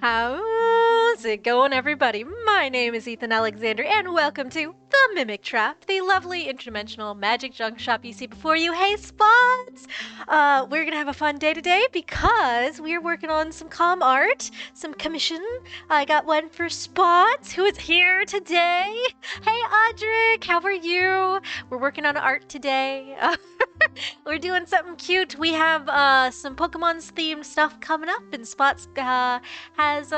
How's it going, everybody? My name is Ethan Alexander, and welcome to The Mimic Trap, the lovely interdimensional magic junk shop you see before you. Hey, Spots! We're gonna have a fun day today because we're working on some comm art, some commission. I got one for Spots, who is here today. Hey, Audric, how are you? We're working on art today. We're doing something cute. We have some Pokemon's themed stuff coming up, and Spots has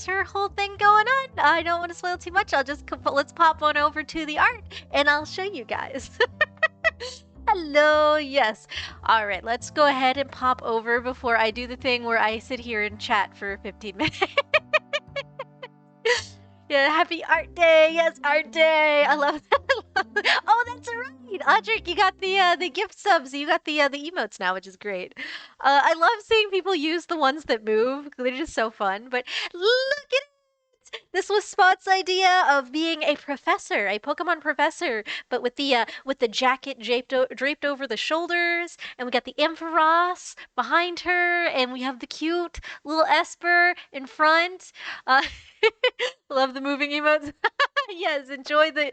her whole thing going on. I don't want to spoil too much. Let's pop on over to the art, and I'll show you guys. Hello, yes. All right, let's go ahead and pop over before I do the thing where I sit here and chat for 15 minutes. Yeah, happy art day. Yes, art day. I love that. Oh, that's right. Audric, you got the gift subs. You got the emotes now, which is great. I love seeing people use the ones that move. They're just so fun. But look at it. This was Spot's idea of being a professor, a Pokemon professor, but with the jacket draped over the shoulders, and we got the Ampharos behind her, and we have the cute little Esper in front. Love the moving emotes. Yes, enjoy them.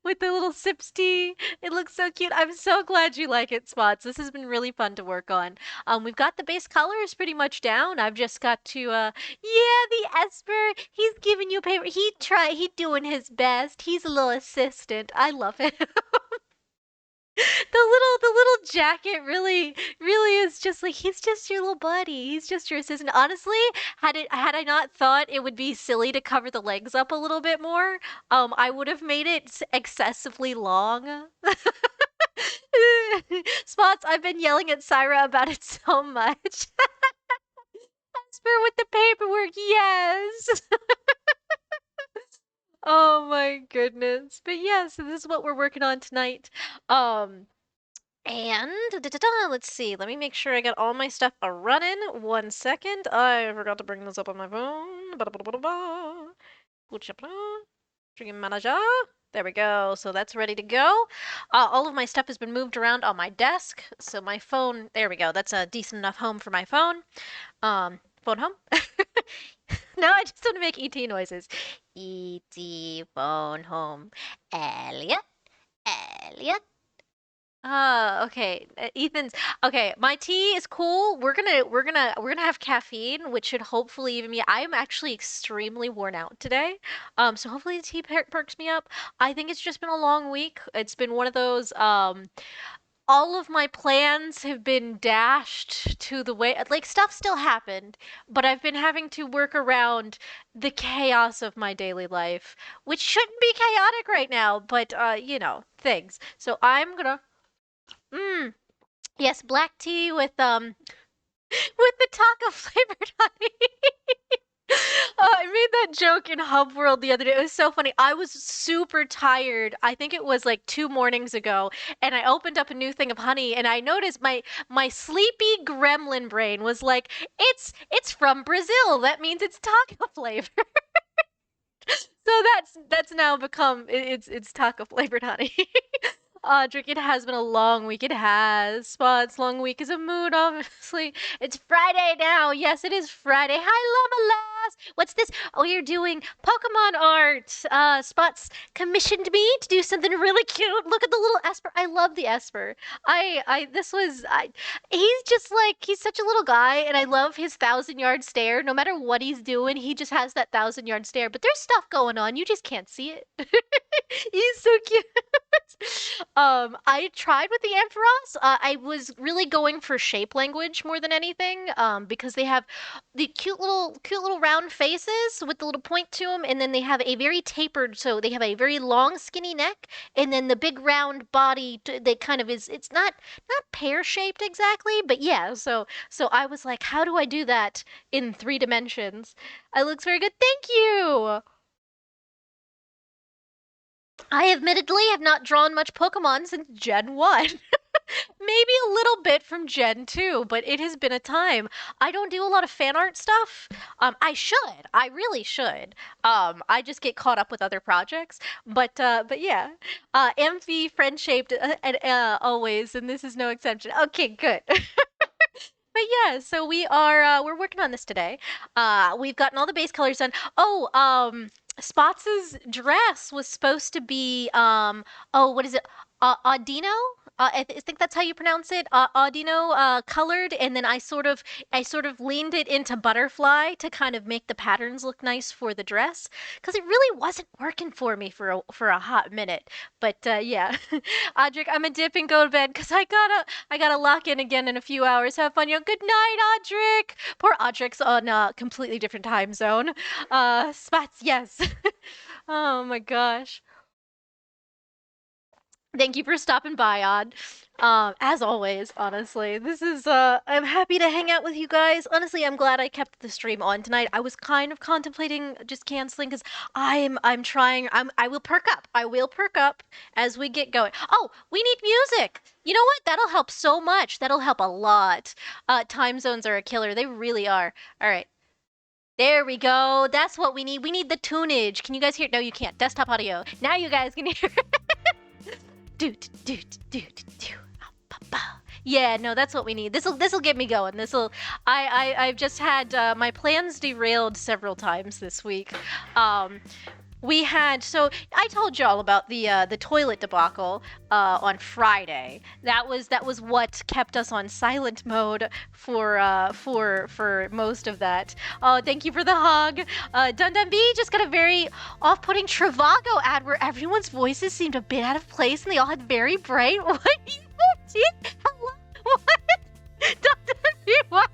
With the little sips tea. It looks so cute. I'm so glad you like it, Spots. This has been really fun to work on. We've got the base colors pretty much down. I've just got to yeah, the Esper. He's giving you paper. He doing his best. He's a little assistant. I love it. The little jacket really is just like, he's just your little buddy. He's just your assistant. Honestly, had I not thought it would be silly to cover the legs up a little bit more, I would have made it excessively long. Spots, I've been yelling at Syra about it so much. Esper with the paperwork, yes. Oh my goodness. But yeah, so this is what we're working on tonight. And let's see. Let me make sure I got all my stuff a running. 1 second. I forgot to bring this up on my phone. Stream manager. There we go. So that's ready to go. All of my stuff has been moved around on my desk. So my phone, there we go. That's a decent enough home for my phone. Phone home. No, I just want to make ET noises. ET phone home. Elliot. Elliot. Okay. Ethan's okay. My tea is cool. We're gonna have caffeine, which should hopefully even me. I am actually extremely worn out today. So hopefully the tea perks me up. I think it's just been a long week. It's been one of those all of my plans have been dashed to the way, like, stuff still happened, but I've been having to work around the chaos of my daily life, which shouldn't be chaotic right now, but you know, things. So I'm gonna yes, black tea with the taco flavored honey. I made that joke in Hub World the other day. It was so funny. I was super tired. I think it was like 2 mornings ago, and I opened up a new thing of honey, and I noticed my sleepy gremlin brain was like, it's from Brazil. That means it's taco flavor. So that's now become it's taco flavored honey. Drink, it has been a long week. It has. Spots, long week is a mood, obviously. It's Friday now. Yes, it is Friday. Hi, Llama Lass. What's this? Oh, you're doing Pokemon art. Spots commissioned me to do something really cute. Look at the little Esper. I love the Esper. He's just like, he's such a little guy, and I love his 1,000-yard stare. No matter what he's doing, he just has that 1,000-yard stare. But there's stuff going on. You just can't see it. He's so cute. I tried with the Ampharos. I was really going for shape language more than anything, because they have the cute little round faces with the little point to them, and then they have a very tapered, so they have a very long skinny neck, and then the big round body that kind of is, it's not pear shaped exactly, but yeah. So I was like, how do I do that in 3 dimensions? It looks very good. Thank you. I admittedly have not drawn much Pokemon since Gen 1. Maybe a little bit from Gen 2, but it has been a time. I don't do a lot of fan art stuff. I should. I really should. I just get caught up with other projects. But yeah. Amphi, friend-shaped, always, and this is no exception. Okay, good. But yeah, so we're working on this today. We've gotten all the base colors done. Oh, Spots's dress was supposed to be oh, what is it? Audino? I think that's how you pronounce it. Audino colored, and then I sort of leaned it into butterfly to kind of make the patterns look nice for the dress, because it really wasn't working for me for a hot minute. But yeah, Audric, I'm gonna dip and go to bed because I gotta lock in again in a few hours. Have fun, yo. Good night, Audric. Poor Audric's on a completely different time zone. Spots, yes. Oh my gosh. Thank you for stopping by, Odd. As always, honestly, this is I'm happy to hang out with you guys. Honestly, I'm glad I kept the stream on tonight. I was kind of contemplating just canceling because I'm trying. I will perk up. I will perk up as we get going. Oh, we need music. You know what? That'll help so much. That'll help a lot. Time zones are a killer. They really are. All right. There we go. That's what we need. We need the tunage. Can you guys hear? No, you can't. Desktop audio. Now you guys can hear. Do do do do do do. Yeah, no, that's what we need. This'll get me going. I've just had my plans derailed several times this week. Um, we had so I told y'all about the toilet debacle on Friday. That was what kept us on silent mode for most of that. Oh, thank you for the hug. Dun Dun B just got a very off-putting Trivago ad where everyone's voices seemed a bit out of place and they all had very bright. What you did? Hello? What? Dun Dun B, what?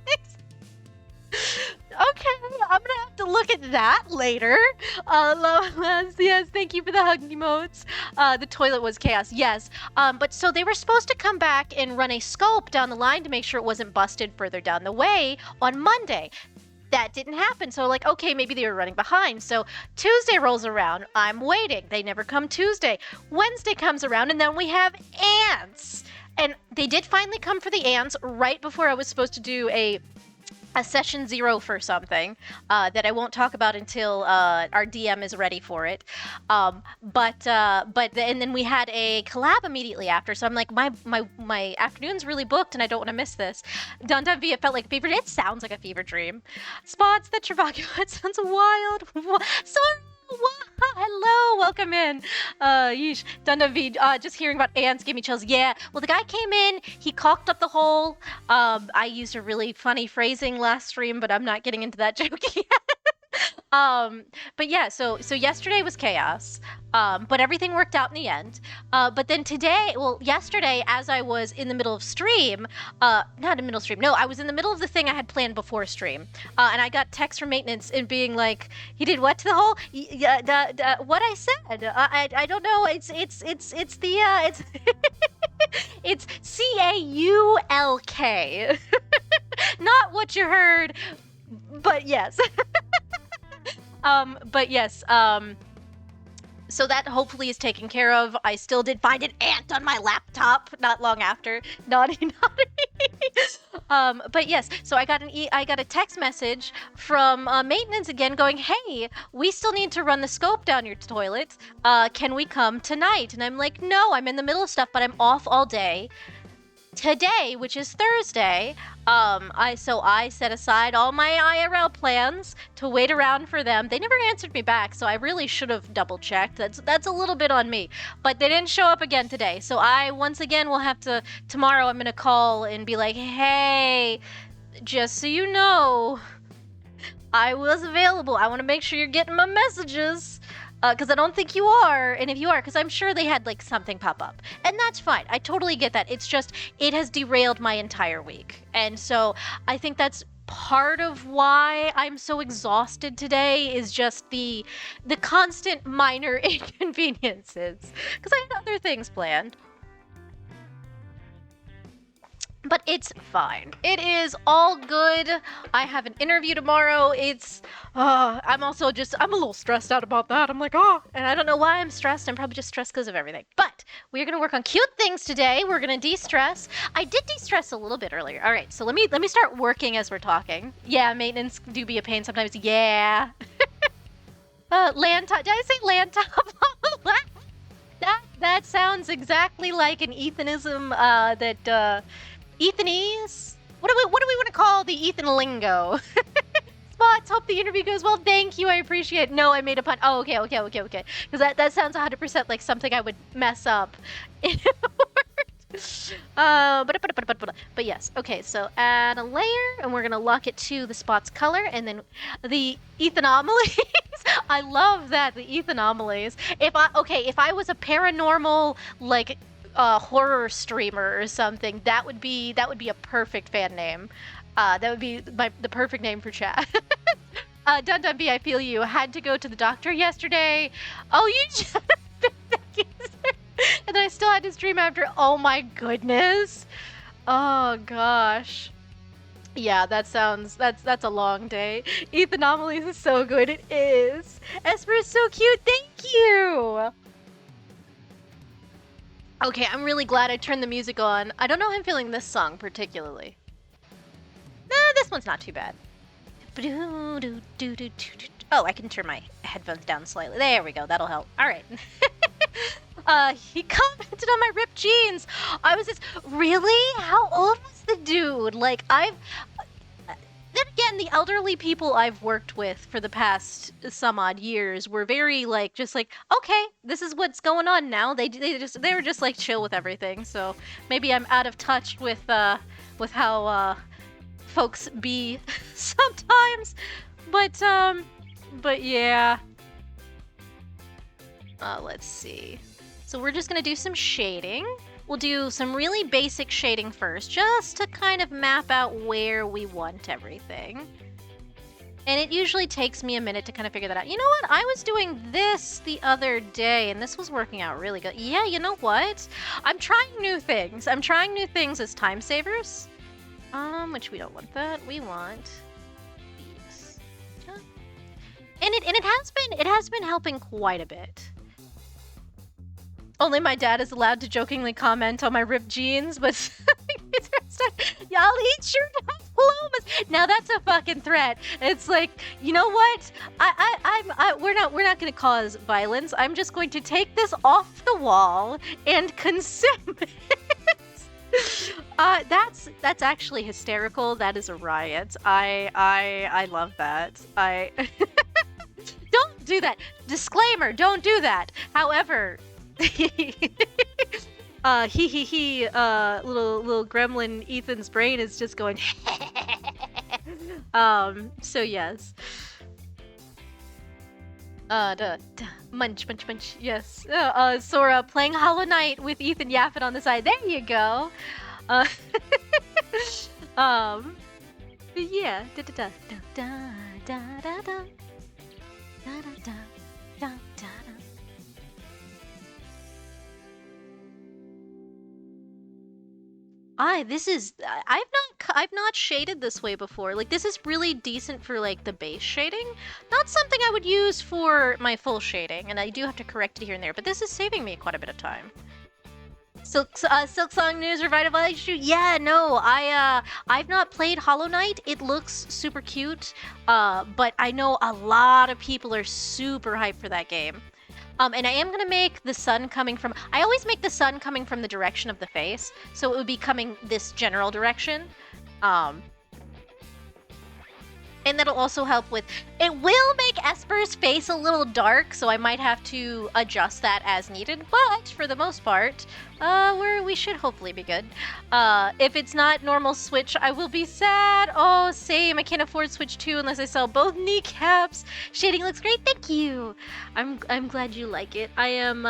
Okay, I'm gonna have to look at that later. Yes, thank you for the hug emotes. The toilet was chaos, yes. But so they were supposed to come back and run a scope down the line to make sure it wasn't busted further down the way on Monday. That didn't happen. So like, okay, maybe they were running behind. So Tuesday rolls around. I'm waiting. They never come Tuesday. Wednesday comes around, and then we have ants. And they did finally come for the ants right before I was supposed to do a session 0 for something that I won't talk about until our DM is ready for it. And then we had a collab immediately after. So I'm like, my afternoon's really booked, and I don't want to miss this. Dun Dun V, it felt like a fever. It sounds like a fever dream. Spots the Travagio. It sounds wild. Sorry. Hello, welcome in. Yeesh. Dun Dun V, just hearing about ants gave me chills. Yeah, well, the guy came in, he caulked up the hole. I used a really funny phrasing last stream, but I'm not getting into that joke yet. But yeah, so yesterday was chaos. But everything worked out in the end. But then yesterday, as I was in the middle of stream, not in the middle of stream, no, I was in the middle of the thing I had planned before stream. And I got text from maintenance and being like, he did what to the whole, what I said. I don't know. It's it's CAULK. Not what you heard, but yes. But yes, so that hopefully is taken care of. I still did find an ant on my laptop not long after. Naughty, naughty. But yes, so I got a text message from maintenance again going, hey, we still need to run the scope down your toilet. Can we come tonight? And I'm like, no, I'm in the middle of stuff, but I'm off all day. Today, which is Thursday, I set aside all my IRL plans to wait around for them. They never answered me back, so I really should have double checked. That's a little bit on me, but they didn't show up again today. So I once again will have to tomorrow. I'm gonna call and be like, hey, just so you know, I was available. I want to make sure you're getting my messages. Because I don't think you are, and if you are, because I'm sure they had like something pop up, and that's fine. I totally get that. It's just it has derailed my entire week, and so I think that's part of why I'm so exhausted today is just the constant minor inconveniences, because I had other things planned. But it's fine. It is all good. I have an interview tomorrow. I'm a little stressed out about that. I'm like, and I don't know why I'm stressed. I'm probably just stressed because of everything. But we're going to work on cute things today. We're going to de-stress. I did de-stress a little bit earlier. All right, so let me start working as we're talking. Yeah, maintenance do be a pain sometimes. Yeah. Land top. Did I say land top? That sounds exactly like an Ethanism, Ethanese? what do we want to call the Ethan lingo? Spots, hope the interview goes well. Thank you, I appreciate it. No, I made a pun. Oh, okay. Because that sounds 100% like something I would mess up. But yes, okay, so add a layer, and we're gonna lock it to the spot's color, and then the ethanomaly. I love that, the ethanomaly. If I was a paranormal, like, horror streamer or something, that would be a perfect fan name. That would be the perfect name for chat. Dun Dun B, I feel you. Had to go to the doctor yesterday. Oh, you just and then I still had to stream after. Oh my goodness. Oh gosh. Yeah, that's a long day. Ethanomaly is so good. It is. Esper is so cute. Thank you. Okay, I'm really glad I turned the music on. I don't know how I'm feeling this song particularly. Nah, this one's not too bad. Oh, I can turn my headphones down slightly. There we go. That'll help. All right. He commented on my ripped jeans. I was just, really? How old was the dude? Like, then again, the elderly people I've worked with for the past some odd years were very, like, just like, okay, this is what's going on now. They were just, like, chill with everything. So maybe I'm out of touch with how, folks be sometimes. But yeah. Let's see. So we're just gonna do some shading. We'll do some really basic shading first, just to kind of map out where we want everything. And it usually takes me a minute to kind of figure that out. You know what? I was doing this the other day, and this was working out really good. Yeah, you know what? I'm trying new things. I'm trying new things as time savers. Which we don't want that. We want these. And it has been helping quite a bit. Only my dad is allowed to jokingly comment on my ripped jeans, but y'all eat your diplomas. Now that's a fucking threat. It's like, you know what? We're not gonna cause violence. I'm just going to take this off the wall and consume it. That's actually hysterical. That is a riot. I love that. Don't do that. Disclaimer, don't do that. However, little gremlin Ethan's brain is just going so yes. Munch, yes. Sora playing Hollow Knight with Ethan yapping on the side. There you go. Yeah. I've not shaded this way before. Like, this is really decent for, like, the base shading. Not something I would use for my full shading, and I do have to correct it here and there, but this is saving me quite a bit of time. Silksong News Revitalization. Yeah, no, I've not played Hollow Knight. It looks super cute, but I know a lot of people are super hyped for that game. And I am gonna make the sun coming from. I always make the sun coming from the direction of the face, so it would be coming this general direction. And that'll also help with. It will make Esper's face a little dark, so I might have to adjust that as needed. But for the most part, we should hopefully be good. If it's not normal Switch, I will be sad. Oh, same. I can't afford Switch 2 unless I sell both kneecaps. Shading looks great. Thank you. I'm glad you like it. I am.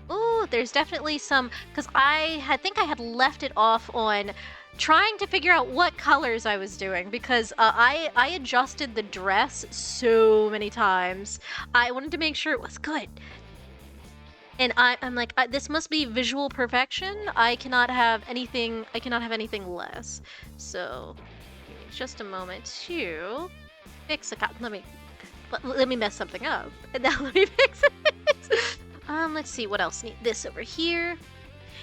Oh, there's definitely some, because I think I had left it off on trying to figure out what colors I was doing, because I adjusted the dress so many times. I wanted to make sure it was good. And I'm like, this must be visual perfection. I cannot have anything less. So, give me just a moment to fix let me mess something up. And now let me fix it. Let's see what else. Need this over here.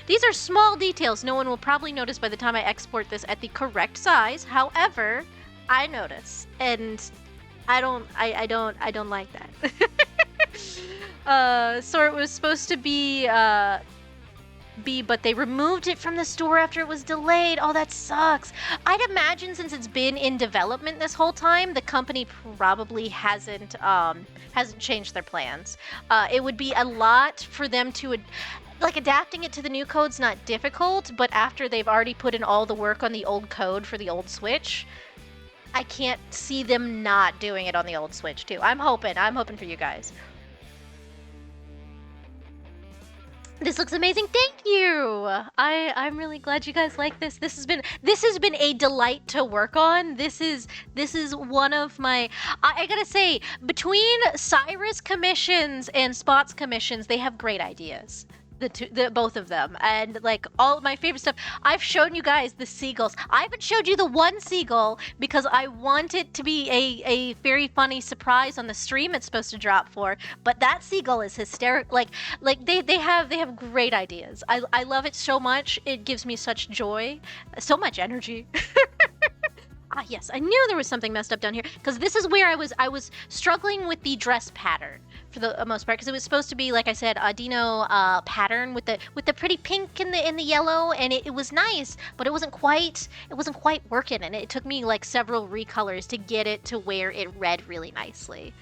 These are small details no one will probably notice by the time I export this at the correct size. However, I notice, and I don't like that. So it was supposed to be be, but they removed it from the store after it was delayed. Oh, that sucks. I'd imagine since it's been in development this whole time, the company probably hasn't changed their plans. It would be a lot for them to like adapting it to the new code's not difficult, but after they've already put in all the work on the old code for the old Switch, I can't see them not doing it on the old Switch too. I'm hoping for you guys. This looks amazing. Thank you. I'm really glad you guys like this. This has been a delight to work on. This is one of my I gotta say, between Cyrus commissions and Spot's commissions, they have great ideas. Both of them, and like all of my favorite stuff. I've shown you guys the seagulls. I haven't showed you the one seagull because I want it to be a very funny surprise on the stream it's supposed to drop for. But that seagull is hysterical. Like they have great ideas. I love it so much. It gives me such joy, so much energy. Ah, yes, I knew there was something messed up down here because this is where I was struggling with the dress pattern for the most part because it was supposed to be, like I said, a Dino pattern with the pretty pink and the yellow, and it was nice, but it wasn't quite working, and it took me like several recolors to get it to where it read really nicely,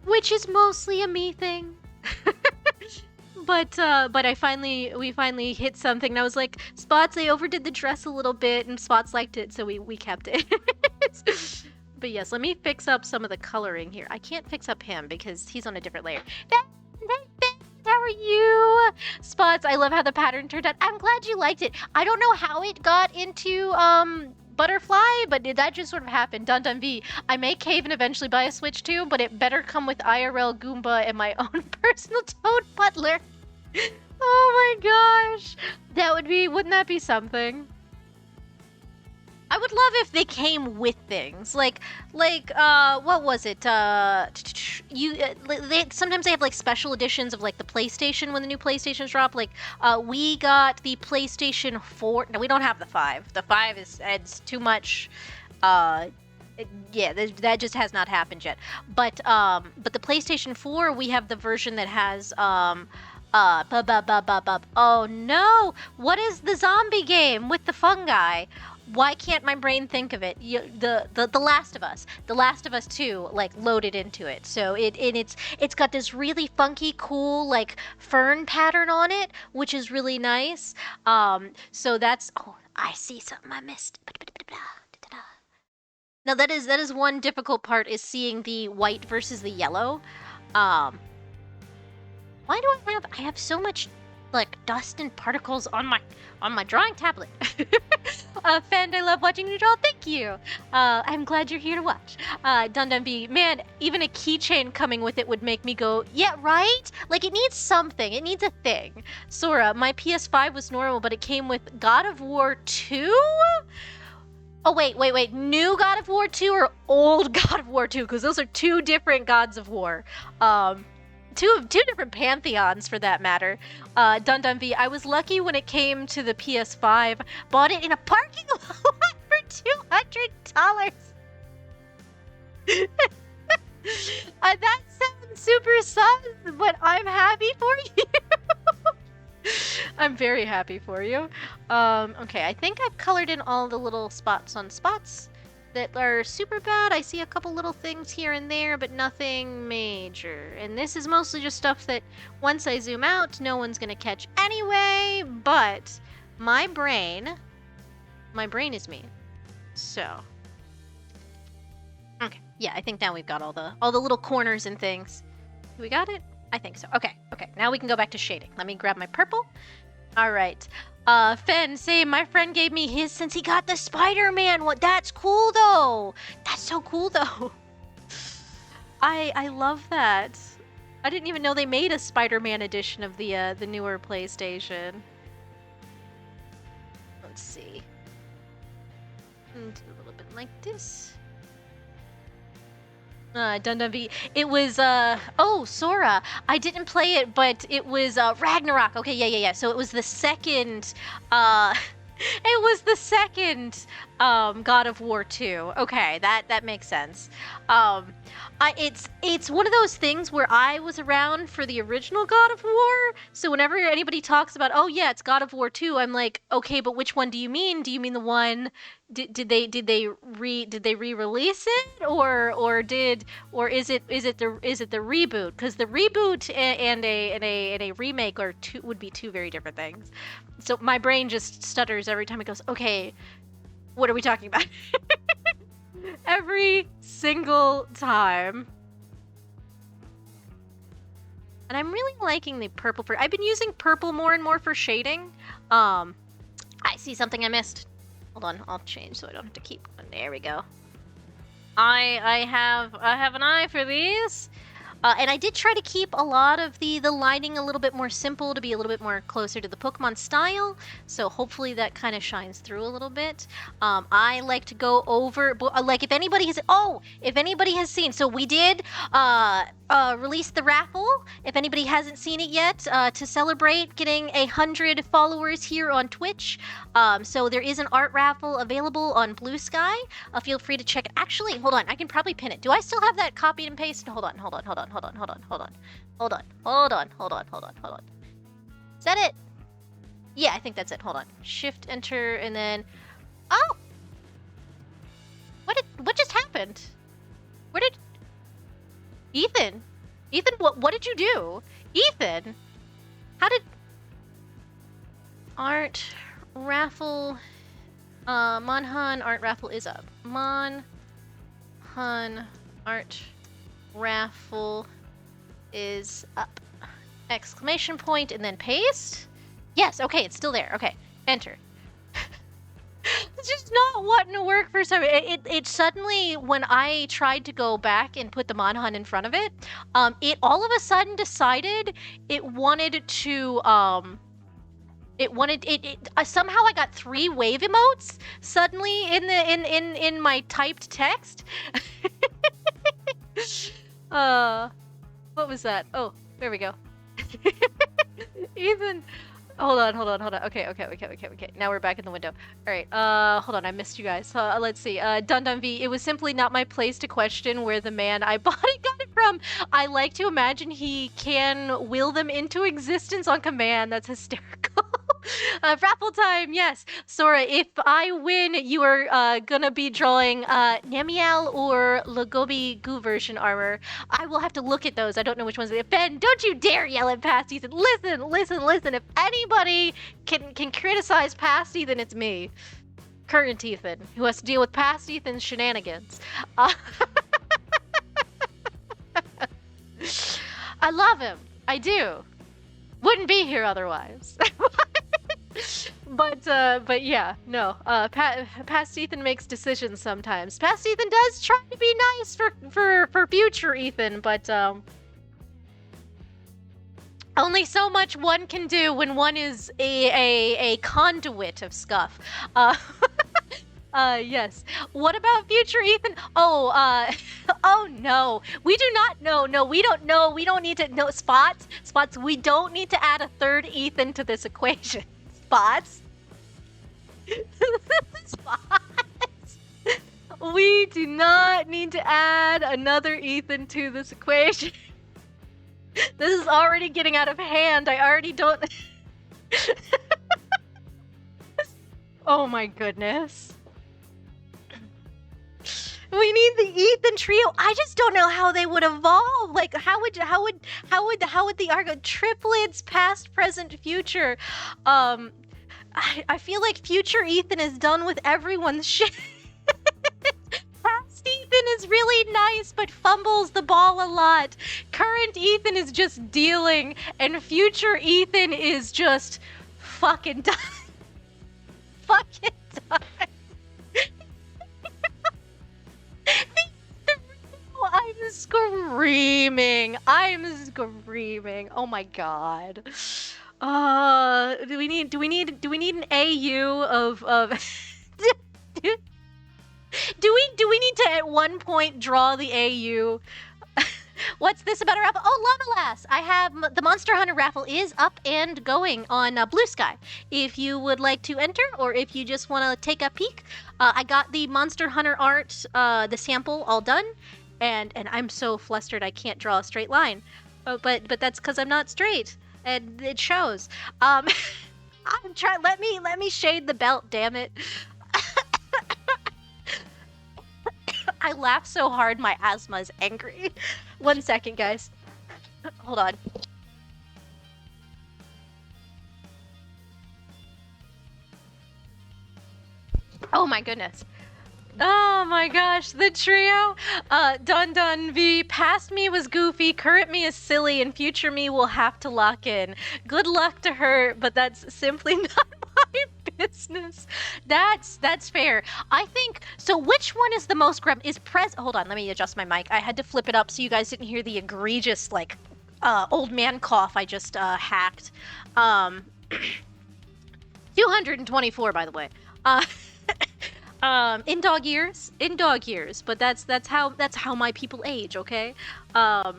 which is mostly a me thing. But we finally hit something, and I was like, Spots, they overdid the dress a little bit, and Spots liked it, so we kept it. But yes, let me fix up some of the coloring here. I can't fix up him because he's on a different layer. How are you? Spots, I love how the pattern turned out. I'm glad you liked it. I don't know how it got into Butterfly, but that just sort of happened. Dun Dun V. I may cave and eventually buy a Switch too, but it better come with IRL Goomba and my own personal Toad Butler. Oh my gosh. Wouldn't that be something? I would love if they came with things. Like what was it? Sometimes they have like special editions of like the PlayStation when the new PlayStations drop. Like we got the PlayStation 4. No, we don't have the 5. The 5 is too much. Yeah, that just has not happened yet. But the PlayStation 4, we have the version that has oh no! What is the zombie game with the fungi? Why can't my brain think of it? The Last of Us. The Last of Us 2, like, loaded into it. So it's got this really funky, cool, like, fern pattern on it, which is really nice. So that's... Oh, I see something I missed. Now that is one difficult part, is seeing the white versus the yellow. Why do I have so much like dust and particles on my drawing tablet? Fend, I love watching you draw. Thank you. I'm glad you're here to watch. Dun Dun B, man, even a keychain coming with it would make me go, yeah, right? Like, it needs something. It needs a thing. Sora, my PS5 was normal, but it came with God of War 2? Oh, wait. New God of War 2 or old God of War 2? Because those are two different Gods of War. Two different pantheons, for that matter. Dun Dun V, I was lucky when it came to the PS5. Bought it in a parking lot for $200. That sounds super sus, but I'm happy for you. I'm very happy for you. Okay, I think I've colored in all the little spots on spots that are super bad. I see a couple little things here and there, but nothing major. And this is mostly just stuff that once I zoom out, no one's gonna catch anyway, but my brain is me. So, okay, yeah, I think now we've got all the little corners and things. We got it? I think so. Okay, now we can go back to shading. Let me grab my purple. All right. Fen, same. My friend gave me his since he got the Spider-Man one. That's cool, though. That's so cool, though. I love that. I didn't even know they made a Spider-Man edition of the newer PlayStation. Let's see. Do a little bit like this. Dun Dun V. It was, oh, Sora. I didn't play it, but it was, Ragnarok. Okay, yeah. So it was the second, God of War 2. Okay, that makes sense. It's one of those things where I was around for the original God of War, so whenever anybody talks about, oh yeah, it's God of War 2, I'm like, okay, but which one do you mean? Do you mean the one did they re-release it, or is it the reboot? Because the reboot and a remake would be two very different things. So my brain just stutters every time it goes, okay, what are we talking about? Every single time. And I'm really liking the purple I've been using purple more and more for shading. I see something I missed. Hold on, I'll change so I don't have to keep going. There we go. I have an eye for these. And I did try to keep a lot of the lighting a little bit more simple to be a little bit more closer to the Pokemon style. So hopefully that kind of shines through a little bit. I like to go over, like if anybody has seen, so we did release the raffle. If anybody hasn't seen it yet, to celebrate getting 100 followers here on Twitch. So there is an art raffle available on Blue Sky. Feel free to check it. Actually, hold on, I can probably pin it. Do I still have that copied and pasted? Hold on. Is that it? Yeah, I think that's it. Hold on. Shift, enter, and then... Oh! What just happened? Where did... Ethan, what did you do? Ethan! How did... Art raffle... Monhun art raffle is up. Monhun art raffle is up. Exclamation point and then paste. Yes, okay, it's still there. Okay, enter. It's just not wanting to work for some. It suddenly, when I tried to go back and put the Monhun in front of it, it all of a sudden decided it wanted to somehow I got 3 wave emotes suddenly in my typed text. What was that? Oh, there we go. Ethan, hold on. Okay. Now we're back in the window. All right. Hold on. I missed you guys. Let's see. Dun V. It was simply not my place to question where the man I bought it got it from. I like to imagine he can will them into existence on command. That's hysterical. Raffle time, yes. Sora, if I win, you are gonna be drawing Namiel or Lagobi Goo version armor. I will have to look at those. I don't know which ones. Ben, don't you dare yell at Past Ethan. Listen. If anybody can criticize Past Ethan, it's me. Current Ethan, who has to deal with Past Ethan's shenanigans. I love him. I do. Wouldn't be here otherwise. But yeah, no. Past Ethan makes decisions sometimes. Past Ethan does try to be nice for future Ethan, but only so much one can do when one is a conduit of scuff. Yes. What about future Ethan? Oh, oh no. We do not know. No, we don't know. We don't need to know. Spots, we don't need to add a third Ethan to this equation. Spots. Spots. We do not need to add another Ethan to this equation. This is already getting out of hand. I already don't... Oh my goodness. We need the Ethan trio. I just don't know how they would evolve. Like, how would the Argo triplets, past, present, future? I feel like future Ethan is done with everyone's shit. Past Ethan is really nice, but fumbles the ball a lot. Current Ethan is just dealing, and future Ethan is just fucking done. Fucking done. I'm screaming. Oh my god. Do we need an AU of do we need to at one point draw the AU? What's this about a raffle? Oh, Llama Lass! I have the Monster Hunter raffle is up and going on Blue Sky. If you would like to enter, or if you just want to take a peek, I got the Monster Hunter art, the sample, all done, and I'm so flustered I can't draw a straight line. But that's because I'm not straight, and it shows. I'm trying. Let me shade the belt. Damn it. I laugh so hard my asthma is angry. 1 second, guys. Hold on. Oh my goodness. Oh my gosh, the trio. Dun Dun V, past me was goofy, current me is silly, and future me will have to lock in. Good luck to her, but that's simply not my business. That's fair. I think, so which one is the most hold on, let me adjust my mic. I had to flip it up so you guys didn't hear the egregious, like, old man cough I just, hacked. 224, by the way. In dog years, but that's how my people age, okay? But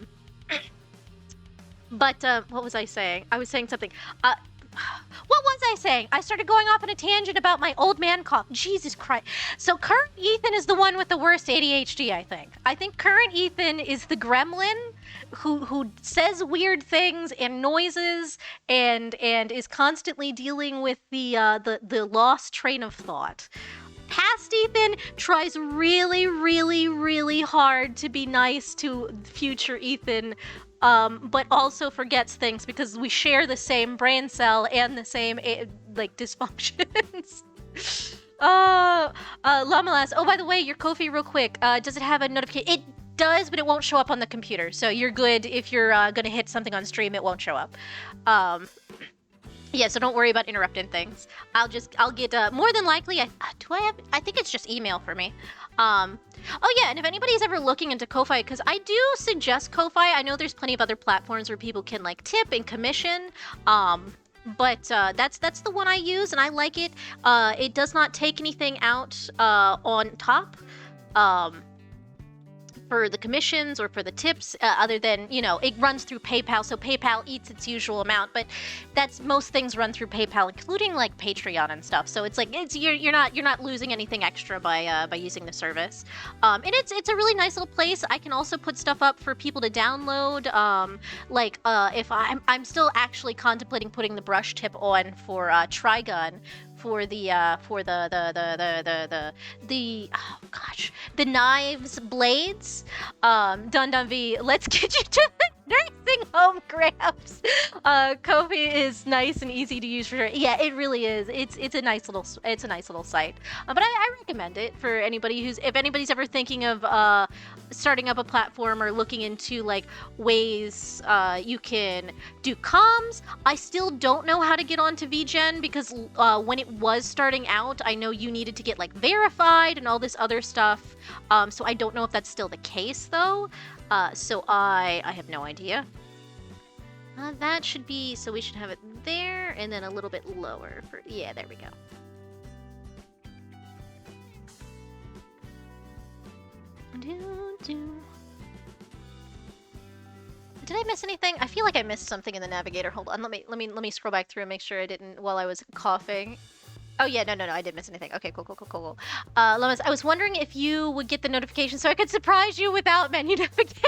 what was I saying? I was saying something. What was I saying? I started going off on a tangent about my old man cough. Jesus Christ. So current Ethan is the one with the worst ADHD, I think. I think current Ethan is the gremlin who says weird things and noises and is constantly dealing with the lost train of thought. Past Ethan tries really, really, really hard to be nice to future Ethan, but also forgets things because we share the same brain cell and the same, like, dysfunctions. Llama, oh, by the way, your Ko-fi real quick, does it have a notification? It does, but it won't show up on the computer, so you're good. If you're gonna hit something on stream, it won't show up. Yeah, so don't worry about interrupting things. I'll get, more than likely, I think it's just email for me. Oh yeah, and if anybody's ever looking into Ko-fi, because I do suggest Ko-fi. I know there's plenty of other platforms where people can, like, tip and commission, but that's the one I use, and I like it. It does not take anything out, on top, for the commissions or for the tips, other than, you know, it runs through PayPal, so PayPal eats its usual amount, but most things run through PayPal, including, like, Patreon and stuff. So it's like you're not losing anything extra by using the service. And it's a really nice little place. I can also put stuff up for people to download. If I'm still actually contemplating putting the brush tip on for Trigun, for the knives blades. Dun Dun V, let's get you to the nursing home, Gramps. Ko-fi is nice and easy to use for sure. Yeah, it really is. It's a nice little site. But I recommend it for anybody if anybody's ever thinking of starting up a platform or looking into, like, ways you can do comms. I still don't know how to get onto VGen because when it was starting out, I know you needed to get, like, verified and all this other stuff. So I don't know if that's still the case though. So I have no idea. That should be, so we should have it there and then a little bit lower for, yeah, there we go. Did I miss anything? I feel like I missed something in the navigator. Hold on, let me scroll back through and make sure I didn't while I was coughing. Oh yeah, no, I didn't miss anything. Okay, cool. Lemus, I was wondering if you would get the notification so I could surprise you without menu navigation.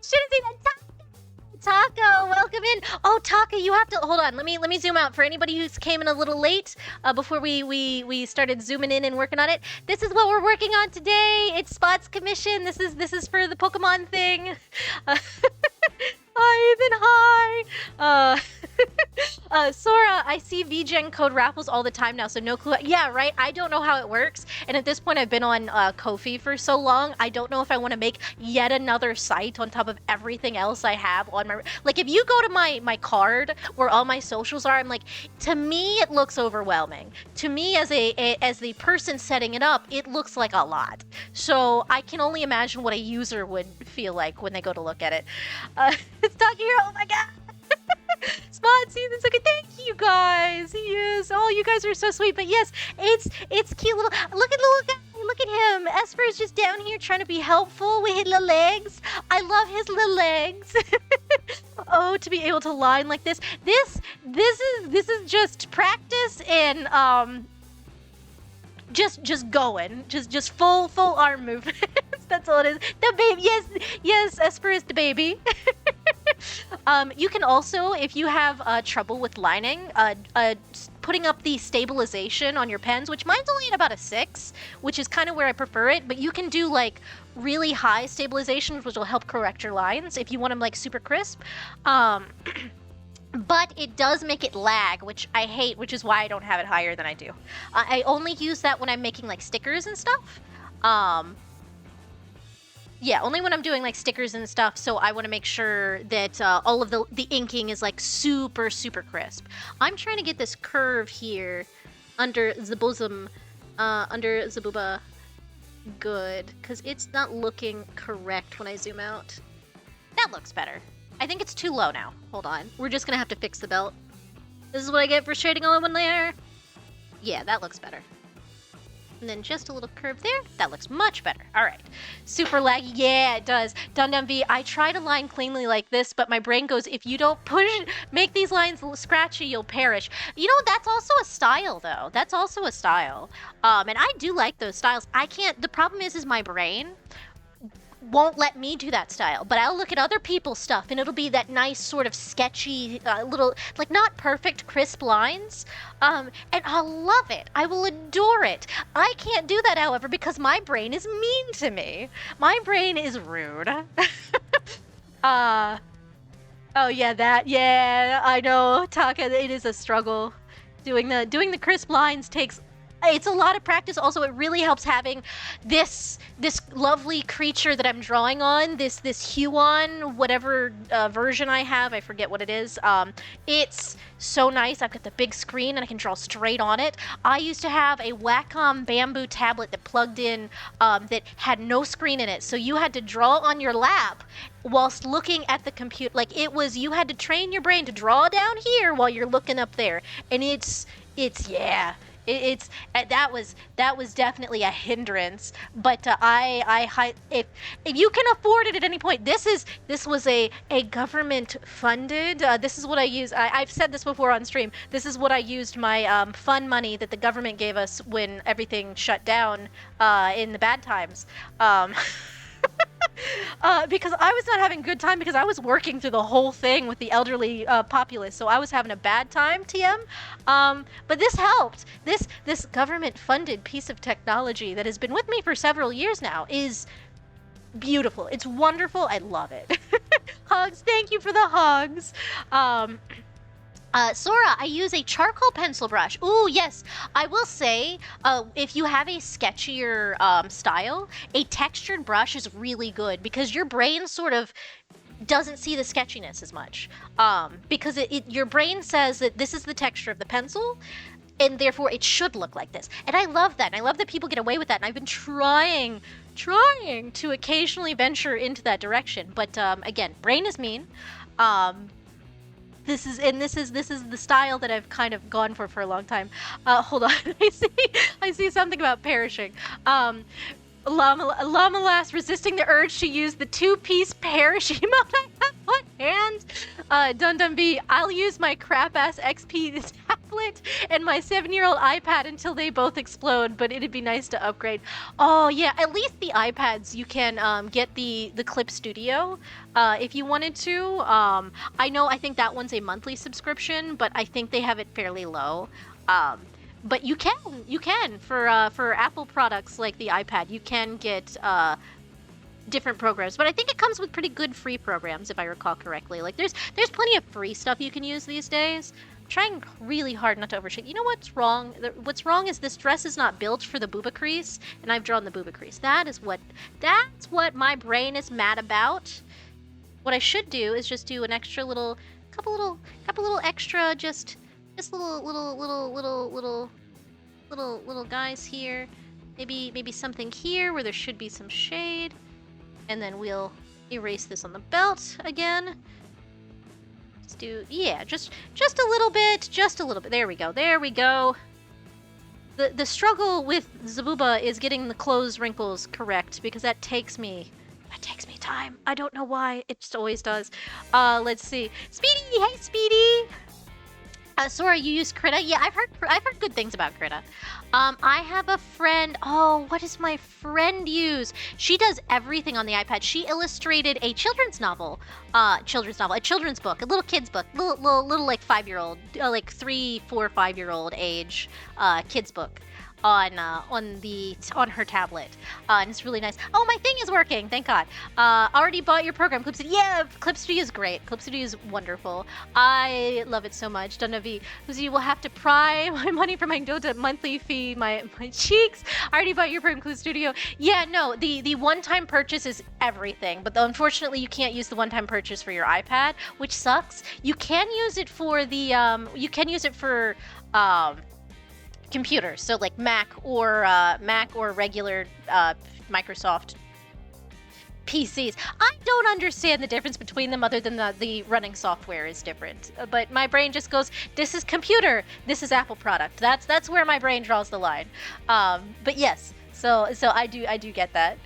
Should have seen that. Taco, welcome in. Oh, Taco, you have to hold on. Let me zoom out for anybody who's came in a little late before we started zooming in and working on it. This is what we're working on today. It's Spot's commission. This is for the Pokemon thing. Hi, Ethan. Hi. Sora, I see VGen code raffles all the time now, so no clue. Yeah, right? I don't know how it works. And at this point, I've been on Ko-fi for so long, I don't know if I want to make yet another site on top of everything else I have on my... Like, if you go to my card where all my socials are, I'm like, to me, it looks overwhelming. To me, as the person setting it up, it looks like a lot. So I can only imagine what a user would feel like when they go to look at it. It's Doggy Hero, oh my god! Spot, see this? Okay, thank you guys. Yes, oh, you guys are so sweet. But yes, it's cute little. Look at the little guy. look at him. Esper's just down here trying to be helpful with his little legs. I love his little legs. Oh, to be able to line like this. This is just practice and just going. Just full arm movements. That's all it is. The baby, yes, Esper is the baby. You can also, if you have trouble with lining, putting up the stabilization on your pens, which mine's only at about a 6, which is kind of where I prefer it, but you can do like really high stabilization, which will help correct your lines if you want them like super crisp. But it does make it lag, which I hate, which is why I don't have it higher than I do. I only use that when I'm making like stickers and stuff. Yeah, only when I'm doing like stickers and stuff, so I want to make sure that all of the inking is like super crisp. I'm trying to get this curve here under the bosom, under the booba, good, because it's not looking correct when I zoom out. That looks better. I think it's too low now. Hold on. We're just gonna have to fix the belt. This is what I get for shading all in one layer. Yeah, that looks better. And then just a little curve there. That looks much better. All right. Super laggy. Yeah, it does. Dum V, I try to line cleanly like this, but my brain goes, if you don't make these lines scratchy, you'll perish. You know, that's also a style, though. That's also a style. And I do like those styles. I can't, the problem is my brain won't let me do that style, but I'll look at other people's stuff and it'll be that nice sort of sketchy little, like not perfect crisp lines, and I'll love it. I will adore it. I can't do that, however, because my brain is mean to me. My brain is rude. Oh yeah, I know, Taka, it is a struggle. Doing the crisp lines takes, it's a lot of practice. Also, it really helps having this lovely creature that I'm drawing on, this Huon, whatever version I have, I forget what it is. It's so nice. I've got the big screen and I can draw straight on it. I used to have a Wacom bamboo tablet that plugged in that had no screen in it, so you had to draw on your lap whilst looking at the computer. Like it was, you had to train your brain to draw down here while you're looking up there, and it's yeah. It's that was definitely a hindrance, but if you can afford it at any point, this was a government funded. This is what I use. I've said this before on stream. This is what I used my fun money that the government gave us when everything shut down in the bad times. Because I was not having a good time because I was working through the whole thing with the elderly populace, so I was having a bad time, TM. But this helped. This government-funded piece of technology that has been with me for several years now is beautiful. It's wonderful. I love it. Hugs. Thank you for the hugs. Sora, I use a charcoal pencil brush. Ooh, yes. I will say, if you have a sketchier style, a textured brush is really good because your brain sort of doesn't see the sketchiness as much. Because your brain says that this is the texture of the pencil, and therefore it should look like this. And I love that. And I love that people get away with that. And I've been trying to occasionally venture into that direction. But again, brain is mean. This is the style that I've kind of gone for a long time. Hold on, I see something about perishing. Llama Lass resisting the urge to use the 2-piece perish emote I have on hand. Dun B, I'll use my crap-ass XP tablet and my 7-year-old iPad until they both explode, but it'd be nice to upgrade. Oh yeah, at least the iPads, you can get the Clip Studio if you wanted to. I think that one's a monthly subscription, but I think they have it fairly low. But you can for Apple products like the iPad, you can get different programs. But I think it comes with pretty good free programs, if I recall correctly. Like there's plenty of free stuff you can use these days. I'm trying really hard not to overshoot. You know what's wrong? What's wrong is this dress is not built for the booba crease, and I've drawn the booba crease. That's what my brain is mad about. What I should do is just do an extra couple little extra just little guys here. Maybe something here where there should be some shade. And then we'll erase this on the belt again. Let's do, yeah, just a little bit, There we go. the struggle with Zabuba is getting the clothes wrinkles correct, because that takes me time. I don't know why. It just always does. Let's see. Speedy! Hey, Speedy! Sora, you use Krita? Yeah, I've heard good things about Krita. I have a friend. Oh, what does my friend use? She does everything on the iPad. She illustrated a children's novel, a children's book, a little kid's book, little like 5-year-old, like 3, 4, 5-year-old age, kid's book. On her tablet, and it's really nice. Oh, my thing is working, thank God. Already bought your program, Clip Studio. Yeah, Clip Studio is great. Clip Studio is wonderful. I love it so much. Donavi, Uzi will have to pry my money for my Dota monthly fee, my cheeks. I already bought your program, Clip Studio. Yeah, no, the one-time purchase is everything, but unfortunately you can't use the one-time purchase for your iPad, which sucks. You can use it for the computers, so like Mac or regular Microsoft PCs. I don't understand the difference between them, other than the running software is different. But my brain just goes, this is computer, this is Apple product. That's where my brain draws the line. But yes, so I do get that.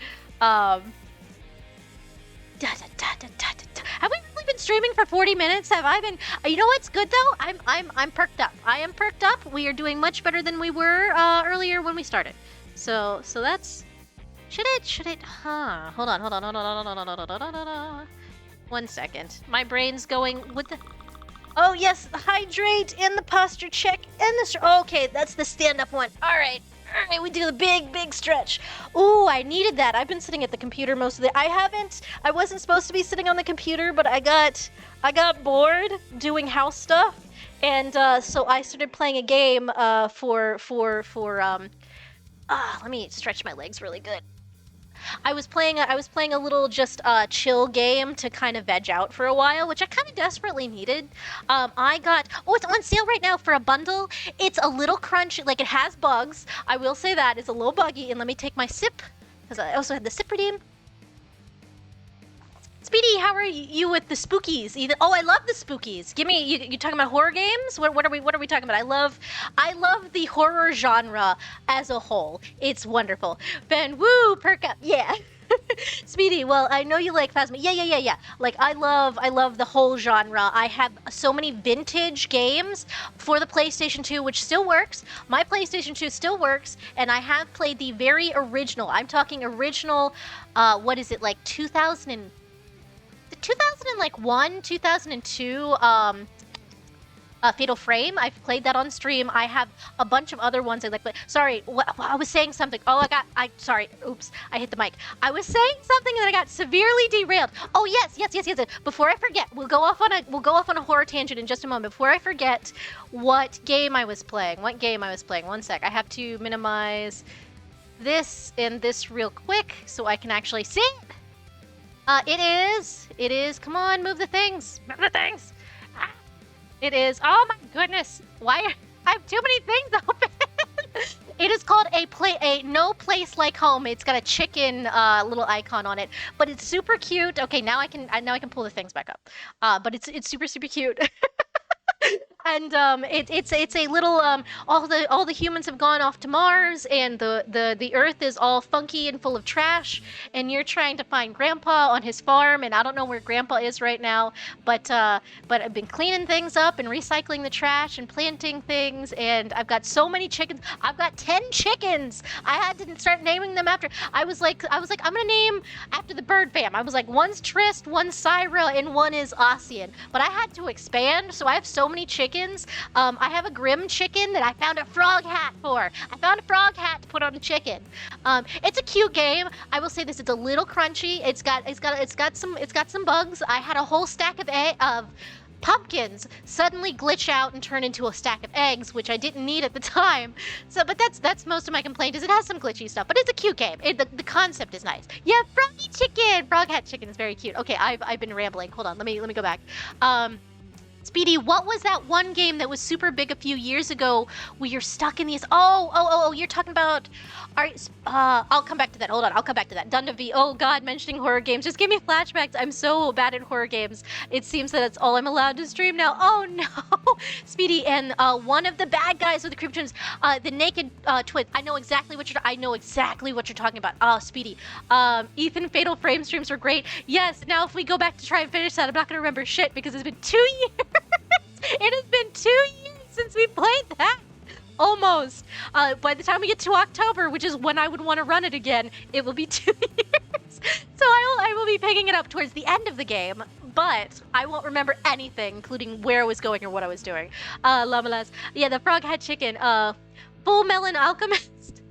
Have we really been streaming for 40 minutes? Have I been? You know what's good though? I'm perked up. I am perked up. We are doing much better than we were earlier when we started. So that's. Should it? Huh? Hold on. 1 second. My brain's going with the. Oh yes, hydrate and the posture check and the. Okay, that's the stand-up one. All right, we do the big stretch. Ooh, I needed that. I've been sitting at the computer most of the. I wasn't supposed to be sitting on the computer, but I got bored doing house stuff, and so I started playing a game. Let me stretch my legs really good. I was playing a little just chill game to kind of veg out for a while, which I kind of desperately needed. It's on sale right now for a bundle. It's a little crunchy, like it has bugs. I will say that it's a little buggy. And let me take my sip, because I also had the sip redeem. Speedy, how are you with the spookies? I love the spookies. Give me, you talking about horror games? What are we talking about? I love the horror genre as a whole. It's wonderful. Ben, woo, perk up, yeah. Speedy, well, I know you like Phasma. Yeah. Like, I love the whole genre. I have so many vintage games for the PlayStation 2, which still works. My PlayStation 2 still works, and I have played the very original. I'm talking original, what is it, like 2001, 2002, Fatal Frame. I've played that on stream. I have a bunch of other ones I like. But sorry, I was saying something. Sorry. Oops, I hit the mic. I was saying something and I got severely derailed. Oh yes. Before I forget, we'll go off on a horror tangent in just a moment. Before I forget, what game I was playing. 1 sec. I have to minimize this and this real quick so I can actually see it. It is. Come on, move the things. It is. Oh my goodness. I have too many things open. It is called a No Place Like Home. It's got a chicken little icon on it, but it's super cute. Okay, now I can pull the things back up. But it's super cute. And it's a little all the humans have gone off to Mars, and the Earth is all funky and full of trash, and you're trying to find Grandpa on his farm, and I don't know where Grandpa is right now, but I've been cleaning things up and recycling the trash and planting things, and I've got so many chickens. I've got 10 chickens. I had to start naming them after. I was like I'm gonna name after the bird fam. I was like, one's Trist, one's Syra, and one is Ossian. But I had to expand, so I have so many chickens. I have a Grim chicken that I found a frog hat for. I found a frog hat to put on the chicken. It's a cute game. I will say this: it's a little crunchy. It's got some bugs. I had a whole stack of pumpkins suddenly glitch out and turn into a stack of eggs, which I didn't need at the time. But that's most of my complaint, is it has some glitchy stuff, but it's a cute game. The concept is nice. Yeah, froggy chicken, frog hat chicken is very cute. Okay, I've been rambling. Hold on, let me go back. Speedy, what was that one game that was super big a few years ago where you're stuck in these? Oh, you're talking about. All right, I'll come back to that. Hold on, I'll come back to that. Dunda V. Oh God, mentioning horror games just gave me flashbacks. I'm so bad at horror games. It seems that it's all I'm allowed to stream now. Oh no, Speedy, and one of the bad guys with the creep twins, the naked twin. I know exactly what you're talking about. Oh, Speedy. Ethan Fatal Frame streams were great. Yes. Now if we go back to try and finish that, I'm not gonna remember shit because it's been 2 years. It has been 2 years since we played that. Almost. By the time we get to October, which is when I would want to run it again, it will be 2 years. So I will be picking it up towards the end of the game, but I won't remember anything, including where I was going or what I was doing. Lamalas. Yeah, the frog had chicken. Full melon alchemist.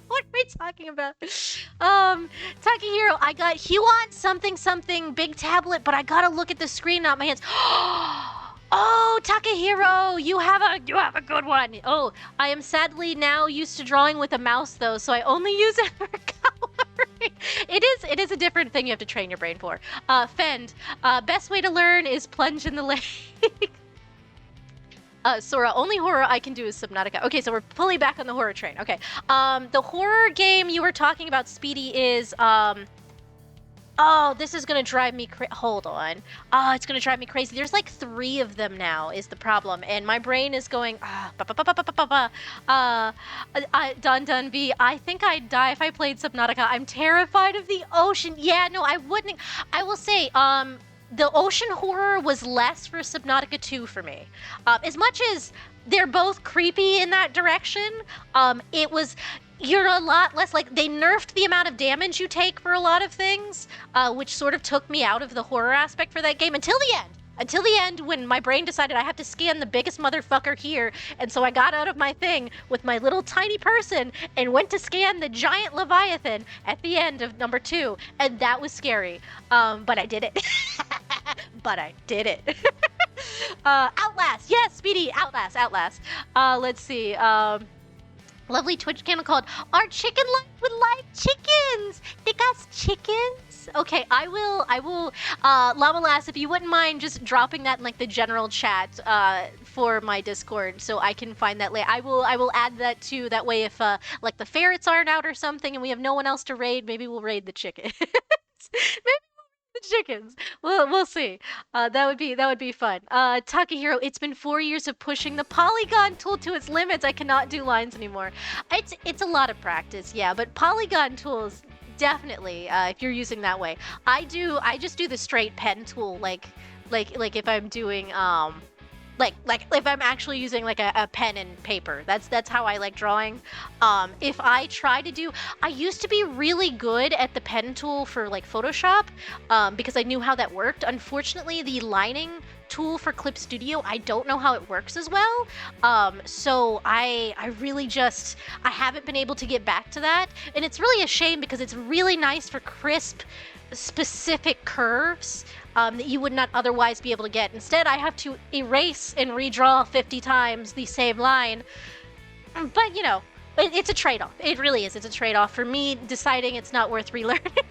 What are we talking about? Takahiro, I got Huon something big tablet, but I gotta look at the screen, not my hands. Oh, Takahiro, you have a good one. Oh, I am sadly now used to drawing with a mouse though, so I only use it for coloring. It is a different thing you have to train your brain for. Fend, best way to learn is plunge in the lake. Sora, only horror I can do is Subnautica. Okay, so we're fully back on the horror train. Okay, the horror game you were talking about, Speedy, is oh, this is gonna drive me hold on. Oh, it's gonna drive me crazy. There's like 3 of them now is the problem. And my brain is going, Dun V, I think I'd die if I played Subnautica. I'm terrified of the ocean. Yeah, no, I wouldn't. I will say, the ocean horror was less for Subnautica 2 for me. As much as they're both creepy in that direction, you're a lot less, like, they nerfed the amount of damage you take for a lot of things, which sort of took me out of the horror aspect for that game until the end. Until the end, when my brain decided I have to scan the biggest motherfucker here, and so I got out of my thing with my little tiny person and went to scan the giant Leviathan at the end of number 2, and that was scary. But I did it. But I did it. Outlast! Yes, Speedy! Outlast! Let's see. Lovely Twitch channel called Our Chicken Life with Live Chickens. They got chickens. Okay, I will. Llama Lass, if you wouldn't mind just dropping that in like the general chat for my Discord, so I can find that later. I will add that too. That way, if like the ferrets aren't out or something, and we have no one else to raid, maybe we'll raid the chickens. Maybe the chickens. We'll see. That would be fun. Takahiro, it's been 4 years of pushing the polygon tool to its limits. I cannot do lines anymore. It's a lot of practice, yeah, but polygon tools definitely, if you're using that way. I just do the straight pen tool, like if I'm doing like if I'm actually using like a pen and paper. That's how I like drawing. If I try to do, I used to be really good at the pen tool for like Photoshop, because I knew how that worked. Unfortunately, the lining tool for Clip Studio, I don't know how it works as well. So I really just, I haven't been able to get back to that. And it's really a shame because it's really nice for crisp, specific curves that you would not otherwise be able to get. Instead, I have to erase and redraw 50 times the same line. But, you know, it's a trade-off. It really is. It's a trade-off for me deciding it's not worth relearning.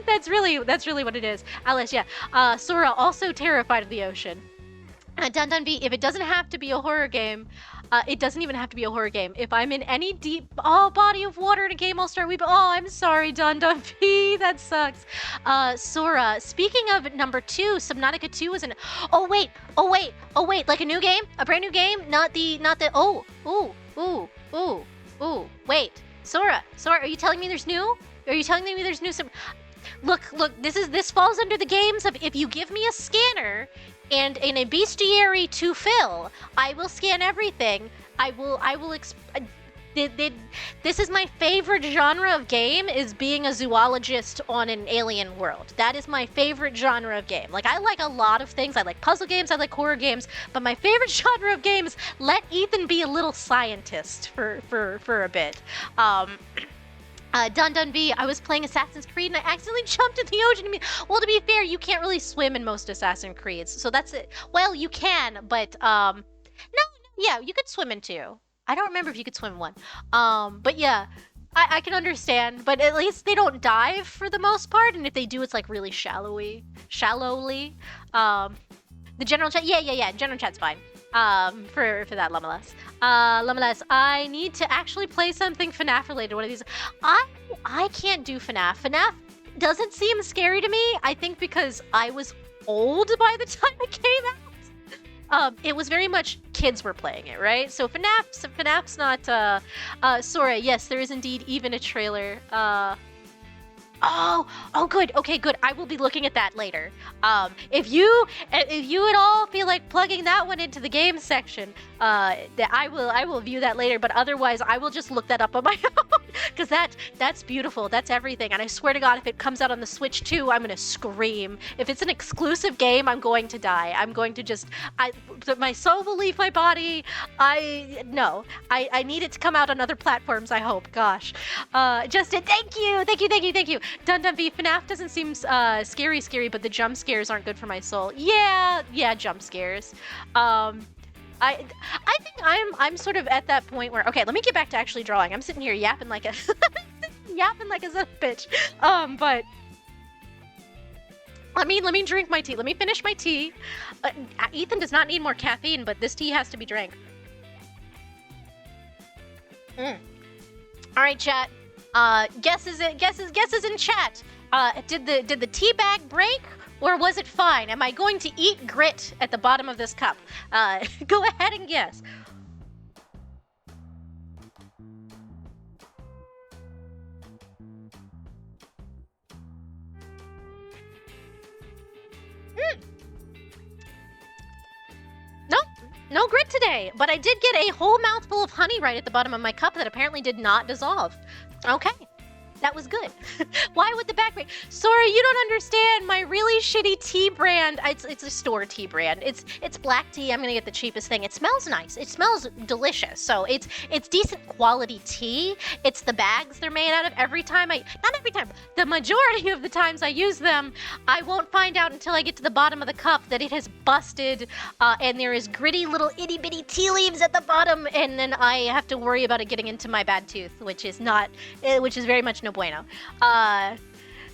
That's really what it is. Alice, yeah. Sora, also terrified of the ocean. Dun V, if it doesn't have to be a horror game, it doesn't even have to be a horror game. If I'm in any deep body of water in a game, I'll start weeping. Oh, I'm sorry, Dun V. That sucks. Sora, speaking of number 2, Subnautica 2 is an. Oh wait. Like a new game, a brand new game, not the. Wait, Sora, are you telling me there's new? Are you telling me there's new? Look. This falls under the games of if you give me a scanner and in a bestiary to fill, I will scan everything. This is my favorite genre of game, is being a zoologist on an alien world. That is my favorite genre of game. Like, I like a lot of things. I like puzzle games, I like horror games, but my favorite genre of games, let Ethan be a little scientist for a bit. Dun V, I was playing Assassin's Creed and I accidentally jumped in the ocean. Well, to be fair, you can't really swim in most Assassin's Creeds, so that's it. Well, you can, but no, yeah, you could swim in 2. I don't remember if you could swim in 1. But yeah, I can understand. But at least they don't dive for the most part, and if they do, it's like really shallowly. The general chat, yeah. General chat's fine. For that, Lumaless. Lumaless, I need to actually play something FNAF related. One of these. I can't do FNAF. FNAF doesn't seem scary to me. I think because I was old by the time it came out. It was very much kids were playing it, right? So FNAF's not. Sora, yes, there is indeed even a trailer. Oh, good. Okay, good. I will be looking at that later. If you at all feel like plugging that one into the games section, I will view that later. But otherwise, I will just look that up on my own because that's beautiful. That's everything. And I swear to God, if it comes out on the Switch too, I'm gonna scream. If it's an exclusive game, I'm going to die. I'm going to my soul will leave my body. I need it to come out on other platforms. I hope. Gosh, Justin, thank you. Dun V, FNAF doesn't seem scary, but the jump scares aren't good for my soul. Yeah, jump scares. I think I'm sort of at that point where, okay, let me get back to actually drawing. I'm sitting here yapping like a son of a bitch. But let me drink my tea. Let me finish my tea. Ethan does not need more caffeine, but this tea has to be drank. All right, chat. Guesses in chat. Did the tea bag break, or was it fine? Am I going to eat grit at the bottom of this cup? Go ahead and guess. No grit today, but I did get a whole mouthful of honey right at the bottom of my cup that apparently did not dissolve. Okay, that was good. Why would the back break? Sora, you don't understand. My really shitty tea brand, it's a store tea brand. It's black tea. I'm gonna get the cheapest thing. It smells nice. It smells delicious. So it's decent quality tea. It's the bags they're made out of. Not every time, the majority of the times I use them, I won't find out until I get to the bottom of the cup that it has busted, and there is gritty little itty bitty tea leaves at the bottom, and then I have to worry about it getting into my bad tooth, which is very much no bueno.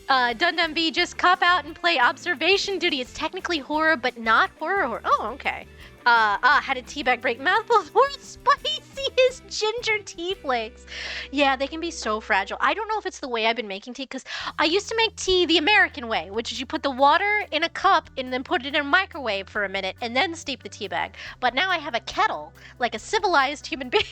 Dundum V, just cop out and play observation duty. It's technically horror, but not horror. Oh, okay. Had a teabag break. Mouthfuls more spicy as ginger tea flakes. Yeah, they can be so fragile. I don't know if it's the way I've been making tea, because I used to make tea the American way, which is you put the water in a cup and then put it in a microwave for a minute and then steep the tea bag. But now I have a kettle, like a civilized human being.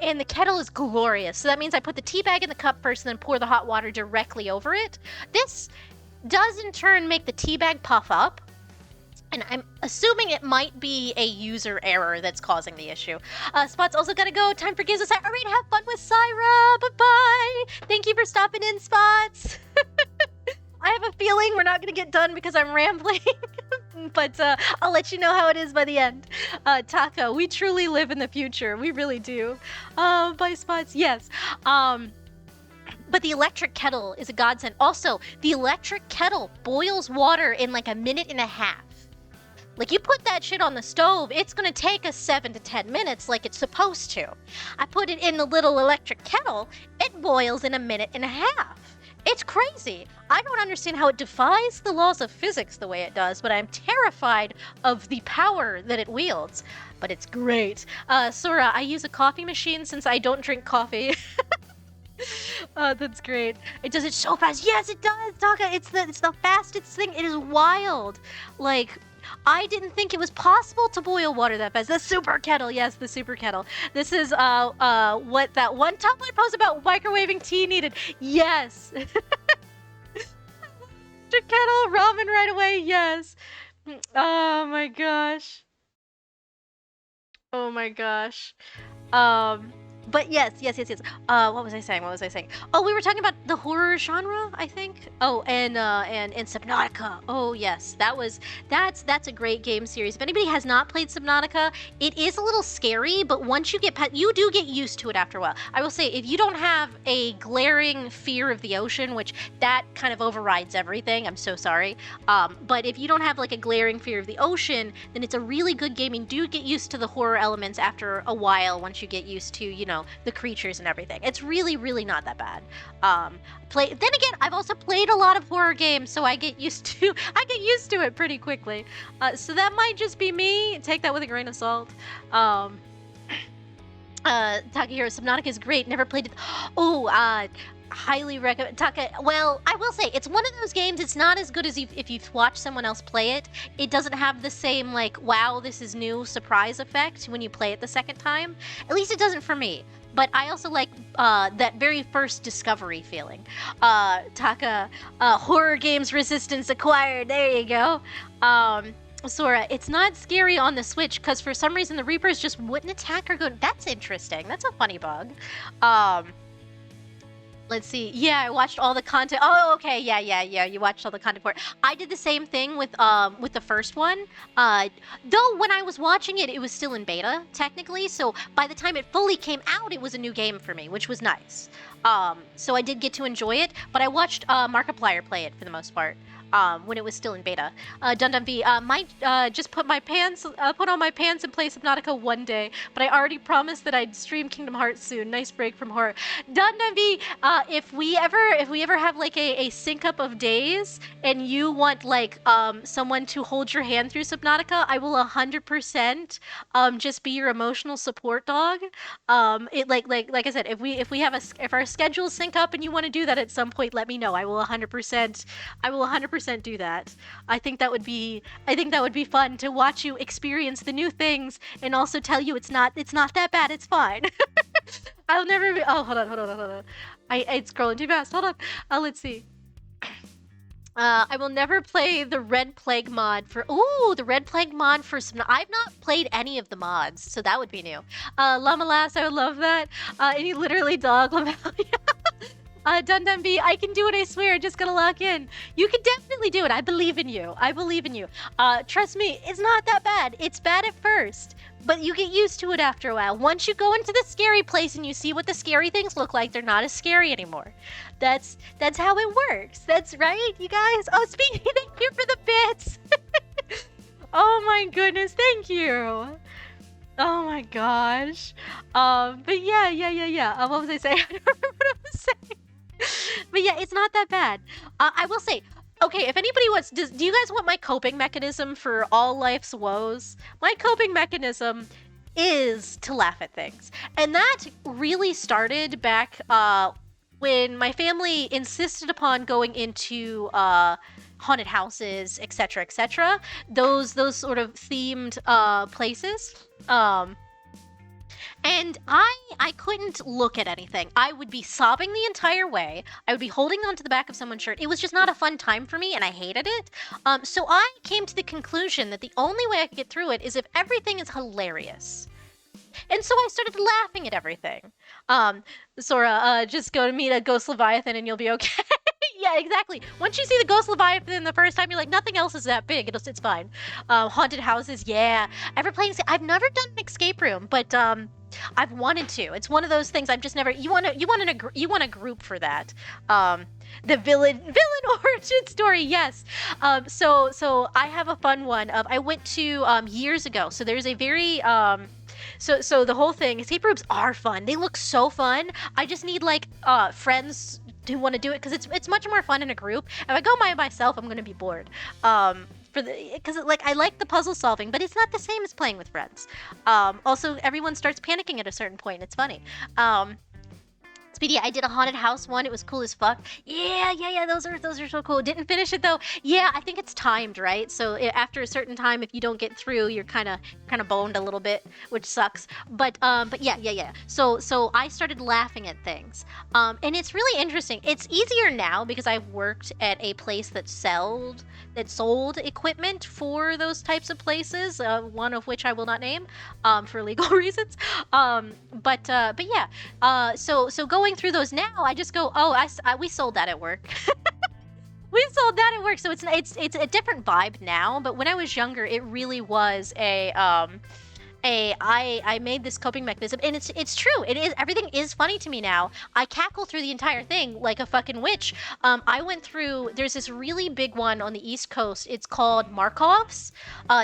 And the kettle is glorious. So that means I put the tea bag in the cup first and then pour the hot water directly over it. This does in turn make the tea bag puff up. And I'm assuming it might be a user error that's causing the issue. Spot's also gotta go. Time for Gives Us. All right, have fun with Syra. Bye-bye. Thank you for stopping in, Spots. I have a feeling we're not gonna get done because I'm rambling. But I'll let you know how it is by the end. Taka, we truly live in the future. We really do. Bye, Spots. Yes. But the electric kettle is a godsend. Also, the electric kettle boils water in like a minute and a half. Like, you put that shit on the stove, it's gonna take us 7 to 10 minutes like it's supposed to. I put it in the little electric kettle, it boils in a minute and a half. It's crazy. I don't understand how it defies the laws of physics the way it does, but I'm terrified of the power that it wields. But it's great. Sora, I use a coffee machine since I don't drink coffee. That's great. It does it so fast. Yes, it does, Taka. It's the fastest thing. It is wild. Like, I didn't think it was possible to boil water that fast. The super kettle, yes, the super kettle. This is what that one Tumblr post about microwaving tea needed. Yes. Kettle, ramen right away, yes. Oh my gosh. Oh my gosh. But yes. What was I saying? Oh, we were talking about the horror genre, I think. Oh, and Subnautica. Oh yes, that's a great game series. If anybody has not played Subnautica, it is a little scary, but once you you do get used to it after a while. I will say, if you don't have a glaring fear of the ocean, which that kind of overrides everything, I'm so sorry. But if you don't have like a glaring fear of the ocean, then it's a really good game, and do get used to the horror elements after a while once you get used to, the creatures and everything. It's really, really not that bad. Then again, I've also played a lot of horror games, so I get used to it pretty quickly. So that might just be me. Take that with a grain of salt. Takahiro Subnautica is great. Never played it. Oh, highly recommend Taka. Well, I will say it's one of those games. It's not as good as if you've watched someone else play it. It doesn't have the same like, wow, this is new surprise effect when you play it the second time. At least it doesn't for me. But I also like that very first discovery feeling. Taka, horror games resistance acquired. There you go. Sora, it's not scary on the Switch because for some reason the Reapers just wouldn't attack or go. That's interesting. That's a funny bug. Let's see. Yeah, I watched all the content. Oh, okay. Yeah. You watched all the content for it. I did the same thing with the first one. Though when I was watching it, it was still in beta technically. So by the time it fully came out, it was a new game for me, which was nice. So I did get to enjoy it, but I watched Markiplier play it for the most part. When it was still in beta. Dundun V, might just put on my pants and play Subnautica one day, but I already promised that I'd stream Kingdom Hearts soon. Nice break from horror. Dundun V, if we ever have like a sync up of days and you want like someone to hold your hand through Subnautica, I will 100% just be your emotional support dog. It like I said, if our schedules sync up and you want to do that at some point, let me know. I will 100% do that. I think that would be fun to watch you experience the new things and also tell you it's not that bad. It's fine. I'll never be. Oh, hold on. It's scrolling too fast. Hold on. Let's see. I will never play the Red Plague mod for. Ooh, the Red Plague mod for some. I've not played any of the mods, so that would be new. Llama Lass, I would love that. And you literally dog Llama. Dundun B, I can do it, I swear. Just gotta lock in. You can definitely do it. I believe in you. Trust me, it's not that bad. It's bad at first, but you get used to it after a while. Once you go into the scary place and you see what the scary things look like, they're not as scary anymore. That's how it works. That's right, you guys. Oh, speaking, thank you for the bits. Oh my goodness, thank you. Oh my gosh. But yeah. What was I saying? I don't remember what I was saying. But yeah, it's not that bad. I will say, okay, if anybody wants, do you guys want my coping mechanism for all life's woes? My coping mechanism is to laugh at things. And that really started back when my family insisted upon going into haunted houses, etc. Those sort of themed places. And I couldn't look at anything. I would be sobbing the entire way. I would be holding onto the back of someone's shirt. It was just not a fun time for me, and I hated it. So I came to the conclusion that the only way I could get through it is if everything is hilarious. And so I started laughing at everything. Sora, just go to meet a ghost Leviathan and you'll be okay. Yeah, exactly. Once you see the ghost Leviathan the first time, you're like, nothing else is that big. It's fine. Haunted houses, yeah. I've never done an escape room, but I've wanted to. It's one of those things I've just never. You want a group for that. The villain origin story, yes. So I have a fun one. I went to years ago. So there's a very So the whole thing, escape rooms are fun. They look so fun. I just need like friends who want to do it because it's much more fun in a group. If I go by myself, I'm gonna be bored. Because like I like the puzzle solving, but it's not the same as playing with friends. Also, everyone starts panicking at a certain point. It's funny. Speedy, I did a haunted house one. It was cool as fuck. Yeah. Those are so cool. Didn't finish it though. Yeah, I think it's timed, right? So after a certain time, if you don't get through, you're kind of boned a little bit, which sucks. But yeah. So I started laughing at things, and it's really interesting. It's easier now because I've worked at a place that sold equipment for those types of places. One of which I will not name, for legal reasons. But yeah. So going through those now, I just go, oh, we sold that at work. We sold that at work, so it's a different vibe now. But when I was younger, it really was a I made this coping mechanism, and it's true. It is, everything is funny to me now. I cackle through the entire thing like a fucking witch. I went through. There's this really big one on the East Coast. It's called Markov's.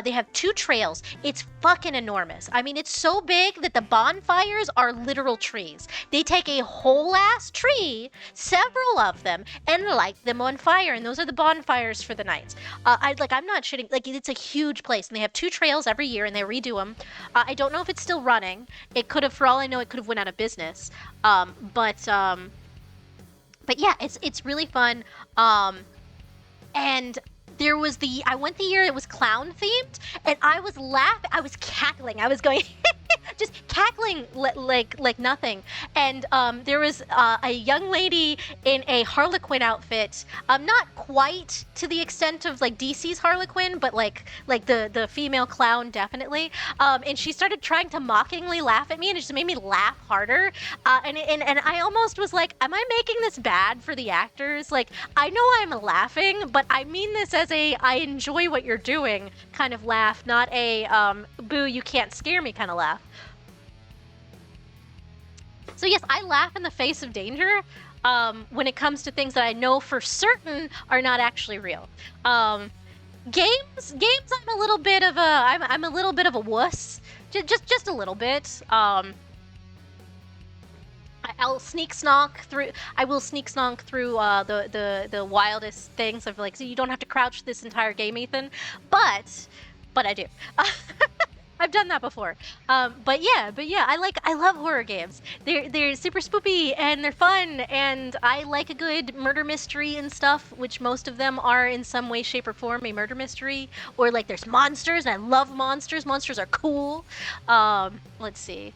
They have 2 trails. It's fucking enormous. I mean, it's so big that the bonfires are literal trees. They take a whole ass tree, several of them, and light them on fire, and those are the bonfires for the nights. I'm not shitting. Like, it's a huge place, and they have 2 trails every year, and they redo them. I don't know if it's still running. It could have, for all I know, it could have went out of business. But yeah, it's really fun. And there was I went the year it was clown themed, and I was laughing. I was cackling. I was going, just cackling like nothing. And there was a young lady in a Harlequin outfit, not quite to the extent of like DC's Harlequin, but like the female clown definitely. And she started trying to mockingly laugh at me, and it just made me laugh harder. And I almost was like, am I making this bad for the actors? Like, I know I'm laughing, but I mean this as a I enjoy what you're doing kind of laugh, not a boo, you can't scare me kind of laugh. So yes, I laugh in the face of danger when it comes to things that I know for certain are not actually real. Games, I'm a little bit of a little bit of a wuss, just a little bit. I'll sneak snonk through. I will sneak snonk through the wildest things of like, so you don't have to crouch this entire game, Ethan. But I do. I've done that before. But yeah, I love horror games. They're super spoopy and they're fun, and I like a good murder mystery and stuff, which most of them are in some way, shape, or form a murder mystery. Or like there's monsters, and I love monsters. Monsters are cool. Let's see.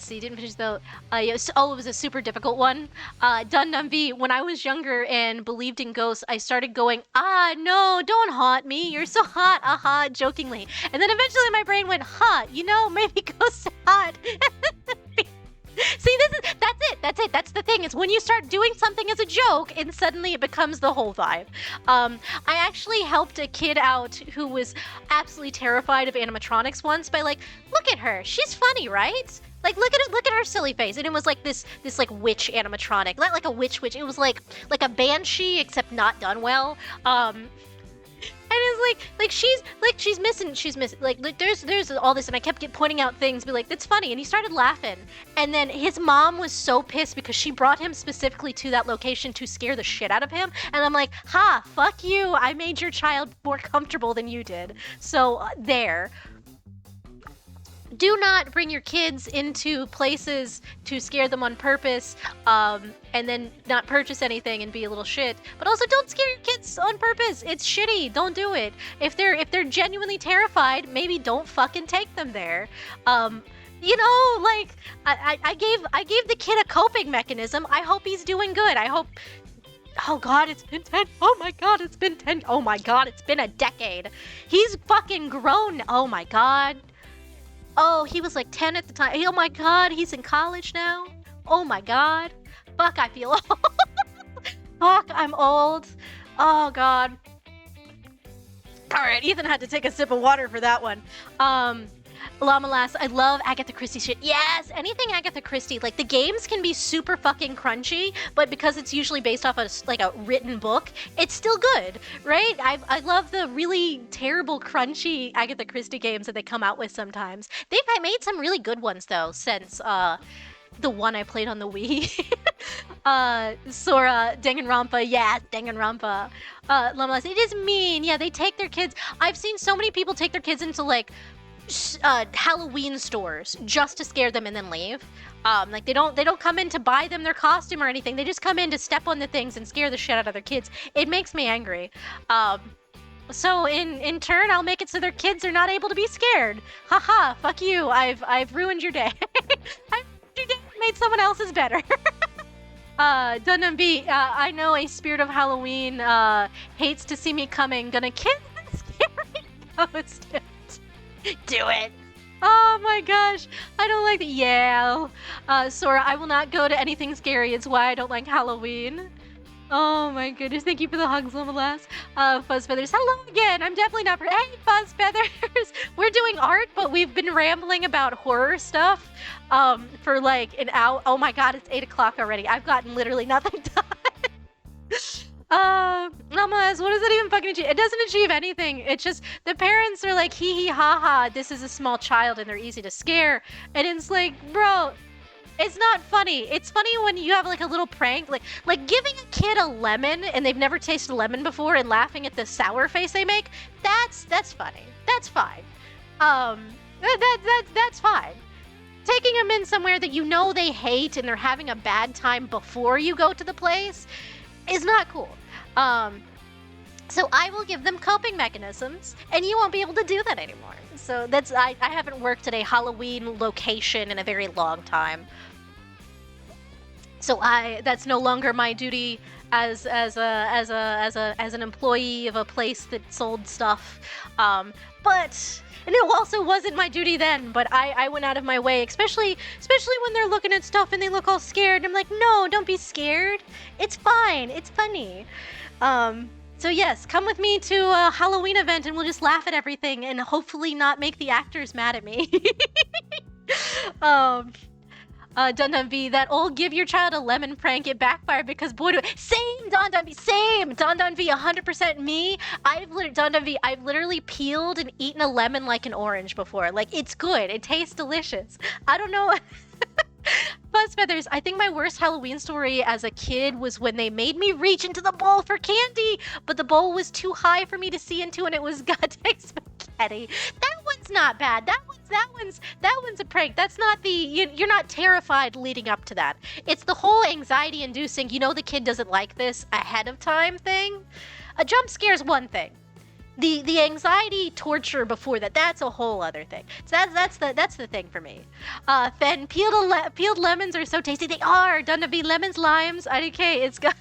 Didn't finish though. It was a super difficult one. Dun Dun V, when I was younger and believed in ghosts, I started going, no, don't haunt me. You're so hot, aha, jokingly. And then eventually my brain went, maybe ghosts are hot. See, that's it. That's the thing. It's when you start doing something as a joke and suddenly it becomes the whole vibe. I actually helped a kid out who was absolutely terrified of animatronics once by like, look at her. She's funny, right? Like, look at her silly face. And it was like this like witch animatronic. Not like a witch. It was like a banshee, except not done well. And it's she's missing, like there's all this, and I kept pointing out things, be like, that's funny, and he started laughing. And then his mom was so pissed because she brought him specifically to that location to scare the shit out of him. And I'm like, fuck you, I made your child more comfortable than you did. So there. Do not bring your kids into places to scare them on purpose, and then not purchase anything and be a little shit. But also, don't scare your kids on purpose. It's shitty. Don't do it. If they're genuinely terrified, maybe don't fucking take them there. You know, like I gave the kid a coping mechanism. I hope he's doing good. I hope. Oh God, it's been 10. Oh my God, it's been 10. Oh my God, it's been a decade. He's fucking grown. Oh my God. Oh, he was like 10 at the time. Oh my God, he's in college now. Oh my God. Fuck, I feel old. Fuck, I'm old. Oh God. All right, Ethan had to take a sip of water for that one. Llama Lass, I love Agatha Christie shit. Yes, anything Agatha Christie. Like, the games can be super fucking crunchy, but because it's usually based off of like a written book, it's still good, right? I love the really terrible crunchy Agatha Christie games that they come out with sometimes. They've made some really good ones though since the one I played on the Wii. Sora, Danganronpa, yeah, Danganronpa. Llama Lass, it is mean. Yeah, they take their kids. I've seen so many people take their kids into like Halloween stores just to scare them and then leave. Like they don't come in to buy them their costume or anything. They just come in to step on the things and scare the shit out of their kids. It makes me angry. So in turn, I'll make it so their kids are not able to be scared. Haha, fuck you. I've ruined your day. I've ruined your day, made someone else's better. Dunham B, I know a spirit of Halloween hates to see me coming. Gonna kill a scary ghost. Do it. Oh my gosh, I don't like that. Yeah. Sora, I will not go to anything scary. It's why I don't like Halloween. Oh my goodness, thank you for the hugs, Last. Fuzz Feathers, hello again. I'm definitely not for. Hey, Fuzz Feathers. We're doing art, but we've been rambling about horror stuff for like an hour. Oh my god, it's 8 o'clock already. I've gotten literally nothing done. Namas, what does it even fucking achieve? It doesn't achieve anything. It's just the parents are like, hee hee ha ha, this is a small child and they're easy to scare. And it's like, bro, it's not funny. It's funny when you have like a little prank, like giving a kid a lemon and they've never tasted a lemon before and laughing at the sour face they make. That's funny. That's fine. That's fine. Taking them in somewhere that you know they hate and they're having a bad time before you go to the place is not cool. So I will give them coping mechanisms, and you won't be able to do that anymore. So that's I haven't worked at a Halloween location in a very long time. So that's no longer my duty as an employee of a place that sold stuff. But and it also wasn't my duty then, but I went out of my way, especially when they're looking at stuff and they look all scared. I'm like, no, don't be scared. It's fine. It's funny. So yes, come with me to a Halloween event and we'll just laugh at everything and hopefully not make the actors mad at me. Dun Dun V, that old give your child a lemon prank, it backfired because boy, same Dun Dun V, same Dun Dun V, 100% me. Dun Dun V, I've literally peeled and eaten a lemon like an orange before. Like, it's good, it tastes delicious. I don't know. Fuzz Feathers, I think my worst Halloween story as a kid was when they made me reach into the bowl for candy, but the bowl was too high for me to see into and it was goddamn spaghetti. That one's not bad. That one's a prank. That's not you're not terrified leading up to that. It's the whole anxiety inducing, you know the kid doesn't like this ahead of time thing. A jump scare's one thing. The anxiety torture before that's a whole other thing. So that's the thing for me. Fen, peeled lemons are so tasty. They are. Dun Dun V, lemons, limes, IDK. It's got.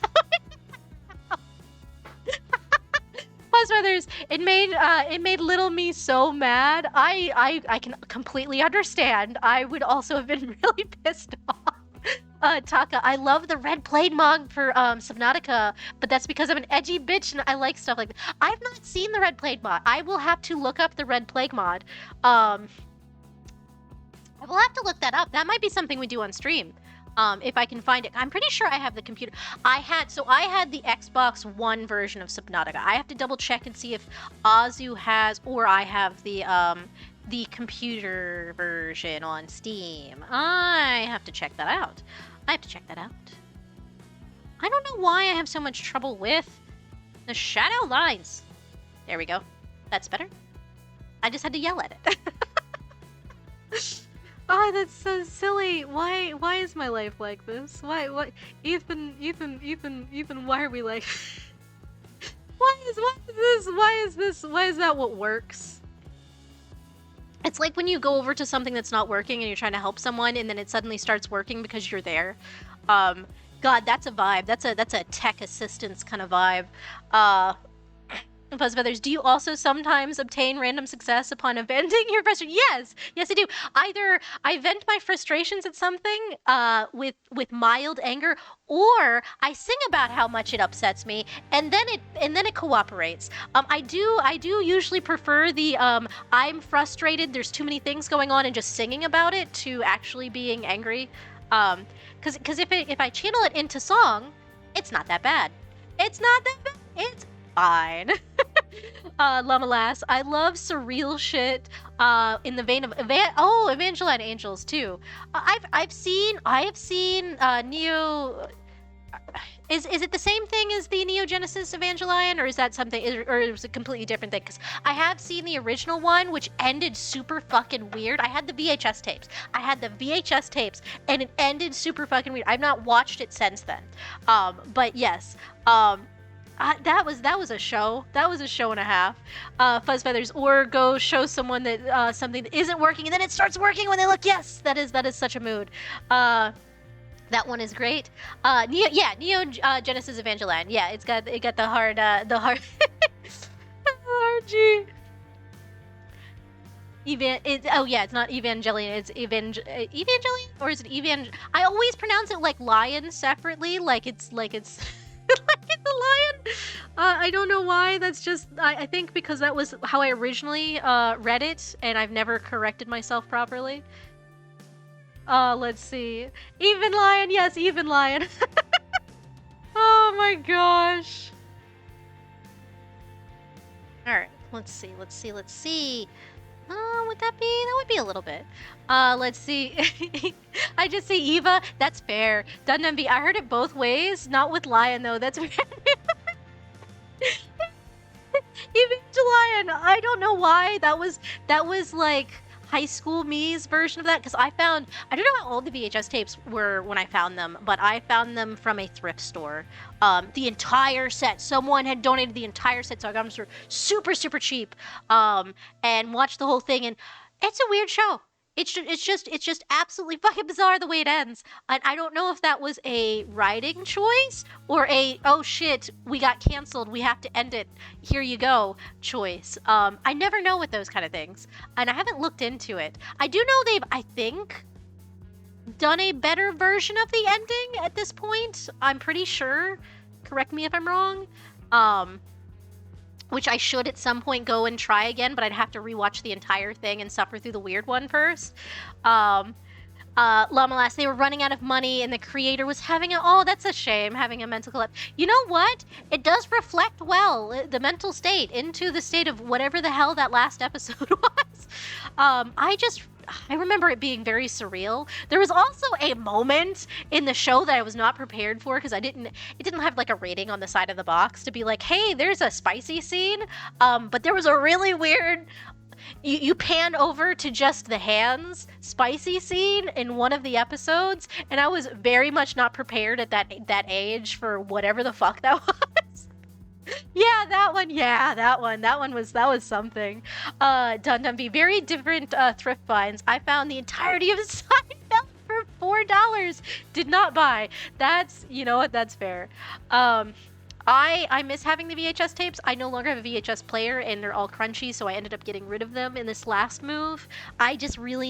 Fuzz Feathers, it made little me so mad. I can completely understand. I would also have been really pissed off. Taka, I love the red plague mod for Subnautica, but that's because I'm an edgy bitch and I like stuff like that. I've not seen the red plague mod. I will have to look up the red plague mod. I will have to look that up. That might be something we do on stream. If I can find it. I'm pretty sure I have the computer. I had the Xbox One version of Subnautica. I have to double check and see if Azu has, or I have the computer version on Steam. I have to check that out. I don't know why I have so much trouble with the shadow lines. There we go. That's better. I just had to yell at it. Oh, that's so silly. Why is my life like this? Why Ethan, why are we like Why is that what works? It's like when you go over to something that's not working and you're trying to help someone and then it suddenly starts working because you're there. God, that's a vibe. That's a tech assistance kind of vibe. Fuzz Feathers, do you also sometimes obtain random success upon venting your frustration? Yes, I do. Either I vent my frustrations at something with mild anger, or I sing about how much it upsets me, and then it cooperates. I do usually prefer the I'm frustrated, there's too many things going on, and just singing about it to actually being angry. Because if I channel it into song, it's not that bad. It's fine. Llama Lass, I love surreal shit in the vein of Evangeline Angels too. I have seen Neo. Is it the same thing as the Neo Genesis Evangelion, or is that something, or is it a completely different thing? Because I have seen the original one, which ended super fucking weird. I had the VHS tapes, and it ended super fucking weird. I've not watched it since then. But yes. That was a show. That was a show and a half. Fuzz Feathers, or go show someone that something that isn't working and then it starts working when they look. Yes, that is such a mood. That one is great. Neo Genesis Evangelion. Yeah, it got the hard hard G. It's not Evangelion. It's Evangelion, or is it I always pronounce it like lion separately, like it's like I don't know why. That's just I think because that was how I originally read it, and I've never corrected myself properly. Let's see. Even lion, yes, even lion. Oh my gosh. All right, let's see. Would that be? That would be a little bit. Let's see. I just see Eva. That's fair. Dundumby. I heard it both ways. Not with lion though. That's very. Even to lion. I don't know why. That was like high school me's version of that, because I don't know how old the VHS tapes were when I found them, but I found them from a thrift store. The entire set. Someone had donated the entire set, so I got them for super, super cheap. And watched the whole thing, and it's a weird show. It's just absolutely fucking bizarre the way it ends. And I don't know if that was a writing choice or a, oh shit, we got canceled, we have to end it, here you go choice. I never know with those kind of things, and I haven't looked into it. I do know they've, I think, done a better version of the ending at this point. I'm pretty sure. Correct me if I'm wrong. Which I should at some point go and try again, but I'd have to rewatch the entire thing and suffer through the weird one first. Llama they were running out of money, and the creator was having that's a shame, having a mental collapse. You know what? It does reflect well the mental state into the state of whatever the hell that last episode was. I remember it being very surreal. There was also a moment in the show that I was not prepared for, because it didn't have like a rating on the side of the box to be like, hey, there's a spicy scene. But there was a really weird, you pan over to just the hands spicy scene in one of the episodes, and I was very much not prepared at that age for whatever the fuck that was. Yeah, that one. Yeah, that one. That was something. Dundumby, very different thrift finds. I found the entirety of Seinfeld for $4. Did not buy. That's, you know what? That's fair. I miss having the VHS tapes. I no longer have a VHS player, and they're all crunchy, so I ended up getting rid of them in this last move. I just really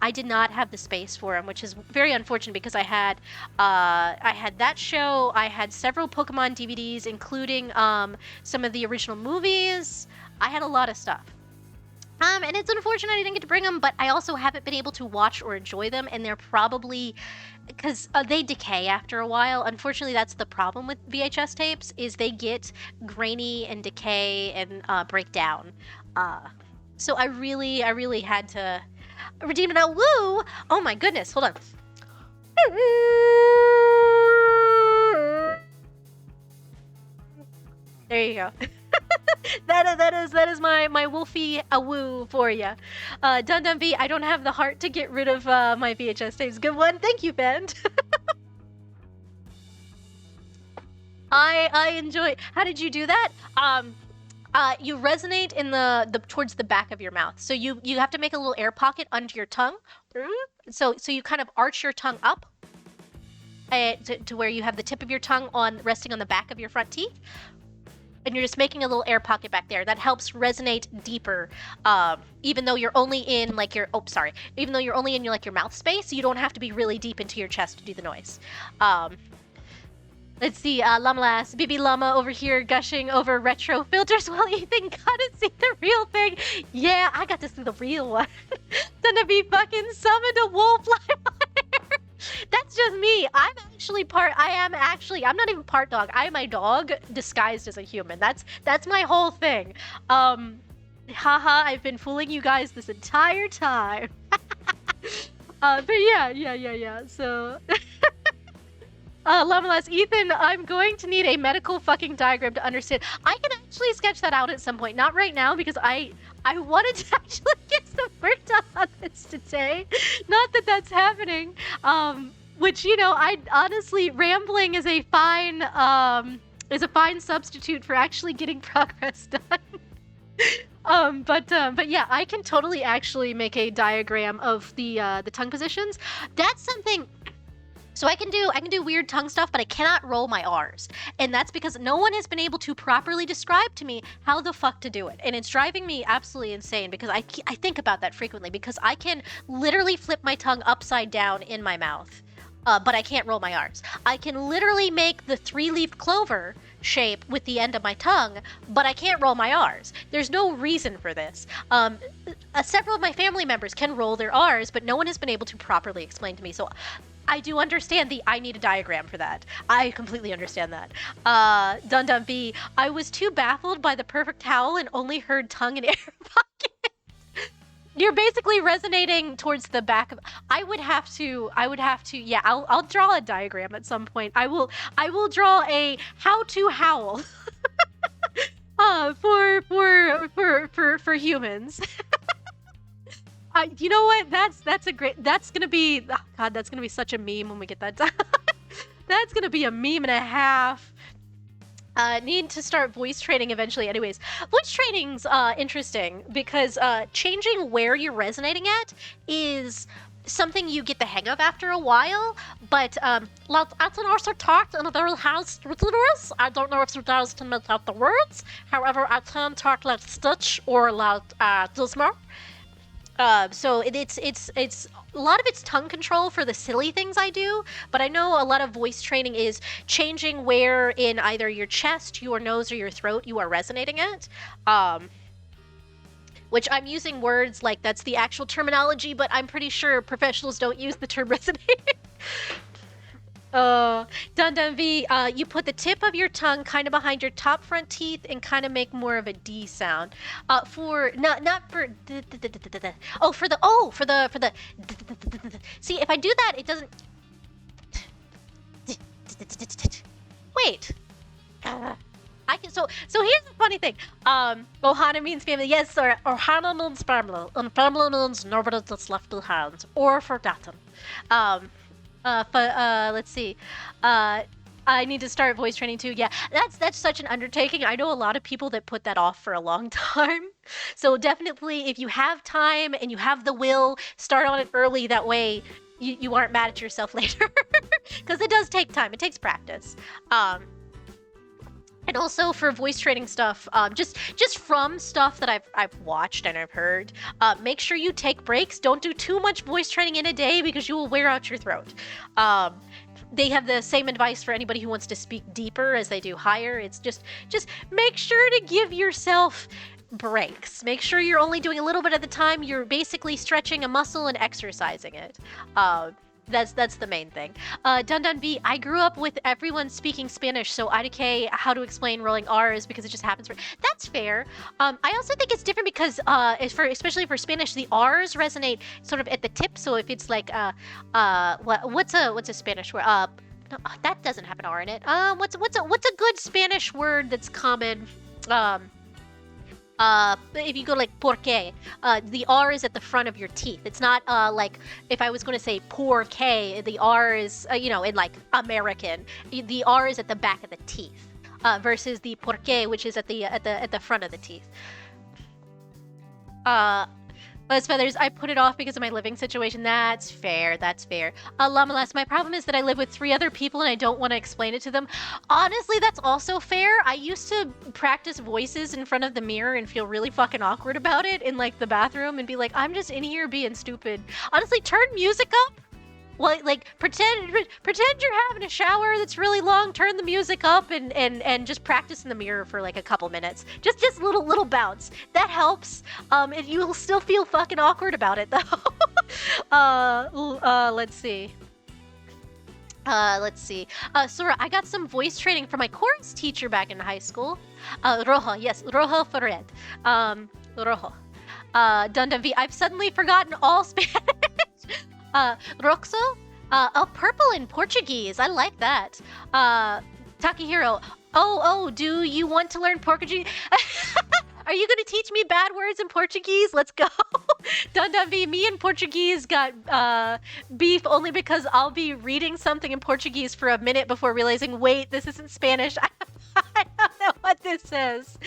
I did not have the space for them, which is very unfortunate, because I had that show, I had several Pokemon DVDs, including some of the original movies. I had a lot of stuff. And it's unfortunate I didn't get to bring them, but I also haven't been able to watch or enjoy them, and they're probably, because they decay after a while. Unfortunately, that's the problem with VHS tapes, is they get grainy and decay and break down. So I really had to redeem it. Now, woo! Oh my goodness, hold on. There you go. that is my wolfie woo for you. Dundumby, I don't have the heart to get rid of my VHS tapes. Good one, thank you, Ben. I enjoy. How did you do that? You resonate in the towards the back of your mouth. So you have to make a little air pocket under your tongue. So you kind of arch your tongue up to where you have the tip of your tongue resting on the back of your front teeth. And you're just making a little air pocket back there. That helps resonate deeper, even though you're only in like your even though you're only in your mouth space, you don't have to be really deep into your chest to do the noise. Let's see, Llama BB Llama over here gushing over retro filters while Ethan got to see the real thing. Yeah, I got to see the real one. Gonna be fucking summoned a wolf live. That's just me. I'm not even part dog. I am a dog disguised as a human. That's my whole thing. Haha, I've been fooling you guys this entire time. But yeah. So, Llama Ethan, I'm going to need a medical fucking diagram to understand. I can actually sketch that out at some point. Not right now, because I wanted to actually get some work done on this today. Not that that's happening. Which, I honestly, rambling is a fine substitute for actually getting progress done. But yeah, I can totally actually make a diagram of the tongue positions. That's something. So I can do weird tongue stuff, but I cannot roll my R's. And that's because no one has been able to properly describe to me how the fuck to do it. And it's driving me absolutely insane, because I think about that frequently, because I can literally flip my tongue upside down in my mouth. but I can't roll my R's. I can literally make the 3-leaf clover shape with the end of my tongue, but I can't roll my R's. There's no reason for this. Several of my family members can roll their R's, but no one has been able to properly explain to me. So I do understand I need a diagram for that. I completely understand that. Dun Dun B, I was too baffled by the perfect howl and only heard tongue and air pocket. You're basically resonating towards the back of. I would have to. Yeah, I'll draw a diagram at some point. I will draw a how to howl. For humans. You know what? That's a great. That's gonna be. Oh God, that's gonna be such a meme when we get that done. That's gonna be a meme and a half. Need to start voice training eventually. Anyways, voice training's interesting because changing where you're resonating at is something you get the hang of after a while. But I can also talk in a very high voice. I don't know if you guys can make out the words. However, I can talk like Stitch or like Dismal. So it's a lot of it's tongue control for the silly things I do, but I know a lot of voice training is changing where in either your chest, your nose, or your throat you are resonating at. Which I'm using words like that's the actual terminology, but I'm pretty sure professionals don't use the term resonating. Dun Dun V, you put the tip of your tongue kind of behind your top front teeth and kind of make more of a D sound. Not for the see, if I do that, it doesn't. Wait. I can so here's the funny thing. Ohana means family, yes, or Ohana means family, and family means nobody that's left behind or forgotten. Let's see. I need to start voice training too. Yeah, that's such an undertaking. I know a lot of people that put that off for a long time. So definitely, if you have time and you have the will, start on it early. That way, you aren't mad at yourself later. Because it does take time. It takes practice. And also for voice training stuff, just from stuff that I've watched and I've heard, make sure you take breaks. Don't do too much voice training in a day because you will wear out your throat. They have the same advice for anybody who wants to speak deeper as they do higher. It's just make sure to give yourself breaks. Make sure you're only doing a little bit at the time. You're basically stretching a muscle and exercising it. That's the main thing. Dun Dun B, I grew up with everyone speaking Spanish, so IDK how to explain rolling R's because it just happens. That's fair. I also think it's different because especially for Spanish, the R's resonate sort of at the tip. So if it's like what's a Spanish word? No, that doesn't have an R in it. What's a good Spanish word that's common? If you go like porque, the R is at the front of your teeth. It's not like if I was going to say porque, the R is in like American. The R is at the back of the teeth, versus the porque, which is at the front of the teeth. As feathers, I put it off because of my living situation. That's fair. Lamalas, my problem is that I live with 3 other people and I don't want to explain it to them. Honestly, that's also fair. I used to practice voices in front of the mirror and feel really fucking awkward about it in like the bathroom and be like, I'm just in here being stupid. Honestly, turn music up. Well, like pretend you're having a shower that's really long. Turn the music up and just practice in the mirror for like a couple minutes. Just little bounce. That helps. And you'll still feel fucking awkward about it though. Let's see. Sora, I got some voice training from my chorus teacher back in high school. Rojo, yes, Rojo for red. Rojo. Dun Dun V, I've suddenly forgotten all Spanish. Roxo? Purple in Portuguese. I like that. Takahiro. Oh, do you want to learn Portuguese? Are you going to teach me bad words in Portuguese? Let's go. Dun Dun V, me and Portuguese got beef only because I'll be reading something in Portuguese for a minute before realizing, wait, this isn't Spanish. I don't know what this is.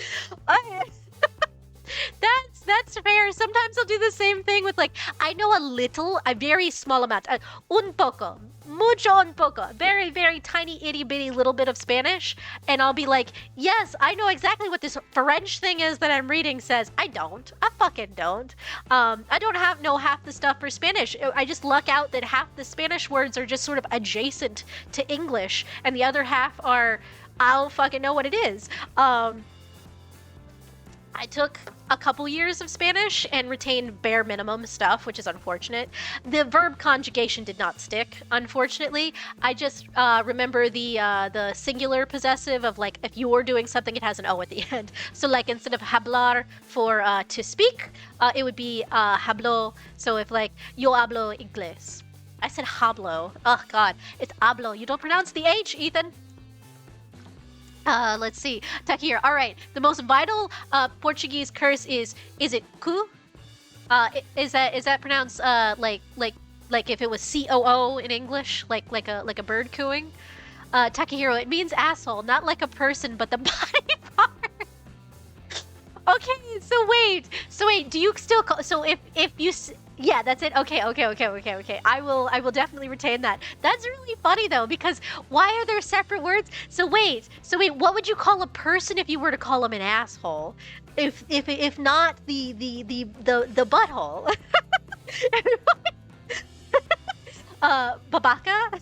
That's fair. Sometimes I'll do the same thing with like, I know a very small amount, un poco, mucho un poco, very, very tiny, itty bitty little bit of Spanish, and I'll be like, yes, I know exactly what this French thing is that I'm reading says. I don't. I fucking don't. I don't know half the stuff for Spanish. I just luck out that half the Spanish words are just sort of adjacent to English, and the other half are, I don't fucking know what it is. I took a couple years of Spanish and retained bare minimum stuff, which is unfortunate. The verb conjugation did not stick, unfortunately. I just remember the singular possessive of, like, if you're doing something, it has an O at the end. So, like, instead of hablar for to speak, it would be hablo. So if, like, yo hablo inglés. I said hablo. Oh, God. It's hablo. You don't pronounce the H, Ethan. Let's see. Takir. All right. The most vital Portuguese curse is it ku? Is that pronounced like if it was COO in English, like a bird cooing? Takahiro. It means asshole, not like a person, but the body part. Okay. So wait. Do you still call? So if you. Yeah, that's it. Okay. I will definitely retain that. That's really funny though, because why are there separate words? So wait, what would you call a person if you were to call him an asshole? If not the butthole. Babaka?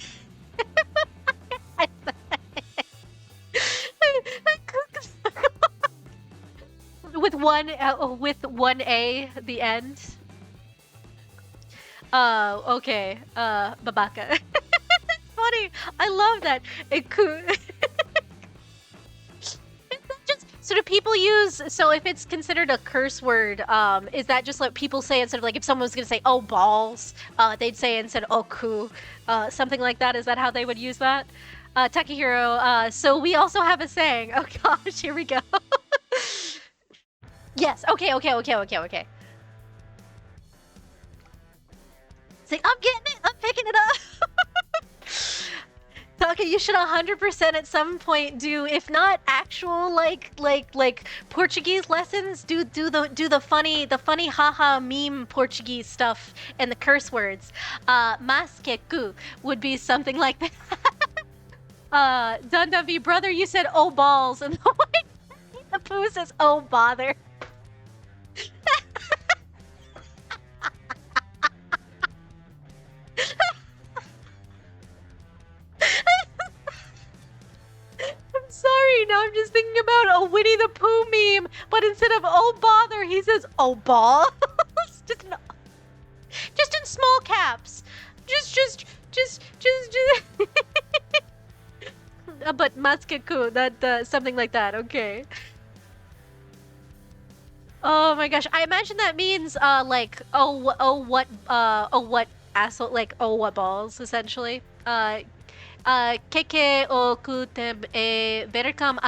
with one A the end. Okay. Babaka. That's funny. I love that. So do people use, so if it's considered a curse word, is that just what people say instead of, like, if someone was gonna say, oh, balls, they'd say instead, oh, ku, something like that? Is that how they would use that? Takahiro, so we also have a saying. Oh gosh, here we go. Yes, okay. It's like, I'm getting it! I'm picking it up! Okay, you should 100% at some point do, if not actual like Portuguese lessons, do the funny haha meme Portuguese stuff and the curse words. Mas que cu would be something like that. Dundavi, brother, you said oh balls, and the poo says oh bother. I'm sorry, now I'm just thinking about a Winnie the Pooh meme, but instead of oh bother, he says oh balls. just in small caps. Just. But Matsukeku, that something like that. Okay. Oh my gosh, I imagine that means like what asshole, like oh what balls, essentially. Keke o kutem verkam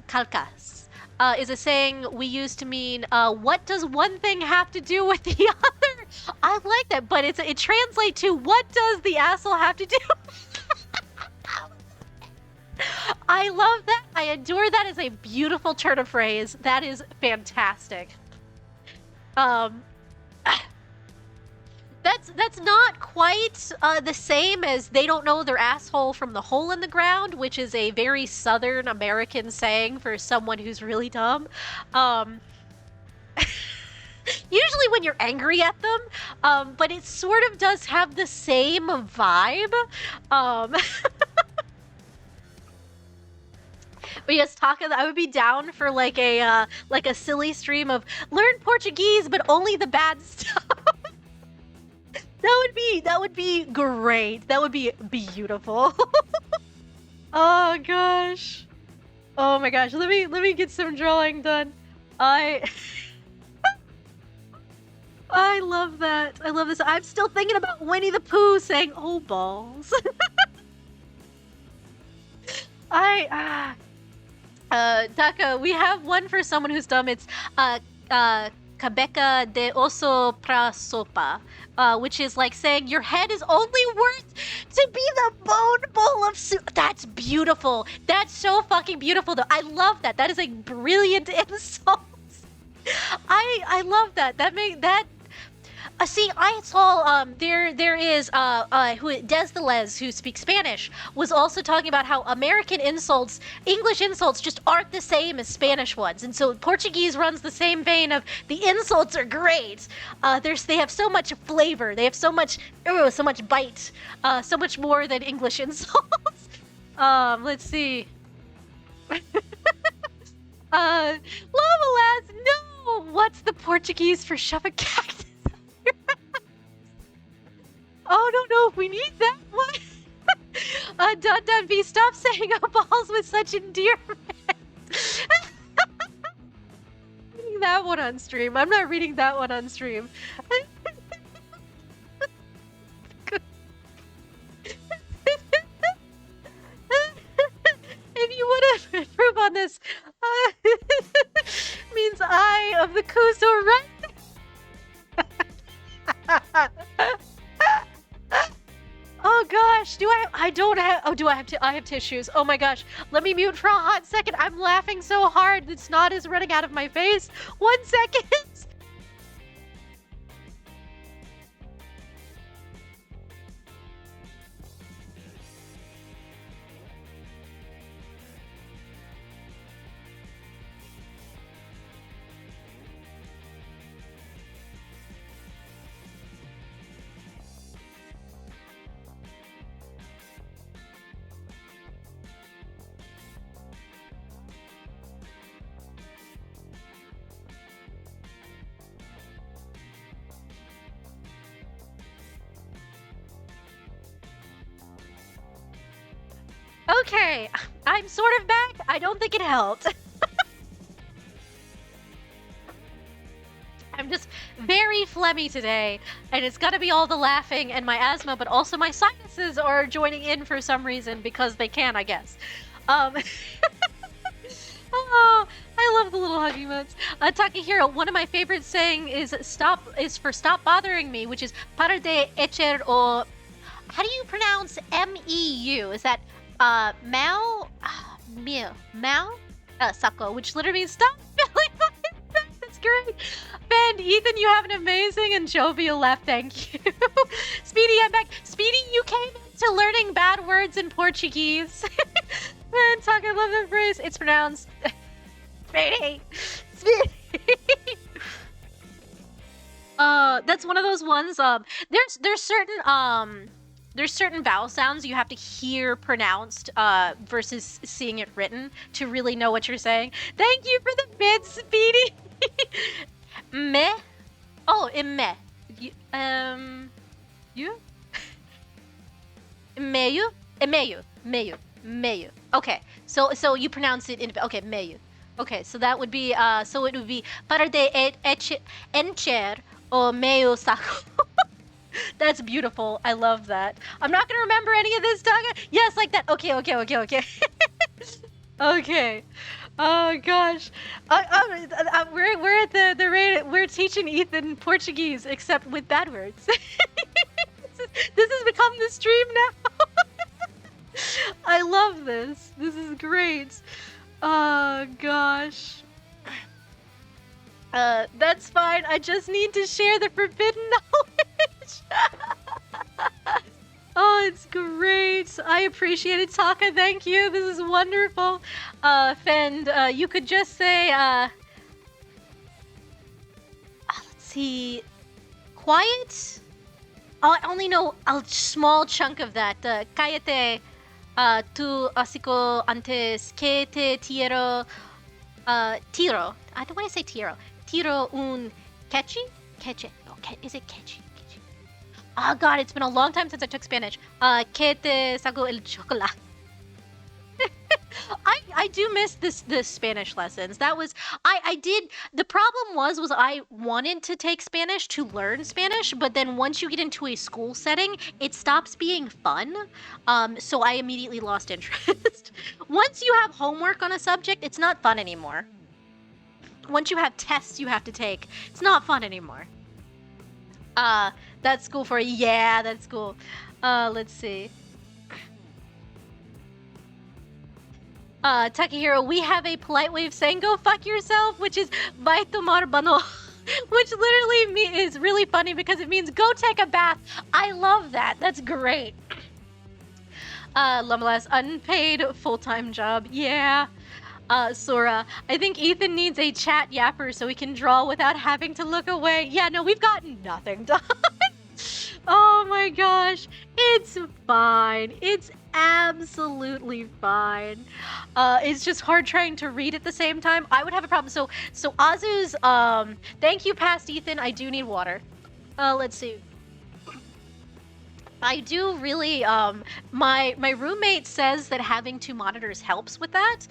kalkas is a saying we use to mean what does one thing have to do with the other? I like that, but it translates to what does the asshole have to do? I love that. I adore that as a beautiful turn of phrase. That is fantastic. That's not quite the same as they don't know their asshole from the hole in the ground, which is a very Southern American saying for someone who's really dumb. Usually when you're angry at them, but it sort of does have the same vibe. But yes, Taka, I would be down for like a silly stream of learn Portuguese, but only the bad stuff. That would be great. That would be beautiful. Oh gosh. Oh my gosh. Let me get some drawing done. I love that. I love this. I'm still thinking about Winnie the Pooh saying "oh balls." Taka, we have one for someone who's dumb. It's cabeca de oso pra sopa, which is like saying your head is only worth to be the bone bowl of soup. That's beautiful. That's so fucking beautiful, though. I love that. That is a brilliant insult. I love that. See, I saw there is who Des Deleuze, who speaks Spanish, was also talking about how American insults, English insults, just aren't the same as Spanish ones, and so Portuguese runs the same vein of the insults are great. They have so much flavor, they have so much bite, so much more than English insults. Let's see. Lava Lads, no! What's the Portuguese for shove a cactus? Oh, no, no, we need that one. Dun V, stop saying balls with such endearment. Reading that one on stream. I'm not reading that one on stream. If you want to improve on this, means I of the Kuso, right? Oh gosh, I have tissues. Oh my gosh, let me mute for a hot second. I'm laughing so hard that snot is running out of my face. 1 second. Okay, I'm sort of back. I don't think it helped. I'm just very phlegmy today, and it's gotta be all the laughing and my asthma, but also my sinuses are joining in for some reason because they can, I guess. Oh, I love the little hug emotes. Takahiro, one of my favorite saying is stop bothering me, which is para de echar o. How do you pronounce MEU? Is that Mao? Mao? Sako, which literally means stop feeling like that. That's great. Ben, Ethan, you have an amazing and jovial laugh. Thank you. Speedy, I'm back. Speedy, you came into learning bad words in Portuguese. Man, Talk, I love that phrase. It's pronounced Speedy. Speedy. That's one of those ones. There's certain vowel sounds you have to hear pronounced versus seeing it written to really know what you're saying. Thank you for the bid, Speedy. Me? Oh, me. You? Meio? Meio. Okay, so you pronounce it in, okay, meio. Okay, so that would be, so it would be para de encher o meio saco. That's beautiful. I love that. I'm not gonna remember any of this, Taga. Yes, like that. Okay. Okay. Oh gosh. We're at the rate. We're teaching Ethan Portuguese, except with bad words. This has become the stream now. I love this. This is great. Oh gosh. That's fine. I just need to share the forbidden knowledge. Oh, it's great. I appreciate it, Taka. Thank you. This is wonderful. Fend, you could just say, let's see, quiet? I only know a small chunk of that. Cállate, tú hocico antes que te tiro, tiro. I don't want to say tiro. Tiro un quechi? Queche. Okay, is it quechi? Oh god, it's been a long time since I took Spanish. Que te saco el chocolate. I do miss the Spanish lessons. That was I did. The problem was I wanted to take Spanish to learn Spanish, but then once you get into a school setting, it stops being fun. So I immediately lost interest. Once you have homework on a subject, it's not fun anymore. Once you have tests you have to take, it's not fun anymore. That's cool for you. Yeah, that's cool. Let's see. Takahiro, we have a polite way of saying go fuck yourself, which is vai tomar bano. which literally is really funny because it means go take a bath. I love that. That's great. Lumless, unpaid full-time job. Yeah. Sora, I think Ethan needs a chat yapper so he can draw without having to look away. Yeah, no, we've gotten nothing done. Oh my gosh. It's fine. It's absolutely fine. It's just hard trying to read at the same time. I would have a problem. So Azu's, thank you, past Ethan. I do need water. Let's see. I do really, my roommate says that having 2 monitors helps with that.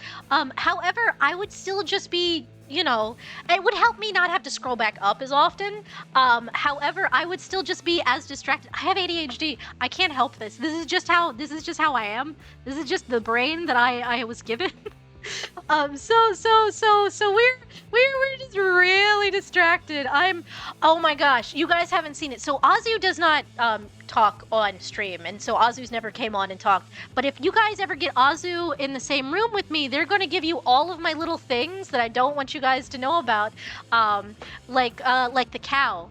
However, I would still just be, you know, it would help me not have to scroll back up as often. However, I would still just be as distracted. I have ADHD. I can't help this. This is just how I am. This is just the brain that I was given. So we're just really distracted. Oh my gosh, you guys haven't seen it. So Azu does not talk on stream, and so Azu's never came on and talked. But if you guys ever get Azu in the same room with me, they're going to give you all of my little things that I don't want you guys to know about, like the cow.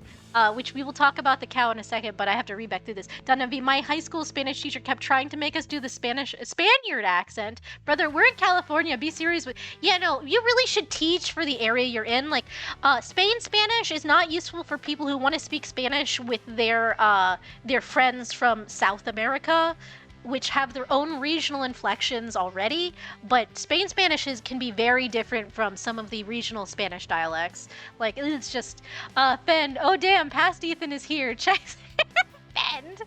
Which we will talk about the cow in a second, but I have to read back through this. Danavi, my high school Spanish teacher kept trying to make us do the Spaniard accent. Brother, we're in California. Be serious with. Yeah, no, you really should teach for the area you're in. Like, Spain Spanish is not useful for people who want to speak Spanish with their friends from South America, which have their own regional inflections already, but Spain Spanish can be very different from some of the regional Spanish dialects. Like, it's just, Fend, oh damn, past Ethan is here, check, Fend.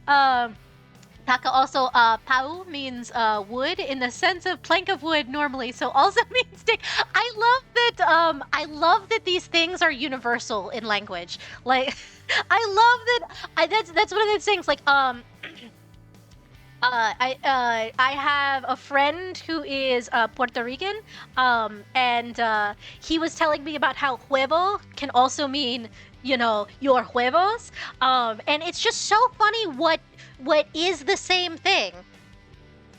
Taka also, pau means wood in the sense of plank of wood normally, so also means stick. I love that these things are universal in language. Like, I love that, that's one of those things, like, I have a friend who is Puerto Rican, and he was telling me about how huevo can also mean, you know, your huevos, and it's just so funny what is the same thing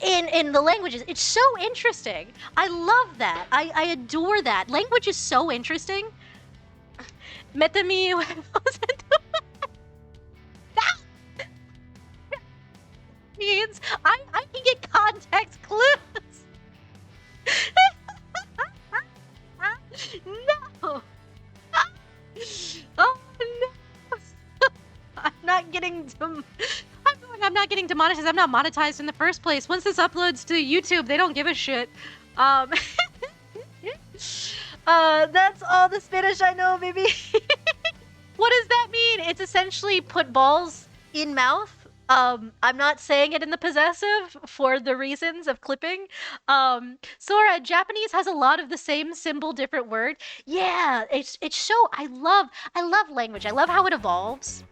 in the languages. It's so interesting. I love that. I adore that. Language is so interesting. Meta mi huevos means I can get context clues. No. Oh no. I'm not getting demonetized. I'm not monetized in the first place. Once this uploads to YouTube, they don't give a shit. That's all the Spanish I know, baby. What does that mean? It's essentially put balls in mouth. I'm not saying it in the possessive for the reasons of clipping. Sora, Japanese has a lot of the same symbol, different word. Yeah, it's so, I love language. I love how it evolves.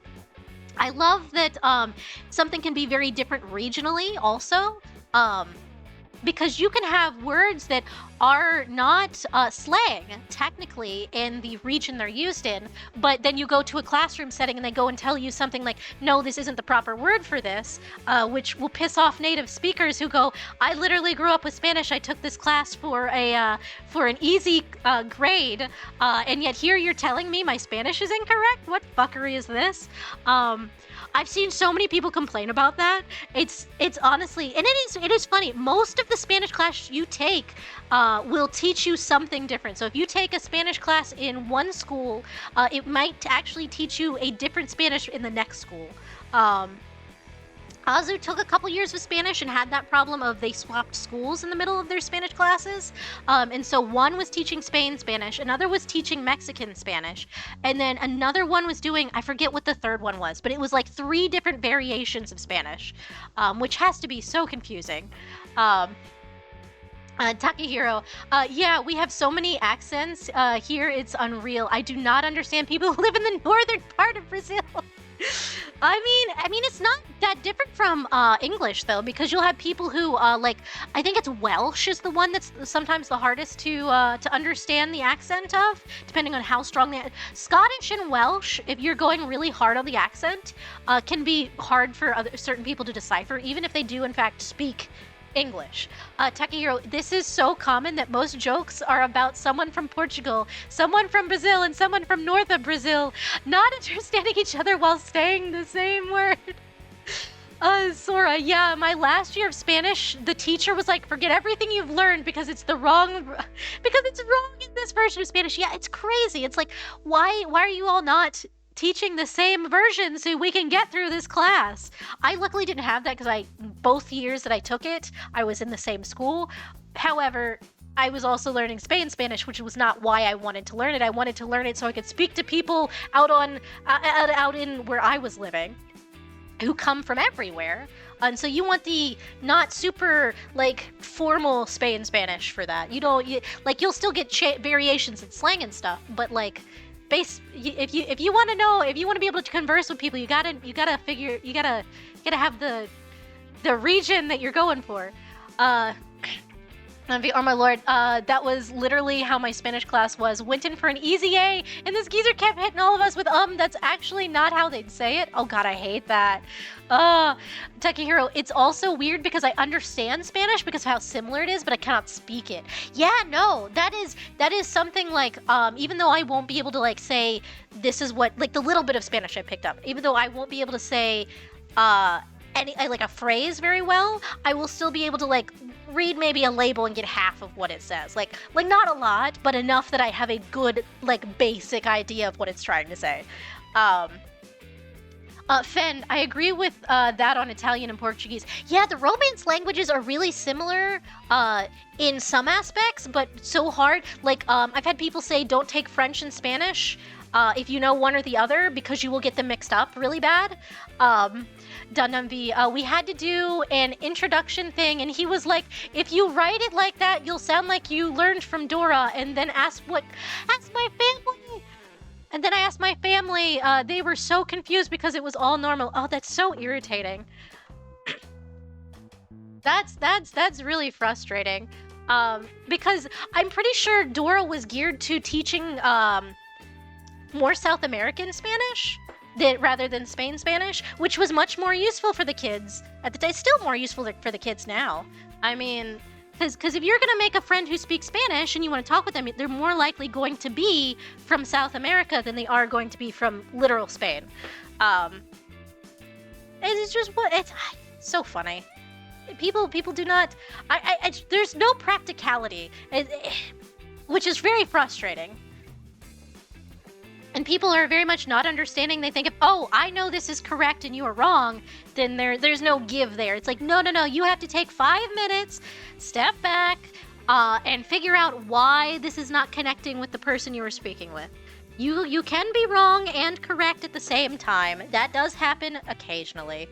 I love that something can be very different regionally also. Because you can have words that are not slang, technically, in the region they're used in, but then you go to a classroom setting and they go and tell you something like, no, this isn't the proper word for this, which will piss off native speakers who go, I literally grew up with Spanish, I took this class for an easy grade, and yet here you're telling me my Spanish is incorrect? What fuckery is this? I've seen so many people complain about that. It's honestly, and it is funny. Most of the Spanish class you take will teach you something different. So if you take a Spanish class in one school, it might actually teach you a different Spanish in the next school. Azu took a couple years of Spanish and had that problem of they swapped schools in the middle of their Spanish classes. And so one was teaching Spain Spanish, another was teaching Mexican Spanish, and then another one was doing, I forget what the third one was, but it was like 3 different variations of Spanish, which has to be so confusing. Takahiro, yeah, we have so many accents here, it's unreal. I do not understand people who live in the northern part of Brazil. I mean, it's not that different from English though, because you'll have people who like, I think it's Welsh is the one that's sometimes the hardest to understand the accent of, depending on how strong the Scottish and Welsh. If you're going really hard on the accent, can be hard for certain people to decipher, even if they do in fact speak English. Takahiro, this is so common that most jokes are about someone from Portugal, someone from Brazil, and someone from north of Brazil not understanding each other while saying the same word. Sora, yeah, my last year of Spanish, the teacher was like, forget everything you've learned because it's wrong in this version of Spanish. Yeah, it's crazy. It's like, why are you all not teaching the same version so we can get through this class? I luckily didn't have that because both years that I took it, I was in the same school. However, I was also learning Spanish, which was not why I wanted to learn it. I wanted to learn it so I could speak to people out in where I was living, who come from everywhere. And so you want the not super like formal Spanish for that. You'll still get variations in slang and stuff, but like if you want to be able to converse with people, you gotta have the region that you're going for. Oh my lord, that was literally how my Spanish class was. Went in for an easy A, and this geezer kept hitting all of us with that's actually not how they'd say it. Oh god, I hate that. Takahiro, it's also weird because I understand Spanish because of how similar it is, but I cannot speak it. Yeah, no, that is something like, even though I won't be able to like say, this is what, like the little bit of Spanish I picked up, even though I won't be able to say, like a phrase very well, I will still be able to like read maybe a label and get half of what it says. Like not a lot, but enough that I have a good like basic idea of what it's trying to say. Fen, I agree with that on Italian and Portuguese. Yeah, the Romance languages are really similar in some aspects, but so hard. Like I've had people say don't take French and Spanish if you know one or the other because you will get them mixed up really bad. Dundumvi, we had to do an introduction thing, and he was like, if you write it like that, you'll sound like you learned from Dora, and then ask my family. And then I asked my family, they were so confused because it was all normal. Oh, that's so irritating. That's really frustrating. Because I'm pretty sure Dora was geared to teaching more South American Spanish rather than Spain Spanish, which was much more useful for the kids at the time. Still more useful for the kids now. I mean, because if you're going to make a friend who speaks Spanish and you want to talk with them, they're more likely going to be from South America than they are going to be from literal Spain. It's just it's so funny. People do not. There's no practicality, which is very frustrating. And people are very much not understanding. They think, oh, I know this is correct and you are wrong, then there's no give there. It's like, no, you have to take 5 minutes, step back, and figure out why this is not connecting with the person you were speaking with. You can be wrong and correct at the same time. That does happen occasionally.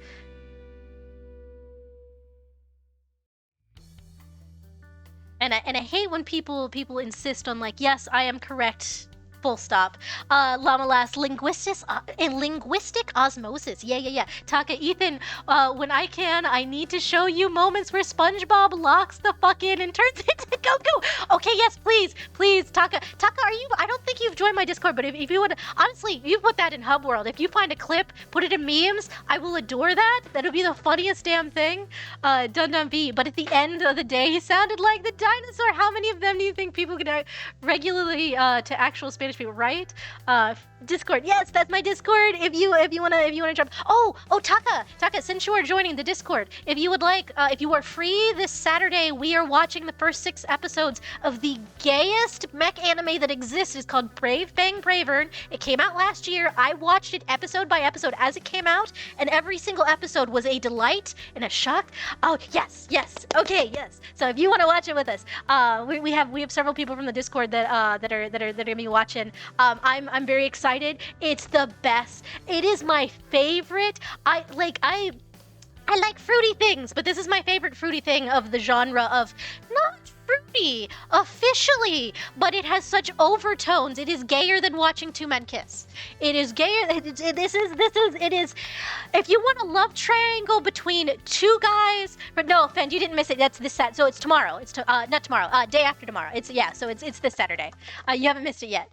And I hate when people insist on like, yes, I am correct, full stop. Llama Lass, linguistic osmosis. Yeah. Taka, Ethan, when I need to show you moments where SpongeBob locks the fuck in and turns into Goku. Okay, yes, please, Taka, I don't think you've joined my Discord, but if you would, honestly, you put that in Hub World. If you find a clip, put it in memes, I will adore that. That'll be the funniest damn thing. Dun V. But at the end of the day, he sounded like the dinosaur. How many of them do you think people can regularly to actual Spanish people, right? Discord, yes, that's my Discord. If you wanna jump. Oh, Taka, since you are joining the Discord, if you would like, if you are free this Saturday, we are watching the first 6 episodes of the gayest mech anime that exists. It's called Brave Bang Bravern. It came out last year. I watched it episode by episode as it came out, and every single episode was a delight and a shock. Oh yes, okay, yes. So if you want to watch it with us, we have several people from the Discord that are gonna be watching. I'm very excited. It's the best. It is my favorite. I like fruity things, but this is my favorite fruity thing of the genre of not fruity officially, but it has such overtones. It is gayer than watching 2 men kiss. It is gayer. It is. If you want a love triangle between 2 guys, but no offense, you didn't miss it. That's this Sat. So it's tomorrow. It's not tomorrow. Day after tomorrow. So it's this Saturday. You haven't missed it yet.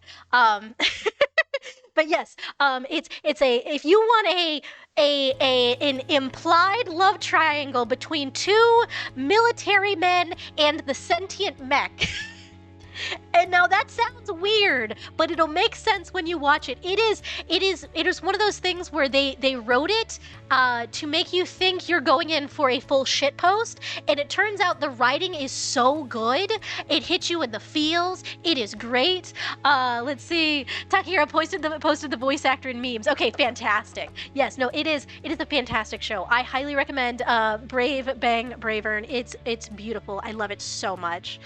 But yes, it's a if you want an implied love triangle between two military men and the sentient mech. And now that sounds weird, but it'll make sense when you watch it. It is one of those things where they wrote it to make you think you're going in for a full shit post, and it turns out the writing is so good. It hits you in the feels. It is great. Let's see. Takahiro posted the voice actor in memes. Okay, fantastic. Yes, no, it is a fantastic show. I highly recommend Brave Bang Bravern. It's beautiful. I love it so much.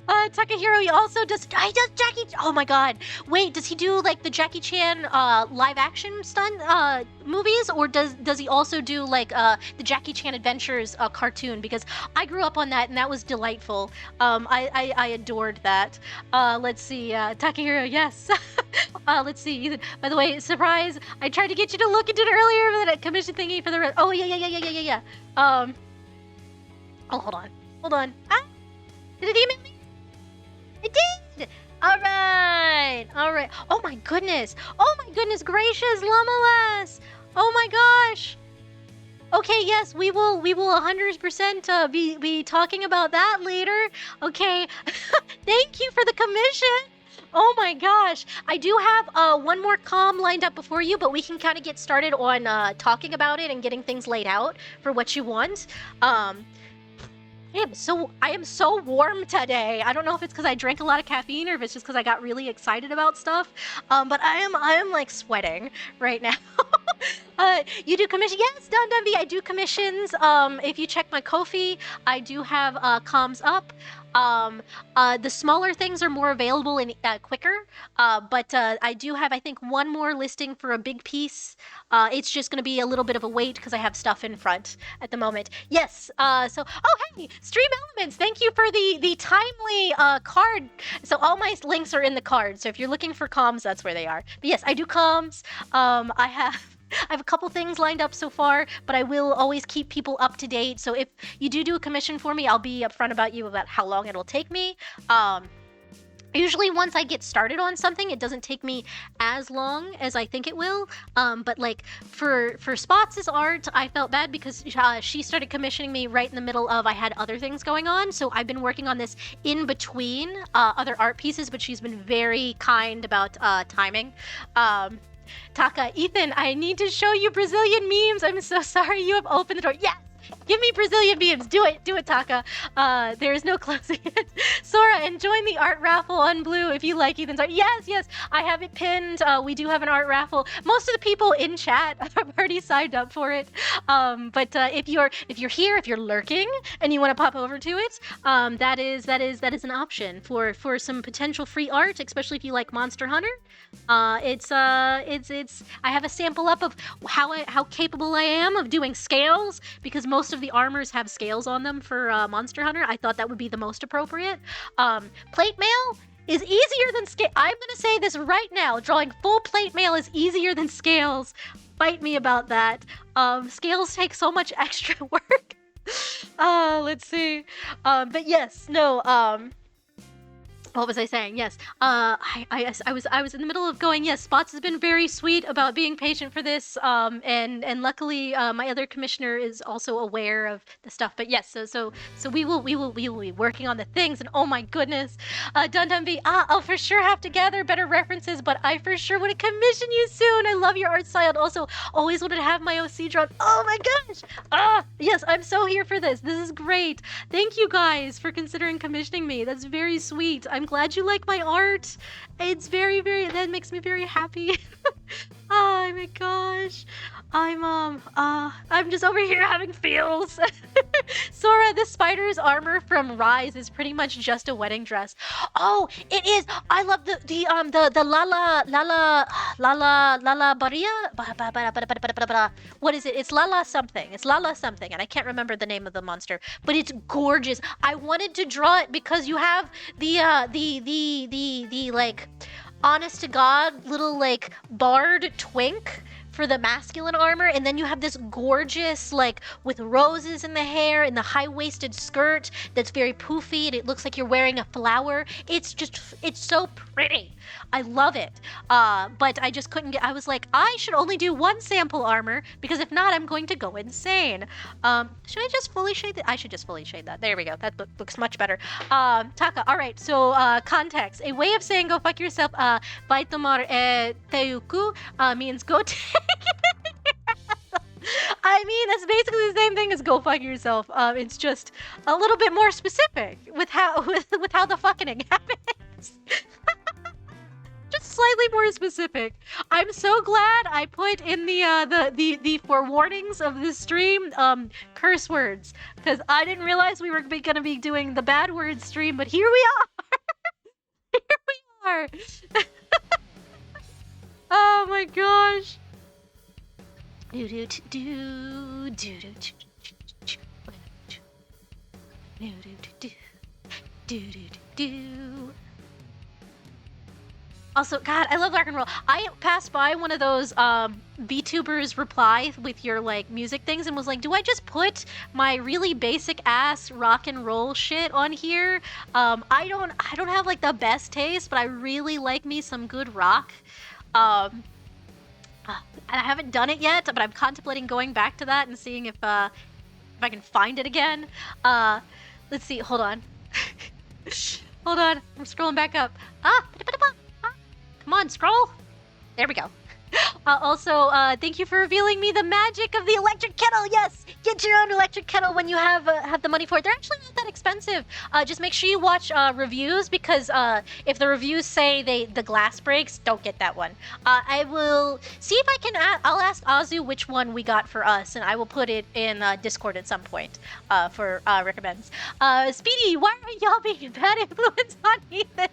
Takahiro, he also does Jackie. Oh my god! Wait, does he do like the Jackie Chan live action stunt movies, or does he also do like the Jackie Chan Adventures cartoon? Because I grew up on that and that was delightful. I adored that. Let's see, Takahiro, yes. Let's see. Ethan, by the way, surprise! I tried to get you to look into it earlier, but that commission thingy for the oh yeah. Oh, hold on. Ah, did it email me? It did! Alright! Oh my goodness gracious, Llama-less! Oh my gosh! Okay, yes, we will 100% be talking about that later. Okay, thank you for the commission! Oh my gosh! I do have one more comm lined up before you, but we can kind of get started on talking about it and getting things laid out for what you want. I am so warm today. I don't know if it's because I drank a lot of caffeine or if it's just because I got really excited about stuff. But I am like sweating right now. You do commission? Yes, Dundunby, I do commissions. If you check my Ko-fi, I do have comms up. The smaller things are more available and quicker, but I do have, I think, one more listing for a big piece. It's just going to be a little bit of a wait because I have stuff in front at the moment. Yes, oh hey, Stream Elements, thank you for the timely card. So all my links are in the card, so if you're looking for comms, that's where they are. But yes, I do comms. I have a couple things lined up so far, but I will always keep people up to date. So if you do a commission for me, I'll be upfront about how long it'll take me. Usually once I get started on something, it doesn't take me as long as I think it will. But like for Spots' art, I felt bad because she started commissioning me right in the middle of I had other things going on. So I've been working on this in between other art pieces, but she's been very kind about timing. Taka, Ethan, I need to show you Brazilian memes. I'm so sorry you have opened the door. Yes! Give me Brazilian memes. Do it, Taka. There is no closing it. Sora, and join the art raffle on Blue if you like Ethan's art. Yes, I have it pinned. We do have an art raffle. Most of the people in chat have already signed up for it. But if you're here, if you're lurking and you want to pop over to it, that is an option for some potential free art, especially if you like Monster Hunter. It's I have a sample up of how capable I am of doing scales, because most of the armors have scales on them for Monster Hunter. I thought that would be the most appropriate. Plate mail is easier than scale. I'm gonna say this right now. Drawing full plate mail is easier than scales. Fight me about that. Scales take so much extra work. Let's see. But yes, no. What was I saying? Yes. I was in the middle of going, yes, Spots has been very sweet about being patient for this. And luckily my other commissioner is also aware of the stuff. But yes, so we will be working on the things, and oh my goodness. Dundunby, I'll for sure have to gather better references, but I for sure want to commission you soon. I love your art style, and also always wanted to have my OC drawn. Oh my gosh. Yes, I'm so here for this. This is great. Thank you guys for considering commissioning me. That's very sweet. I'm glad you like my art. It's very, that makes me very happy. Oh my gosh. I'm just over here having feels. Sora, the spider's armor from Rise is pretty much just a wedding dress. Oh, it is. I love the Lala Baria. What is it? It's Lala something. It's Lala something, and I can't remember the name of the monster, but it's gorgeous. I wanted to draw it because you have the like honest to God little like barred twink for the masculine armor, and then you have this gorgeous, like, with roses in the hair and the high-waisted skirt that's very poofy, and it looks like you're wearing a flower. It's so pretty. I love it. But I just couldn't get, I was like, I should only do one sample armor, because if not, I'm going to go insane. Should I just fully shade that? I should just fully shade that. There we go. That looks much better. Taka, alright, so context. A way of saying go fuck yourself, baitomar teuku, means go take I mean, that's basically the same thing as go fuck yourself. It's just a little bit more specific with how with how the fucking happens. Just slightly more specific. I'm so glad I put in the forewarnings of this stream curse words, because I didn't realize we were gonna be doing the bad words stream, but here we are. Here we are. Oh my gosh. Do do do do do do do do do do. Also, God, I love rock and roll. I passed by one of those VTubers reply with your like music things and was like, do I just put my really basic ass rock and roll shit on here? I don't have like the best taste, but I really like me some good rock. I haven't done it yet, but I'm contemplating going back to that and seeing if I can find it again. Let's see. Hold on. Hold on. I'm scrolling back up. Come on, scroll. There we go. Also, thank you for revealing me the magic of the electric kettle. Yes, get your own electric kettle when you have the money for it. They're actually not that expensive. Just make sure you watch reviews, because if the reviews say the glass breaks, don't get that one. I will see if I can. I'll ask Azu which one we got for us, and I will put it in Discord at some point for recommends. Speedy, why are y'all being a bad influence on Ethan?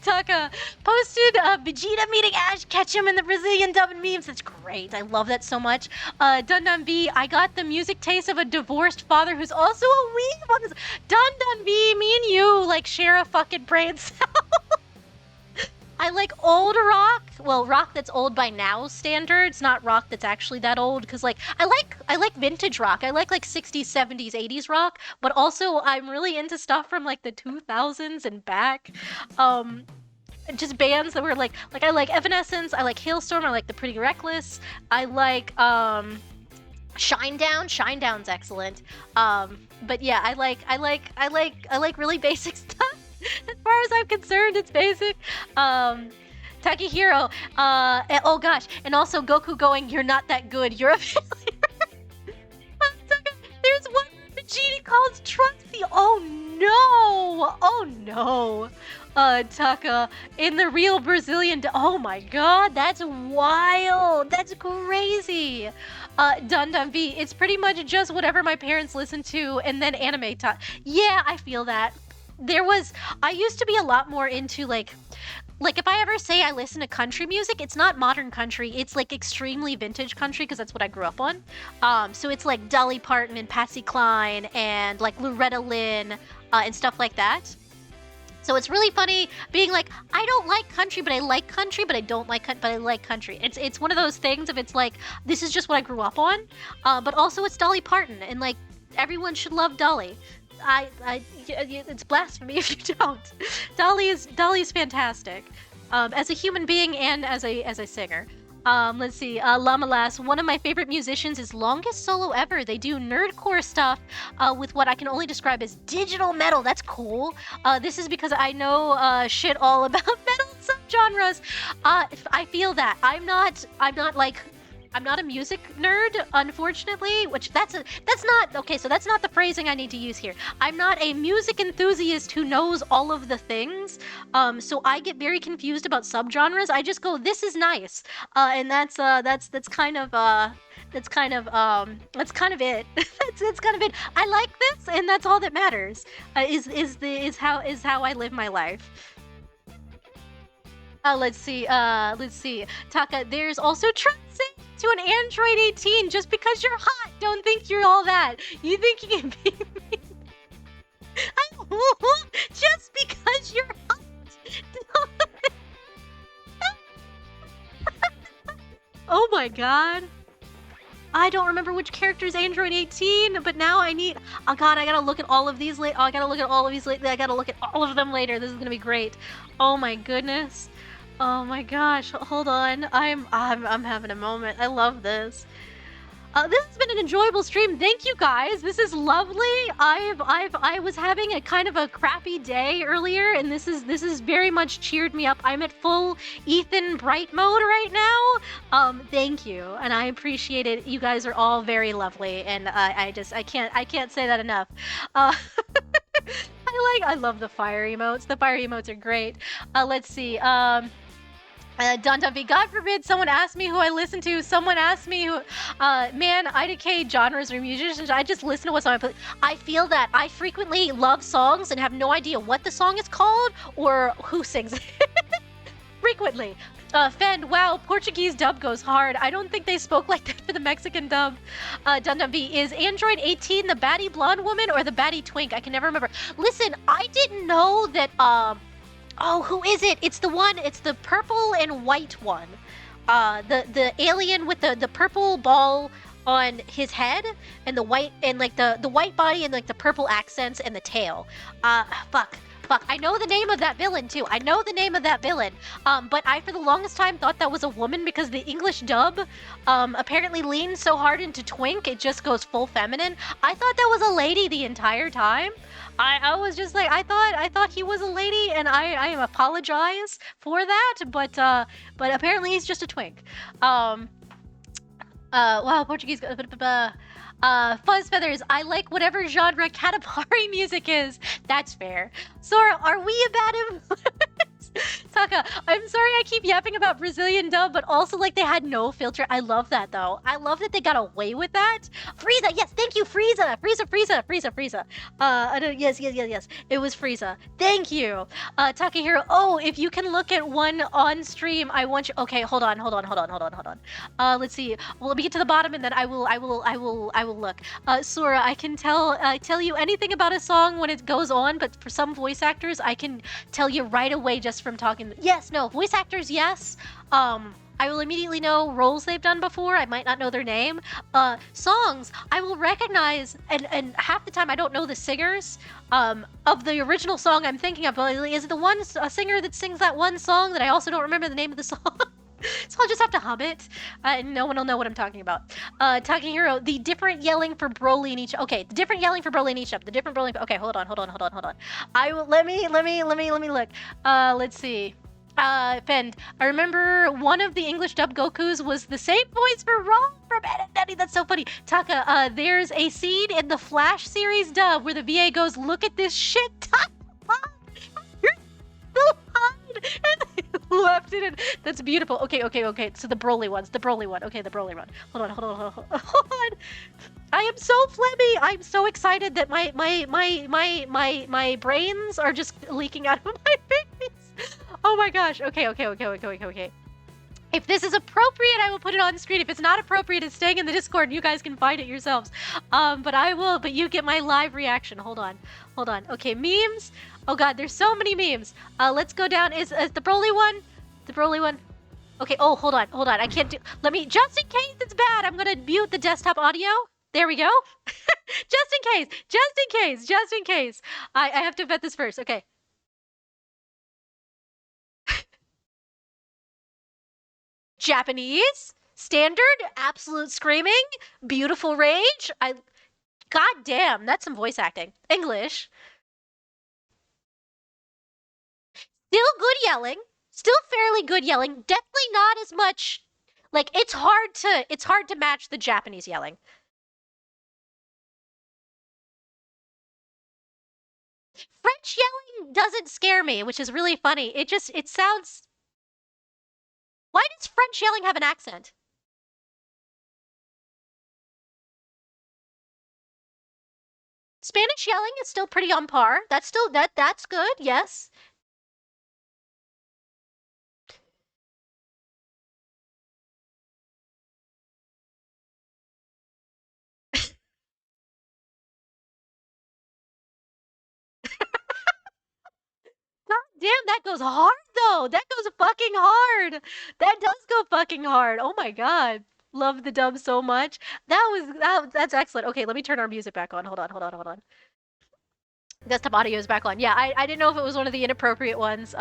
Taka posted Vegeta meeting Ash Ketchum in the Brazilian dubbing memes. That's great. I love that so much. Dun Dun B, I got the music taste of a divorced father who's also a weeb on this. Dun Dun B, me and you like share a fucking brain cell. I like old rock. Well, rock that's old by now standards, not rock that's actually that old. Because like I like vintage rock. I like 60s, 70s, 80s rock. But also I'm really into stuff from like the 2000s and back. Just bands that were like I like Evanescence. I like Hailstorm. I like The Pretty Reckless. I like Shinedown. Shinedown's excellent. But yeah, I like really basic stuff. As far as I'm concerned, it's basic. Takahiro, oh gosh, and also Goku going, you're not that good, you're a failure. There's one Vegeta calls Trunksy, oh no. Taka, in the real Brazilian, oh my god, that's wild, that's crazy. Dun Dun V, it's pretty much just whatever my parents listen to, and then anime talk. Yeah, I feel that. I used to be a lot more into like if I ever say I listen to country music, it's not modern country, it's like extremely vintage country, because that's what I grew up on. So it's like Dolly Parton and Patsy Cline and like Loretta Lynn and stuff like that. So it's really funny being like, I don't like country, but I like country, but I don't like but I like country. It's one of those things of it's like, this is just what I grew up on, but also it's Dolly Parton, and like everyone should love Dolly. It's blasphemy if you don't. Dolly is fantastic, as a human being and as a singer. Let's see, Lamalas, one of my favorite musicians is Longest Solo Ever. They do nerdcore stuff with what I can only describe as digital metal. That's cool. This is because I know shit all about metal subgenres. I feel that. I'm not a music nerd, unfortunately, which that's not, okay, so that's not the phrasing I need to use here. I'm not a music enthusiast who knows all of the things, so I get very confused about subgenres. I just go, this is nice, and that's kind of it. That's kind of it. I like this, and that's all that matters. Is how I live my life. Let's see. Taka, there's also Trunksy to an Android 18. Just because you're hot, don't think you're all that. You think you can be me. Just because you're hot. Oh my my god. I don't remember which character is Android 18, but now I need. Oh god, I gotta look at all of these later. Oh, I gotta look at all of these later. I gotta look at all of them later. This is gonna be great. Oh my goodness. Oh my gosh. Hold on. I'm having a moment. I love this. This has been an enjoyable stream. Thank you guys. This is lovely. I was having a kind of a crappy day earlier, and this is very much cheered me up. I'm at full Ethan Bright mode right now. Thank you, and I appreciate it. You guys are all very lovely, and I can't say that enough. I love the fire emotes. The fire emotes are great. Let's see. Don Dumpy, God forbid someone asked me who I listen to. Someone asked me who, man, IDK genres or musicians. I just listen to what song I play. I feel that I frequently love songs and have no idea what the song is called or who sings it. Frequently. Fend, wow, Portuguese dub goes hard. I don't think they spoke like that for the Mexican dub. Dun Dun B, is Android 18 the baddie blonde woman or the baddie twink? I can never remember. Listen, I didn't know that, oh, who is it? It's the purple and white one. The alien with the purple ball on his head and the white, and like the white body and like the purple accents and the tail. Fuck. I know the name of that villain too. I know the name of that villain. But I for the longest time thought that was a woman because the English dub apparently leans so hard into twink, it just goes full feminine. I thought that was a lady the entire time. I was just like, I thought he was a lady, and I apologize for that, but apparently he's just a twink. Wow, Portuguese. Fuzz Feathers, I like whatever genre Katamari music is. That's fair. Sora, are we a bad influence? Taka, I'm sorry I keep yapping about Brazilian dub, but also like they had no filter. I love that though. I love that they got away with that. Frieza, yes, thank you, Frieza. Frieza. Yes. It was Frieza. Thank you. Takahiro, oh, if you can look at one on stream, I want you. Okay, hold on. Let's see. Well, let me get to the bottom and then I will look. Sora, I can tell you anything about a song when it goes on, but for some voice actors, I can tell you right away just from talking. Yes, no, voice actors, yes. I will immediately know roles they've done before. I might not know their name. Songs, I will recognize, and half the time I don't know the singers of the original song I'm thinking of. Is it the one singer that sings that one song that I also don't remember the name of the song? So I'll just have to hum it, and no one will know what I'm talking about. Takahiro, the different yelling for Broly in each. Okay, the different yelling for Broly in each up. The different Broly. Okay, hold on. I will. Let me look. Let's see. Fend, I remember one of the English dub Gokus was the same voice for Ron from Ed and Eddie. That's so funny. Taka, there's a scene in the Flash series dub where the VA goes, "Look at this shit." You're so hot. And they left it in. That's beautiful. Okay. So the Broly one. Okay, the Broly one. Hold on. I am so flabby. I'm so excited that my brains are just leaking out of my face. Oh my gosh. Okay. If this is appropriate, I will put it on screen. If it's not appropriate, it's staying in the Discord. You guys can find it yourselves. But you get my live reaction. Hold on. Okay, memes. Oh god, there's so many memes. Let's go down. Is the Broly one? The Broly one? Okay, oh, hold on. I can't do, just in case it's bad, I'm gonna mute the desktop audio. There we go. Just in case. I have to vet this first. Okay. Japanese, standard, absolute screaming, beautiful rage. God damn, that's some voice acting. English. Still good yelling. Still fairly good yelling. Definitely not as much. Like it's hard to match the Japanese yelling. French yelling doesn't scare me, which is really funny. It sounds. Why does French yelling have an accent? Spanish yelling is still pretty on par. That's good, yes. God damn, that goes hard though. That goes fucking hard. That does go fucking hard. Oh my god. love the dub so much. That's excellent. Okay, let me turn our music back on. Hold on. Desktop audio is back on. Yeah, I didn't know if it was one of the inappropriate ones.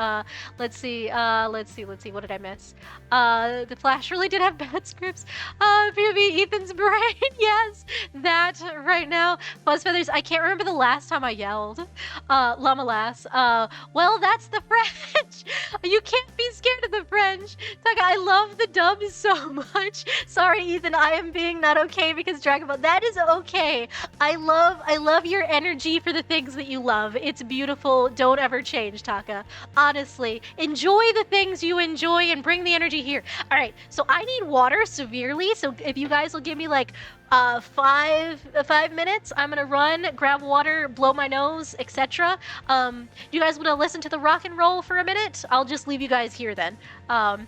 Let's see. What did I miss? The Flash really did have bad scripts. POV Ethan's brain. Yes, that right now. Fuzz Feathers. I can't remember the last time I yelled. Llama Lass. Well, that's the French. You can't be scared of the French. Taka, I love the dub so much. Sorry, Ethan. I am being not okay because Dragon Ball. That is okay. I love your energy for the things that you love. It's beautiful. Don't ever change, Taka. Honestly, enjoy the things you enjoy and bring the energy here. All right, so I need water severely. So if you guys will give me like 5 minutes, I'm gonna run, grab water, blow my nose, etc. You guys want to listen to the rock and roll for a minute? I'll just leave you guys here then. But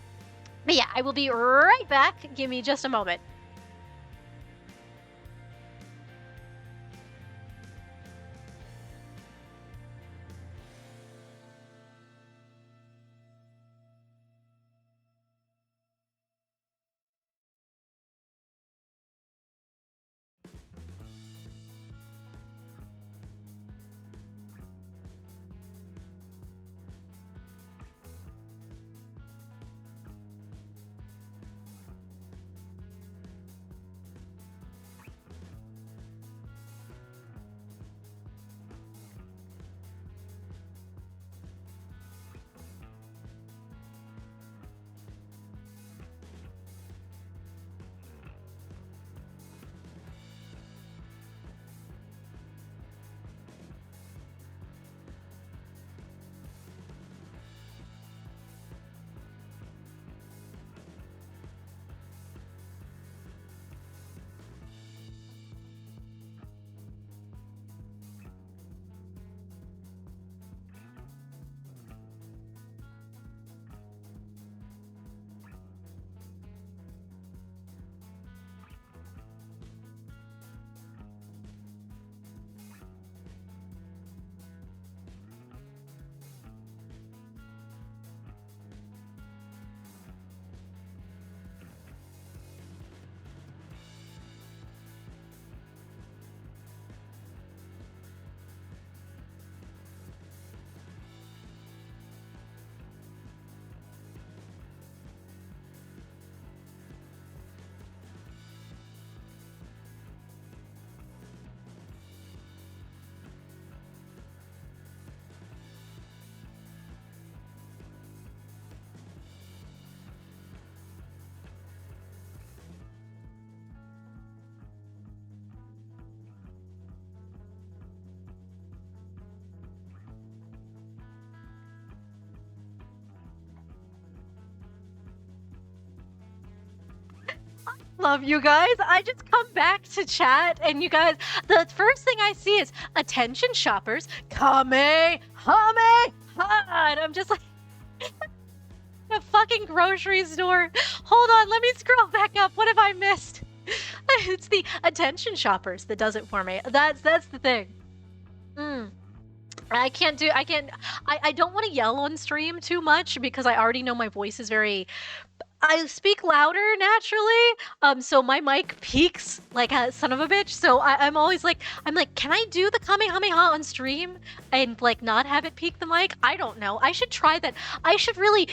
yeah, I will be right back. Give me just a moment. Love you guys. I just come back to chat and you guys, the first thing I see is attention shoppers, Kame, and I'm just like, a fucking grocery store. Hold on, let me scroll back up. What have I missed? It's the attention shoppers that does it for me. That's the thing. I don't want to yell on stream too much because I already know my voice is very, I speak louder naturally, so my mic peaks like a son of a bitch. So I'm always like, can I do the Kamehameha on stream and like not have it peak the mic? I don't know. I should try that.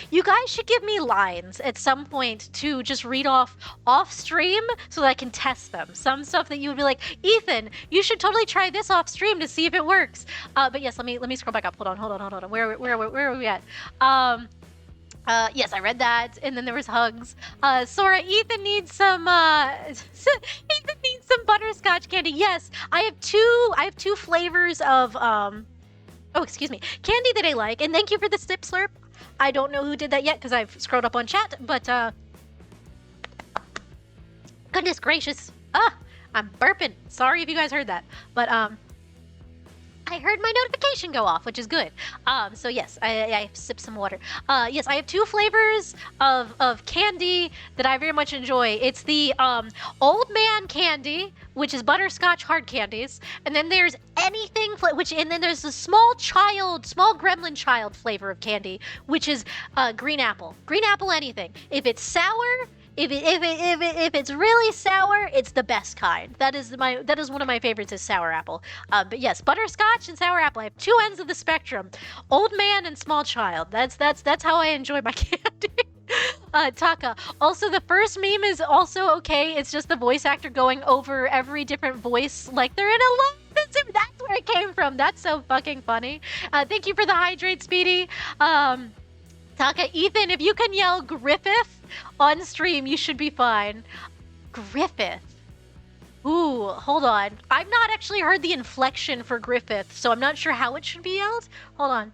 You guys should give me lines at some point to just read off stream so that I can test them. Some stuff that you would be like, Ethan, you should totally try this off stream to see if it works. But yes, let me scroll back up. Hold on. Where are we at? Yes, I read that, and then there was hugs. Sora, Ethan needs some butterscotch candy. Yes, I have two flavors of candy that I like, and thank you for the sip slurp. I don't know who did that yet because I've scrolled up on chat, but goodness gracious. I'm burping. Sorry if you guys heard that, but I heard my notification go off, which is good. So yes, I sipped some water. Yes, I have two flavors of candy that I very much enjoy. It's the old man candy, which is butterscotch hard candies, and then there's anything and then there's the small gremlin child flavor of candy, which is green apple anything. If it's sour, If it's really sour, it's the best kind. That is one of my favorites is sour apple. But yes, butterscotch and sour apple. I have two ends of the spectrum: old man and small child. That's how I enjoy my candy. Taka. Also, the first meme is also okay. It's just the voice actor going over every different voice like they're in a love. That's where it came from. That's so fucking funny. Thank you for the hydrate, Speedy. Taka, Ethan, if you can yell Griffith on stream, you should be fine. Griffith. Ooh, hold on. I've not actually heard the inflection for Griffith, so I'm not sure how it should be yelled. Hold on.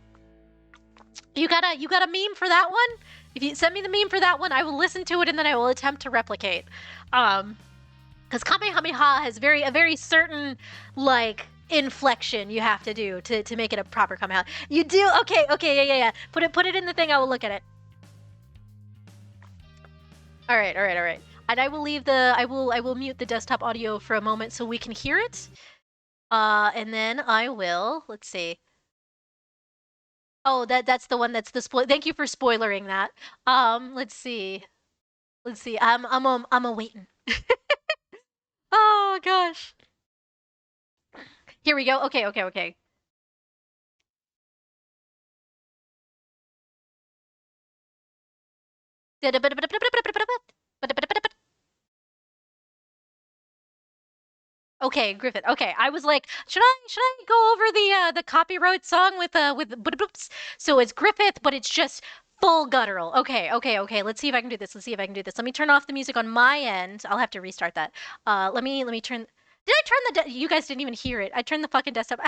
You got a meme for that one? If you send me the meme for that one, I will listen to it and then I will attempt to replicate. Because Kamehameha has a very certain, like, inflection you have to do to make it a proper Kamehameha. You do? Okay, yeah. Put it in the thing, I will look at it. Alright. And I will leave I will mute the desktop audio for a moment so we can hear it. And then I will, let's see. Oh, that's the one that's the spoil. Thank you for spoilering that. Let's see. I'm a waiting. Oh gosh. Here we go. Okay. Okay, Griffith. Okay, I was like, should I go over the copyright song with boops? So it's Griffith, but it's just full guttural. Okay. Let's see if I can do this. Let me turn off the music on my end. I'll have to restart that. Let me turn. Did I turn the? You guys didn't even hear it. I turned the fucking desktop.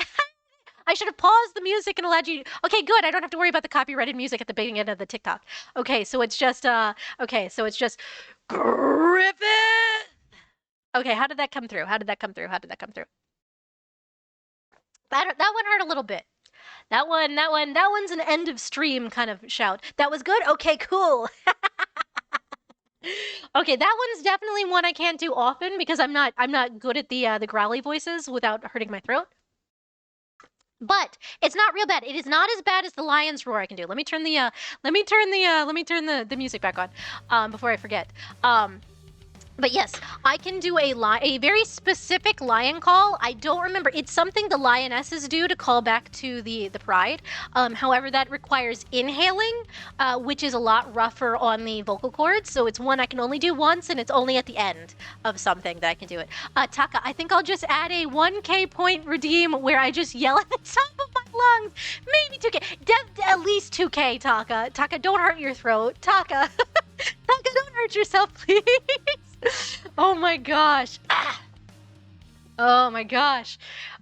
I should have paused the music and allowed you. Okay, good. I don't have to worry about the copyrighted music at the beginning of the TikTok. Okay, so it's just Griffith. Okay, how did that come through? That one hurt a little bit. That one's an end of stream kind of shout. That was good? Okay, cool. Okay, that one's definitely one I can't do often because I'm not good at the growly voices without hurting my throat. But it's not real bad. It is not as bad as the lion's roar I can do. Let me turn the music back on before I forget. But yes, I can do a very specific lion call. I don't remember. It's something the lionesses do to call back to the pride. However, that requires inhaling, which is a lot rougher on the vocal cords. So it's one I can only do once, and it's only at the end of something that I can do it. Taka, I think I'll just add a 1K point redeem where I just yell at the top of my lungs. Maybe 2K. At least 2K, Taka. Taka, don't hurt your throat. Taka. Taka, don't hurt yourself, please. Oh my gosh. Oh my gosh.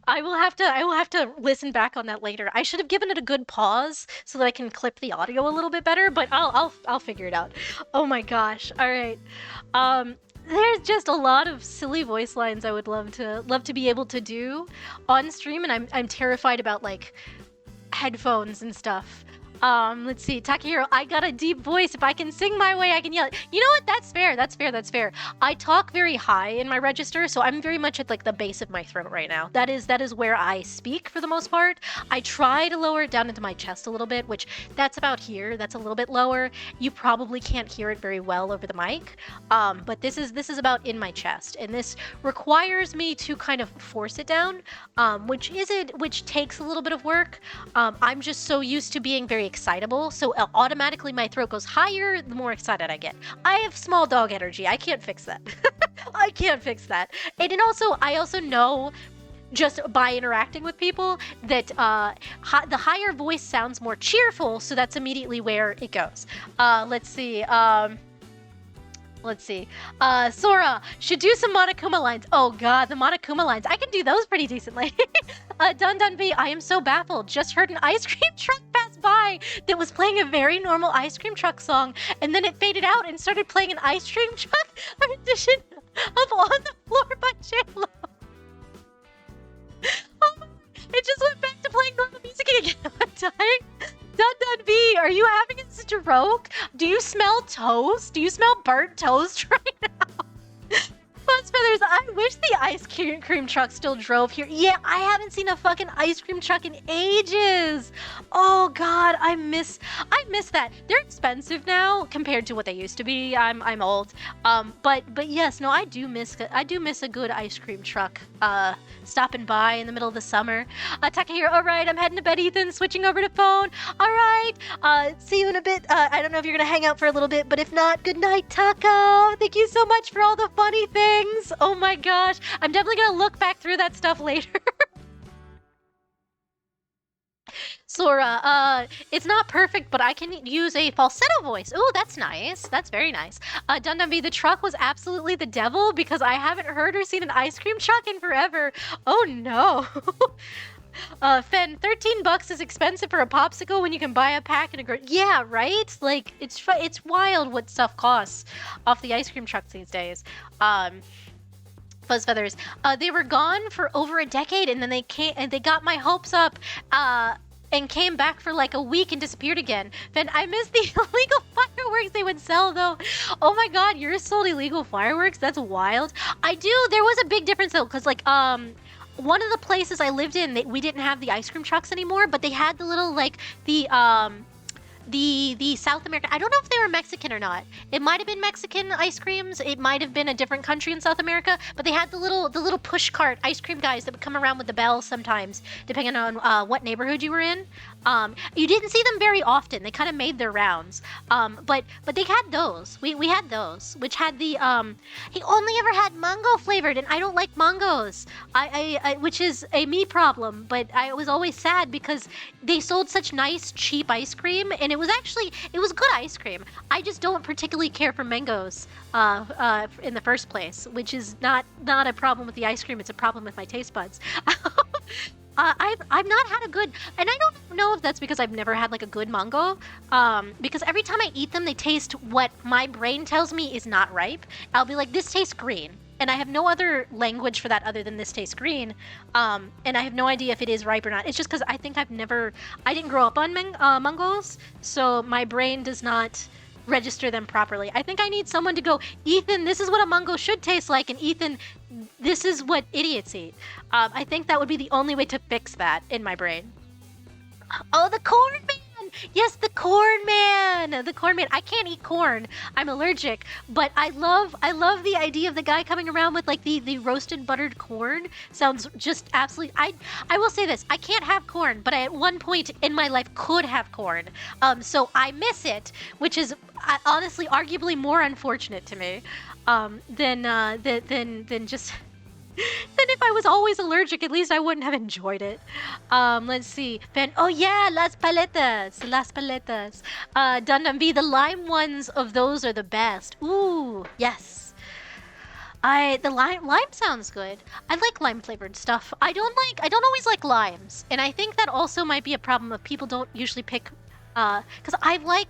I will have to listen back on that later. I should have given it a good pause so that I can clip the audio a little bit better, but I'll figure it out. Oh my gosh. All right. There's just a lot of silly voice lines I would love to be able to do on stream, and I'm terrified about like headphones and stuff. Let's see, Takahiro, I got a deep voice. If I can sing my way, I can yell. You know what? That's fair. I talk very high in my register, so I'm very much at like the base of my throat right now. That is where I speak for the most part. I try to lower it down into my chest a little bit, which that's about here. That's a little bit lower. You probably can't hear it very well over the mic. But this is about in my chest, and this requires me to kind of force it down, which takes a little bit of work. I'm just so used to being very excitable, so automatically my throat goes higher the more excited I get. I have small dog energy. I can't fix that. And I also know just by interacting with people that the higher voice sounds more cheerful, so that's immediately where it goes. Let's see. Sora should do some Monokuma lines. Oh god, the Monokuma lines. I can do those pretty decently. Dun B, I am so baffled. Just heard an ice cream truck pass by that was playing a very normal ice cream truck song, and then it faded out and started playing an ice cream truck rendition of On the Floor by J-Lo. Oh, it just went back to playing normal music again. I'm dying. Dun B, are you having a stroke? Do you smell toast? Do you smell burnt toast right now? Fuzz Feathers, I wish the ice cream truck still drove here. Yeah, I haven't seen a fucking ice cream truck in ages. Oh god, I miss miss that. They're expensive now compared to what they used to be. I'm old. But yes, no, I do miss a good ice cream truck. Stopping by in the middle of the summer. Takahiro, all right, I'm heading to bed, Ethan. Switching over to phone. All right. See you in a bit. I don't know if you're gonna hang out for a little bit, but if not, good night, Taka. Thank you so much for all the funny things. Oh my gosh, I'm definitely gonna look back through that stuff later. Sora, it's not perfect, but I can use a falsetto voice. Ooh, that's nice. That's very nice. Dundumby, the truck was absolutely the devil because I haven't heard or seen an ice cream truck in forever. Oh no. Fen, $13 is expensive for a popsicle when you can buy a pack in a yeah, right? Like, it's wild what stuff costs off the ice cream trucks these days. Fuzz Feathers, they were gone for over a decade, and then they came and they got my hopes up, and came back for like a week and disappeared again. Then I miss the illegal fireworks they would sell though. Oh my god, yours sold illegal fireworks? That's wild. I do. There was a big difference though, because like one of the places I lived in, we didn't have the ice cream trucks anymore, but they had the little like the South American, I don't know if they were Mexican or not. It might have been Mexican ice creams. It might have been a different country in South America, but they had the little push cart ice cream guys that would come around with the bells sometimes, depending on what neighborhood you were in. You didn't see them very often. They kind of made their rounds. But they had those. We had those, which had the he only ever had mango flavored, and I don't like mangoes. I which is a me problem, but I was always sad because they sold such nice cheap ice cream, and it was good ice cream. I just don't particularly care for mangoes in the first place, which is not a problem with the ice cream. It's a problem with my taste buds. I've not had a good, and I don't know if that's because I've never had like a good mango, because every time I eat them, they taste what my brain tells me is not ripe. I'll be like, this tastes green. And I have no other language for that other than this tastes green. And I have no idea if it is ripe or not. It's just because I think I didn't grow up on mangoes, so my brain does not register them properly. I think I need someone to go, Ethan, this is what a mango should taste like, and Ethan, this is what idiots eat. I think that would be the only way to fix that in my brain. Oh, the corn man! Yes, the corn man! The corn man. I can't eat corn. I'm allergic. But I love the idea of the guy coming around with like the roasted buttered corn. Sounds just absolutely... I will say this. I can't have corn, but I at one point in my life could have corn. So I miss it, which is honestly arguably more unfortunate to me than just... Then if I was always allergic, at least I wouldn't have enjoyed it. Let's see. Ben, oh yeah, las paletas. Dundumby, the lime ones of those are the best. Ooh, yes. The lime sounds good. I like lime flavored stuff. I don't always like limes. And I think that also might be a problem of people don't usually pick, because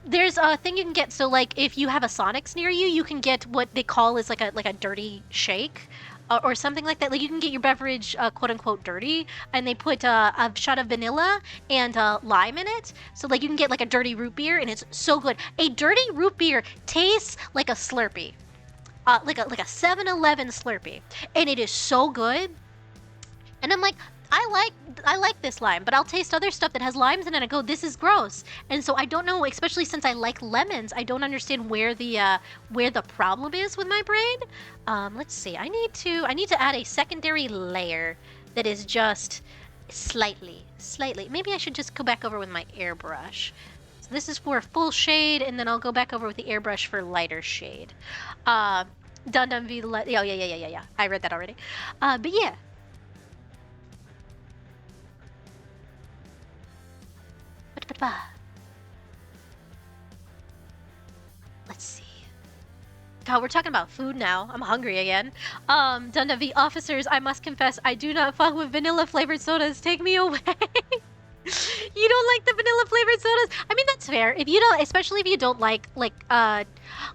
there's a thing you can get, so like if you have a Sonic's near you, you can get what they call is like a dirty shake. Or something like that. Like you can get your beverage quote unquote dirty, and they put a shot of vanilla and lime in it. So like you can get like a dirty root beer, and it's so good. A dirty root beer tastes like a Slurpee, like a 7-Eleven Slurpee, and it is so good. And I'm like, I like this lime, but I'll taste other stuff that has limes in it and I go, this is gross. And so I don't know, especially since I like lemons, I don't understand where the problem is with my brain. Let's see. I need to add a secondary layer that is just slightly. Maybe I should just go back over with my airbrush. So this is for full shade, and then I'll go back over with the airbrush for lighter shade. Dundumby, oh yeah. I read that already. But yeah. Let's see. God, we're talking about food now. I'm hungry again. Dundumby, officers, I must confess, I do not fuck with vanilla flavored sodas. Take me away. You don't like the vanilla flavored sodas? I mean, that's fair. If you don't, especially if you don't like I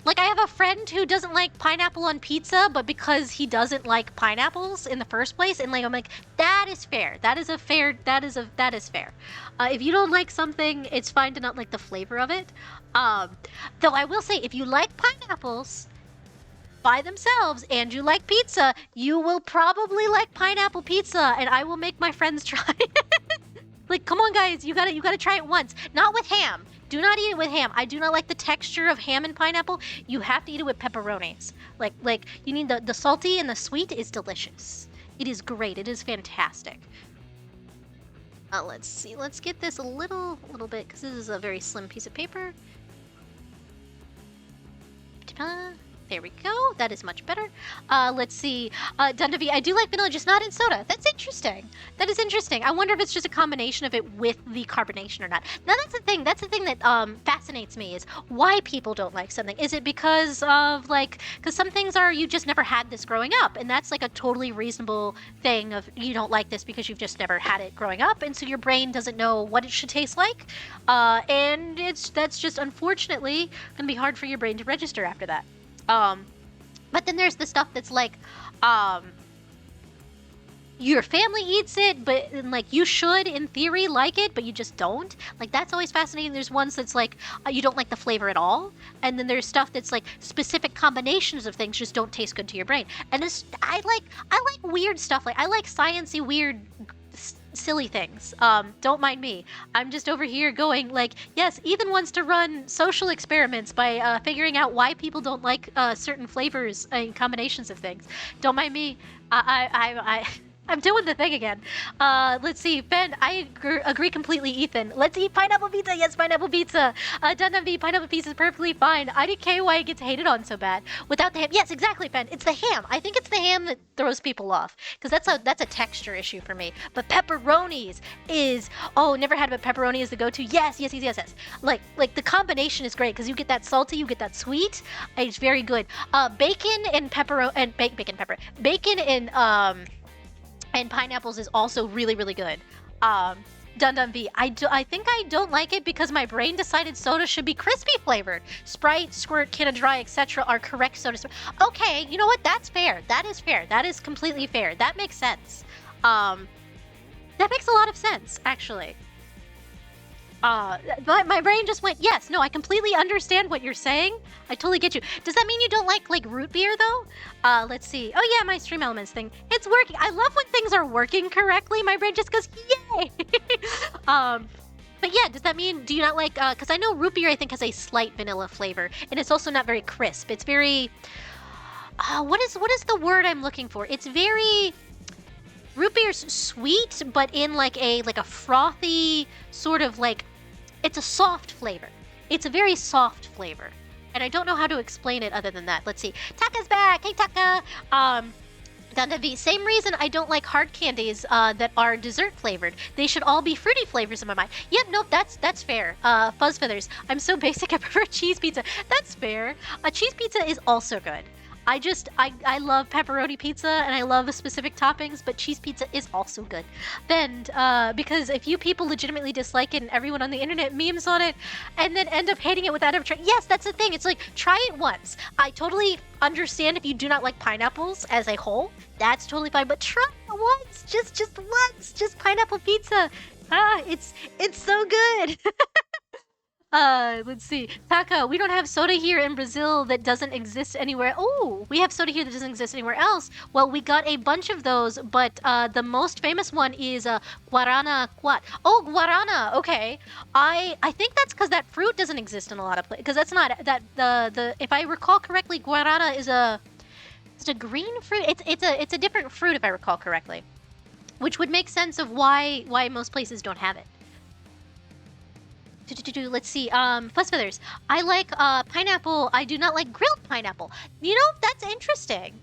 have a friend who doesn't like pineapple on pizza, but because he doesn't like pineapples in the first place, and like I'm like, that is fair. That is fair. If you don't like something, it's fine to not like the flavor of it. Though I will say, if you like pineapples by themselves and you like pizza, you will probably like pineapple pizza, and I will make my friends try it. Like, come on, guys, you gotta try it once. Not with ham. Do not eat it with ham. I do not like the texture of ham and pineapple. You have to eat it with pepperonis. Like you need the salty and the sweet is delicious. It is great. It is fantastic. Let's see. Let's get this a little bit because this is a very slim piece of paper. There we go. That is much better. Let's see. Dundavi, I do like vanilla, just not in soda. That's interesting. That is interesting. I wonder if it's just a combination of it with the carbonation or not. Now, that's the thing. That's the thing that fascinates me is why people don't like something. Is it because of, like, because some things are you just never had this growing up, and that's, like, a totally reasonable thing of you don't like this because you've just never had it growing up, and so your brain doesn't know what it should taste like, and that's just, unfortunately, going to be hard for your brain to register after that. But then there's the stuff that's like, your family eats it, but like you should in theory like it, but you just don't. Like that's always fascinating. There's ones that's like you don't like the flavor at all, and then there's stuff that's like specific combinations of things just don't taste good to your brain. And this, I like weird stuff. Like I like sciencey weird silly things. Don't mind me. I'm just over here going like, yes, Ethan wants to run social experiments by figuring out why people don't like certain flavors and combinations of things. Don't mind me. I'm doing the thing again. Let's see. Ben, I agree completely, Ethan. Let's eat pineapple pizza. Yes, pineapple pizza. Dundavi, pineapple pizza is perfectly fine. IDK, why it gets hated on so bad. Without the ham. Yes, exactly, Ben. It's the ham. I think it's the ham that throws people off. Because that's a texture issue for me. But pepperonis is... Oh, never had but pepperoni is the go-to. Yes. Like the combination is great. Because you get that salty, you get that sweet. It's very good. Bacon and pepperoni... And bacon and pineapples is also really, really good. Dun V, I think I don't like it because my brain decided soda should be crispy flavored. Sprite, Squirt, Canada Dry, etc. are correct sodas. Okay, you know what? That's fair. That is fair. That is completely fair. That makes sense. That makes a lot of sense, actually. My brain just went, yes, no, I completely understand what you're saying. I totally get you. Does that mean you don't like root beer, though? Let's see. Oh, yeah, my Stream Elements thing. It's working. I love when things are working correctly. My brain just goes, yay! But yeah, does that mean, do you not like, because I know root beer, I think, has a slight vanilla flavor, and it's also not very crisp. It's very, what is the word I'm looking for? It's very... Root beer's sweet, but in like a frothy sort of like, it's a soft flavor. It's a very soft flavor. And I don't know how to explain it other than that. Let's see. Taka's back! Hey, Taka! Dundavi, same reason I don't like hard candies that are dessert flavored. They should all be fruity flavors in my mind. Yep, nope, that's fair. Fuzz Feathers, I'm so basic, I prefer cheese pizza. That's fair. Cheese pizza is also good. I love pepperoni pizza and I love specific toppings, but cheese pizza is also good. Then, because if you people legitimately dislike it and everyone on the internet memes on it and then end up hating it without ever trying, yes, that's the thing. It's like, try it once. I totally understand if you do not like pineapples as a whole. That's totally fine, but try it once. Just once. Just pineapple pizza. It's so good. Let's see. Taka, we don't have soda here in Brazil that doesn't exist anywhere. Oh, we have soda here that doesn't exist anywhere else. Well, we got a bunch of those, but the most famous one is Guarana Quat. Oh, Guarana. Okay. I think that's because that fruit doesn't exist in a lot of places. Because that's not that the if I recall correctly, Guarana is it's a green fruit. It's a different fruit if I recall correctly, which would make sense of why most places don't have it. Let's see. Fuzz Feathers. I like pineapple. I do not like grilled pineapple. You know, that's interesting.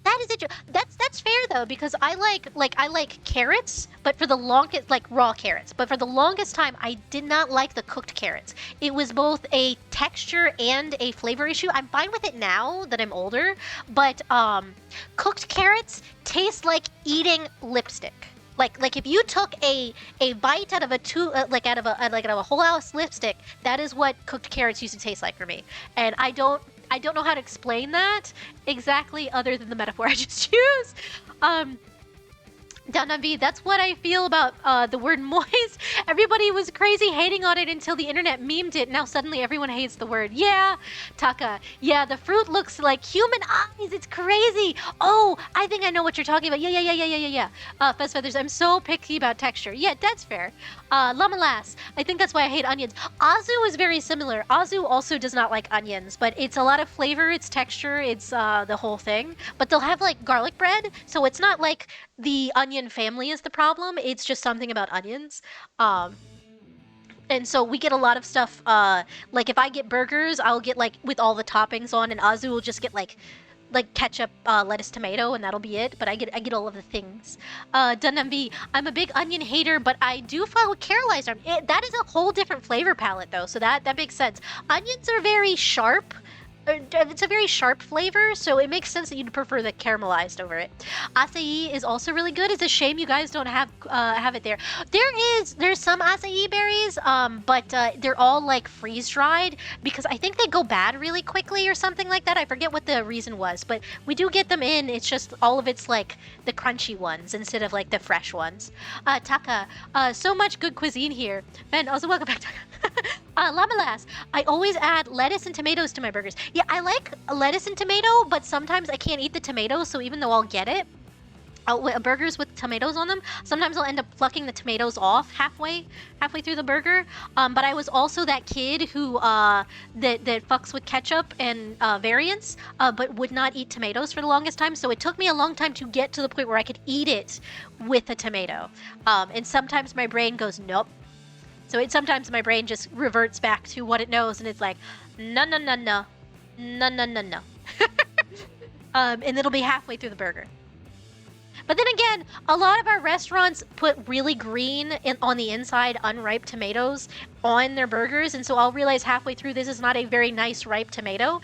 That is interesting. That's fair though, because I like carrots, but for the longest, like raw carrots. But for the longest time, I did not like the cooked carrots. It was both a texture and a flavor issue. I'm fine with it now that I'm older, but cooked carrots taste like eating lipstick. Like if you took a bite out of a whole house lipstick, that is what cooked carrots used to taste like for me. And I don't know how to explain that exactly other than the metaphor I just used. Danabi, that's what I feel about the word moist. Everybody was crazy hating on it until the internet memed it. Now suddenly everyone hates the word. Yeah, Taka. Yeah, the fruit looks like human eyes. It's crazy. Oh, I think I know what you're talking about. Yeah. Fez Feathers, I'm so picky about texture. Yeah, that's fair. Llama I think that's why I hate onions. Azu is very similar. Azu also does not like onions, but it's a lot of flavor, it's texture, it's the whole thing. But they'll have like garlic bread, so it's not like the onion family is the problem. It's just something about onions. And so we get a lot of stuff. Like if I get burgers, I'll get like with all the toppings on, and Azu will just get like ketchup, lettuce, tomato, and that'll be it. But I get all of the things. Dunambi, I'm a big onion hater, but I do follow caramelized onion. That is a whole different flavor palette though, so that makes sense. Onions are very sharp. It's a very sharp flavor, so it makes sense that you'd prefer the caramelized over it. Acai is also really good. It's a shame you guys don't have it there. There's some acai berries, but they're all like freeze dried because I think they go bad really quickly or something like that. I forget what the reason was, but we do get them in. It's just all of it's like the crunchy ones instead of like the fresh ones. Taka, so much good cuisine here. Ben, also welcome back, Taka. Lamalas, I always add lettuce and tomatoes to my burgers. Yeah, I like lettuce and tomato, but sometimes I can't eat the tomatoes, so even though I'll get it, burgers with tomatoes on them, sometimes I'll end up plucking the tomatoes off halfway through the burger. But I was also that kid who that fucks with ketchup and variants, but would not eat tomatoes for the longest time. So it took me a long time to get to the point where I could eat it with a tomato. And sometimes my brain goes, nope. So sometimes my brain just reverts back to what it knows, and it's like, no. And it'll be halfway through the burger. But then again, a lot of our restaurants put really green on the inside, unripe tomatoes on their burgers, and so I'll realize halfway through this is not a very nice ripe tomato.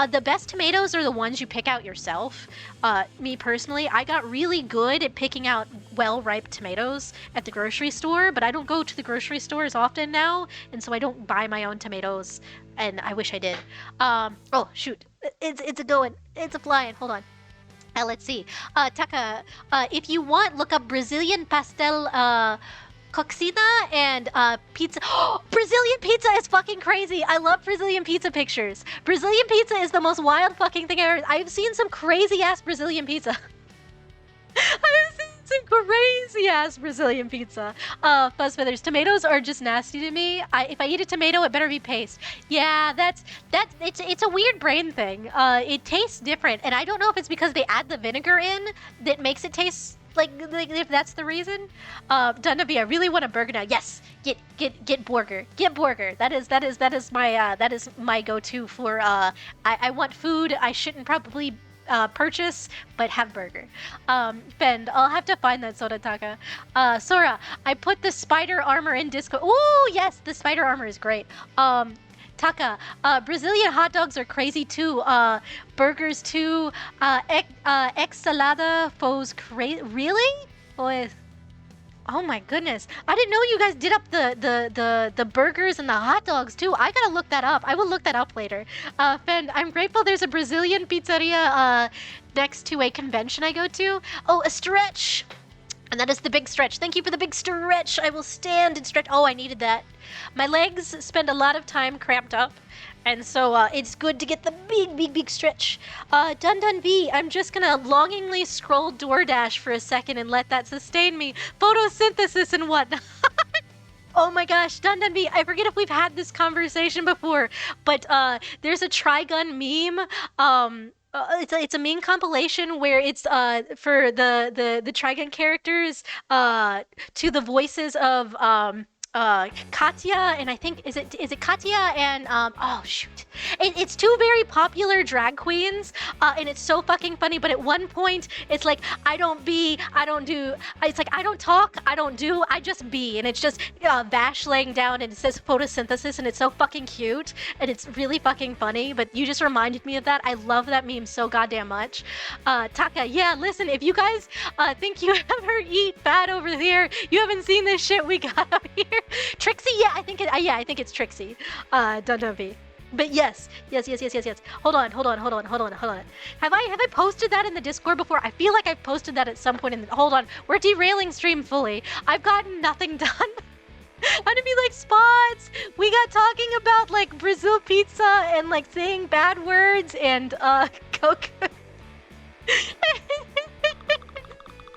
The best tomatoes are the ones you pick out yourself. Me personally, I got really good at picking out well-ripe tomatoes at the grocery store, but I don't go to the grocery store as often now, and so I don't buy my own tomatoes, and I wish I did. Oh, shoot. It's a going. It's a flying. Hold on. Let's see. Taka, if you want, look up Brazilian pastel coxina and pizza. Brazilian pizza is fucking crazy. I love Brazilian pizza pictures. Brazilian pizza is the most wild fucking thing I've seen some crazy ass Brazilian pizza. I've seen some crazy ass Brazilian pizza. Fuzz Feathers, tomatoes are just nasty to me. If I eat a tomato, it better be paste. Yeah, it's a weird brain thing. It tastes different, and I don't know if it's because they add the vinegar in that makes it taste like if that's the reason. Dunabi, I really want a burger now. Yes, get burger. Get burger. That is my go-to for I want food I shouldn't probably purchase, but have burger. Ben, I'll have to find that Soda Taka. Sora, I put the spider armor in Discord. Ooh, yes, the spider armor is great. Taka, Brazilian hot dogs are crazy too. Burgers too. Ex-salada foes really? Boy. Oh my goodness. I didn't know you guys did up the burgers and the hot dogs too. I gotta look that up. I will look that up later. Fen, I'm grateful there's a Brazilian pizzeria next to a convention I go to. Oh, a stretch! And that is the big stretch. Thank you for the big stretch. I will stand and stretch. Oh, I needed that. My legs spend a lot of time cramped up, and so it's good to get the big stretch. Dun V, I'm just gonna longingly scroll DoorDash for a second and let that sustain me. Photosynthesis and whatnot. Oh my gosh, Dun V, I forget if we've had this conversation before, but there's a Trigun meme. It's a meme compilation where it's for the Trigun characters to the voices of Katya, and I think is it Katya and oh shoot, it's two very popular drag queens, and it's so fucking funny. But at one point, it's like I don't do. It's like I don't talk, I don't do, I just be, and it's just Vash laying down, and it says photosynthesis, and it's so fucking cute, and it's really fucking funny. But you just reminded me of that. I love that meme so goddamn much. Taka, yeah, listen, if you guys think you ever eat fat over there, you haven't seen this shit we got up here. Trixie, yeah, I think it's Trixie. Dundovi. But yes. Hold on. Have I posted that in the Discord before? I feel like I've posted that at some point in the, hold on. We're derailing stream fully. I've gotten nothing done. Enemy like spots. We got talking about like Brazil pizza and like saying bad words and Coke.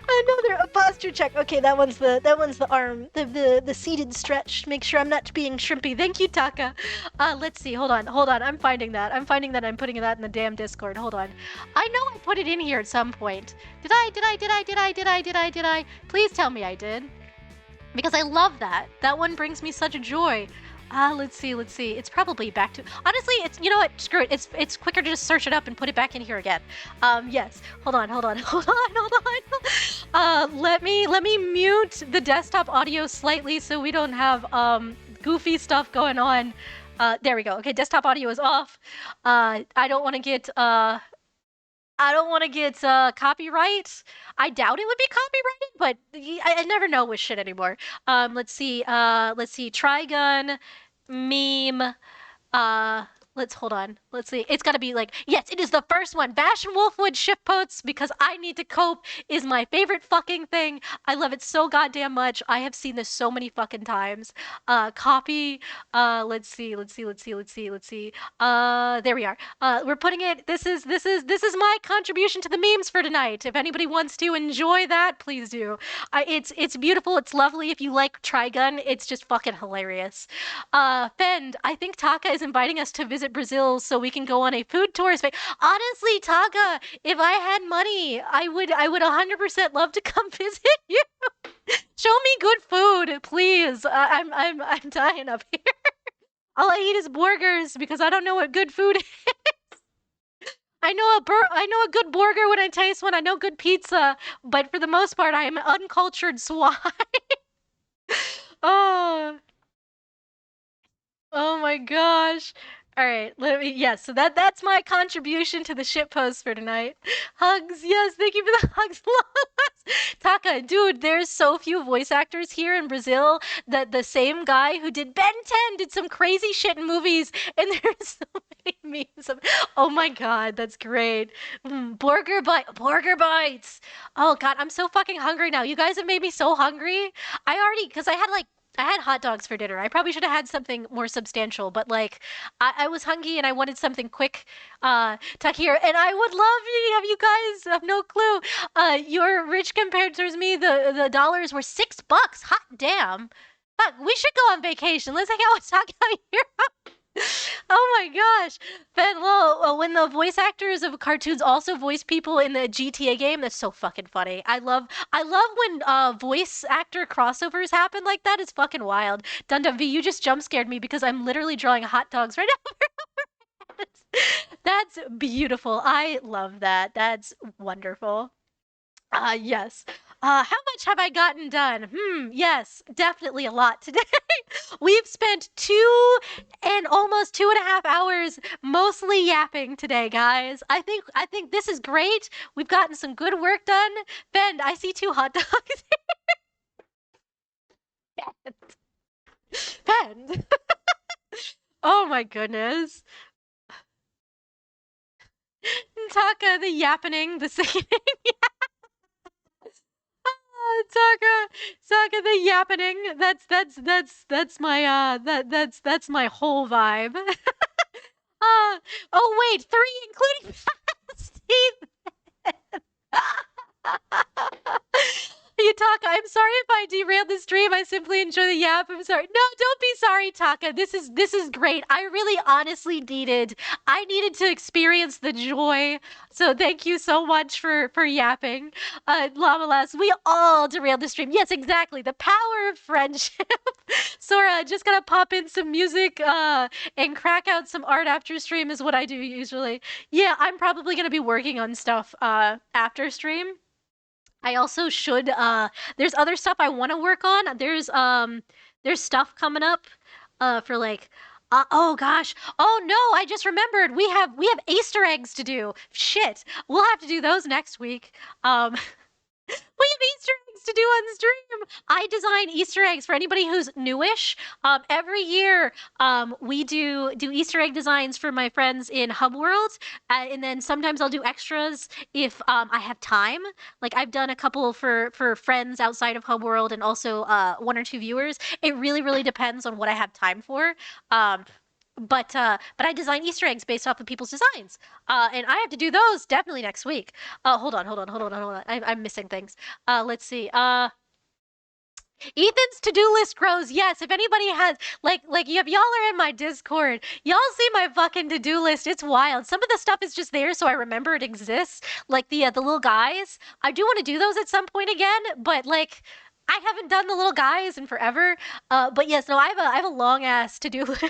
Another posture check. Okay, that one's the arm, the seated stretch. Make sure I'm not being shrimpy. Thank you, Taka. Let's see. Hold on. I'm finding that. I'm putting that in the damn Discord. Hold on. I know I put it in here at some point. Did I? Please tell me I did. Because I love that. That one brings me such joy. Let's see. It's probably back to, honestly, it's, you know what, screw it. It's quicker to just search it up and put it back in here again. Yes. Hold on. Let me mute the desktop audio slightly so we don't have goofy stuff going on. There we go. Okay, desktop audio is off. I don't want to get copyright. I doubt it would be copyrighted, but I never know with shit anymore. Let's see. Trigun, meme. Hold on. Let's see. It's gotta be like, yes, it is the first one. Bash and Wolfwood shitposts because I need to cope is my favorite fucking thing. I love it so goddamn much. I have seen this so many fucking times. Copy. Let's see. There we are. We're putting it. This is my contribution to the memes for tonight. If anybody wants to enjoy that, please do. It's beautiful. It's lovely. If you like Trigun, it's just fucking hilarious. Fend, I think Taka is inviting us to visit Brazil so we can go on a food tour. Honestly, Taka, if I had money, I would 100% love to come visit you. Show me good food, please. I'm dying up here. All I eat is burgers because I don't know what good food is. I know a good burger when I taste one. I know good pizza, but for the most part, I am an uncultured swine. Oh my gosh. All right, so that's my contribution to the shitpost for tonight. Hugs, yes, thank you for the hugs. Taka, dude, there's so few voice actors here in Brazil that the same guy who did Ben 10 did some crazy shit in movies, and there's so many memes of, oh my god, that's great. Burger bites. Oh god, I'm so fucking hungry now. You guys have made me so hungry. Because I had hot dogs for dinner. I probably should have had something more substantial, but like I was hungry and I wanted something quick to hear. And I would love to have you guys have no clue. You're rich compared to me. The dollars were $6. Hot damn. Fuck, we should go on vacation. Let's hang out with Taka here. Oh my gosh. Ben, well, when the voice actors of cartoons also voice people in the GTA game, that's so fucking funny. I love when voice actor crossovers happen like that. It's fucking wild. Dundum V, you just jump scared me because I'm literally drawing hot dogs right now. That's beautiful. I love that. That's wonderful. Yes. How much have I gotten done? Yes, definitely a lot today. We've spent almost 2.5 hours mostly yapping today, guys. I think this is great. We've gotten some good work done. Ben, I see 2 hot dogs. Ben. Oh my goodness. Taka, the yappening, the singing. Taka, the yappening. That's my whole vibe. Oh wait, 3 including Steve. Taka, I'm sorry if I derailed the stream. I simply enjoy the yap. I'm sorry. No, don't be sorry, Taka. This is great. I really honestly needed to experience the joy. So thank you so much for yapping. Llama we all derailed the stream. Yes, exactly. The power of friendship. Sora, just gonna pop in some music and crack out some art after stream is what I do usually. Yeah, I'm probably gonna be working on stuff after stream. I also should there's other stuff I want to work on. There's stuff coming up for like oh gosh. Oh no, I just remembered. We have Easter eggs to do. Shit. We'll have to do those next week. We have Easter eggs to do on stream. I design Easter eggs for anybody who's newish. Every year, we do Easter egg designs for my friends in Hub World, and then sometimes I'll do extras if I have time. Like I've done a couple for friends outside of Hub World, and also one or two viewers. It really depends on what I have time for. Um, but I design Easter eggs based off of people's designs, and I have to do those definitely next week. Hold on. I'm missing things. Let's see. Ethan's to-do list grows. Yes, if anybody has like if y'all are in my Discord, y'all see my fucking to-do list. It's wild. Some of the stuff is just there so I remember it exists. Like the little guys. I do want to do those at some point again, but like I haven't done the little guys in forever. But yes, no, I have a long ass to-do list.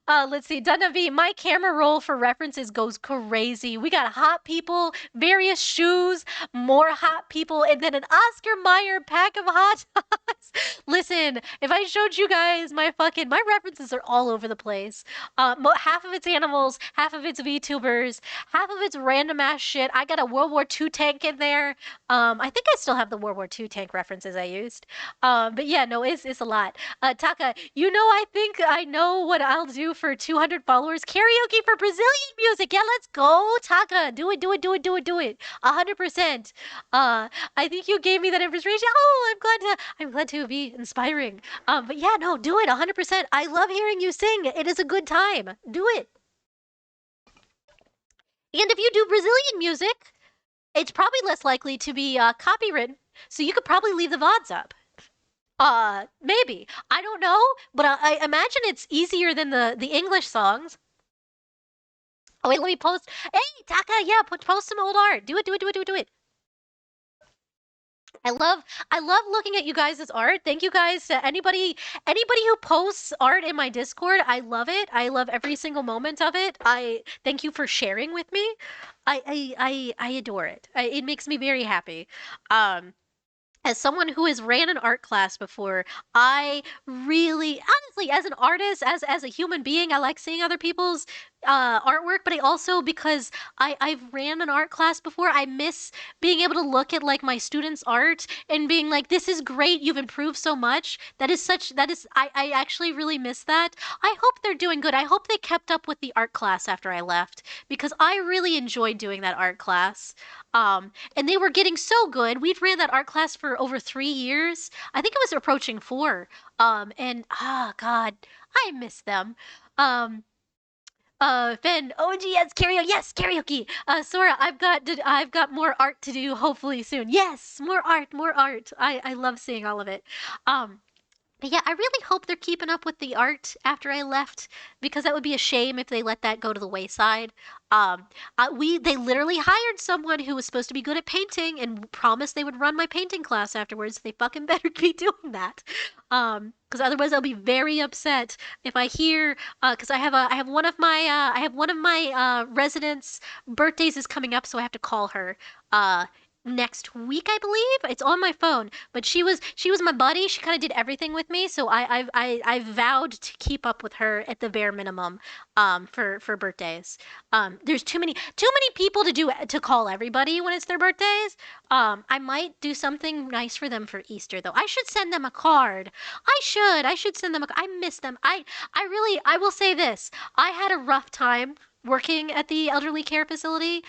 Let's see. Donna V, my camera roll for references goes crazy. We got hot people, various shoes, more hot people, and then an Oscar Mayer pack of hot dogs. Listen, if I showed you guys my references are all over the place. Half of it's animals, half of it's VTubers, half of it's random ass shit. I got a World War II tank in there. I think I still have the World War II tank references I used. But yeah, no, it's a lot. Taka, I think I know what I'll do for 200 followers. Karaoke for Brazilian music. Yeah, let's go, Taka. Do it. 100%. I think you gave me that inspiration. Oh, I'm glad to be inspiring. But yeah, no, do it 100%. I love hearing you sing. It is a good time. Do it. And if you do Brazilian music, it's probably less likely to be copywritten. So you could probably leave the VODs up. Maybe. I don't know, but I imagine it's easier than the English songs. Oh wait, let me post. Hey, Taka, yeah, post some old art. Do it. I love looking at you guys' art. Thank you guys to anybody who posts art in my Discord. I love it. I love every single moment of it. I thank you for sharing with me. I adore it. It makes me very happy. As someone who has ran an art class before, I really, honestly, as an artist, as a human being, I like seeing other people's artwork, but I also, because I've ran an art class before, I miss being able to look at like my students' art and being like, this is great, you've improved so much. I actually really miss that. I hope they're doing good. I hope they kept up with the art class after I left, because I really enjoyed doing that art class. And they were getting so good. We'd ran that art class for over 3 years. I think it was approaching 4. And God, I miss them. Um, Ben, OGS karaoke, yes, karaoke. Sora, I've got more art to do. Hopefully soon. Yes, more art. I love seeing all of it. Um, but yeah, I really hope they're keeping up with the art after I left, because that would be a shame if they let that go to the wayside. They literally hired someone who was supposed to be good at painting and promised they would run my painting class afterwards. They fucking better be doing that. Because otherwise I'll be very upset if I hear, because I have one of my residents' birthdays is coming up, so I have to call her. Next week, I believe. It's on my phone, but she was my buddy. She kind of did everything with me, so I vowed to keep up with her at the bare minimum, for birthdays. There's too many people to call everybody when it's their birthdays. I might do something nice for them for Easter though. I should send them a card. I should send them I miss them. I will say this. I had a rough time working at the elderly care facility,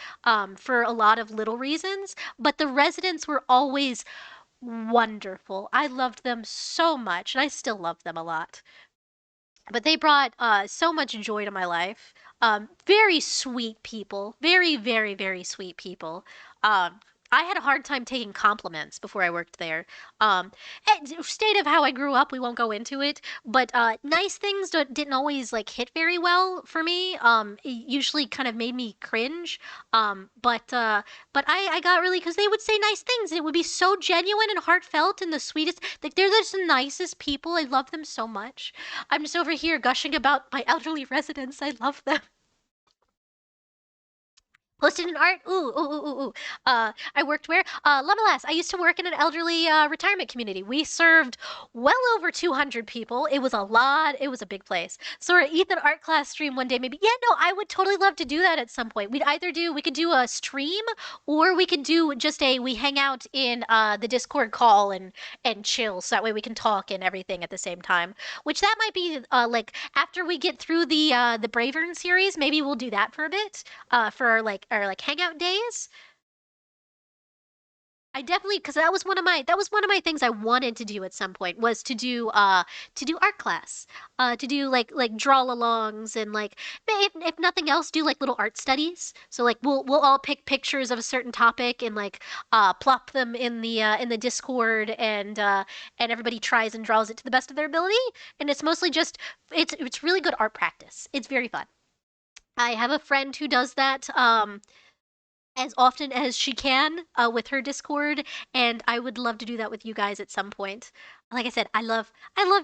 for a lot of little reasons, but the residents were always wonderful. I loved them so much, and I still love them a lot. But they brought so much joy to my life. Very sweet people. Very sweet people. Um, I had a hard time taking compliments before I worked there. State of how I grew up, we won't go into it, but nice things didn't always like hit very well for me. It usually kind of made me cringe. But I got really, because they would say nice things. And it would be so genuine and heartfelt and the sweetest. Like they're just the nicest people. I love them so much. I'm just over here gushing about my elderly residents. I love them. Posted in art? Ooh, ooh, ooh, ooh, ooh. I worked where? Lemonlass. I used to work in an elderly retirement community. We served well over 200 people. It was a lot. It was a big place. So our Ethan art class stream one day, maybe. Yeah, no, I would totally love to do that at some point. We could do a stream, or we could do just we hang out in the Discord call and chill. So that way we can talk and everything at the same time. Which that might be like after we get through the Bravern series, maybe we'll do that for a bit for our hangout days. I definitely because that was one of my things I wanted to do at some point was to do art class, to do like draw alongs and like if nothing else do like little art studies. So like we'll all pick pictures of a certain topic and like plop them in the Discord and everybody tries and draws it to the best of their ability. And it's mostly just it's really good art practice. It's very fun. I have a friend who does that. As often as she can with her Discord, and I would love to do that with you guys at some point. Like I said, I love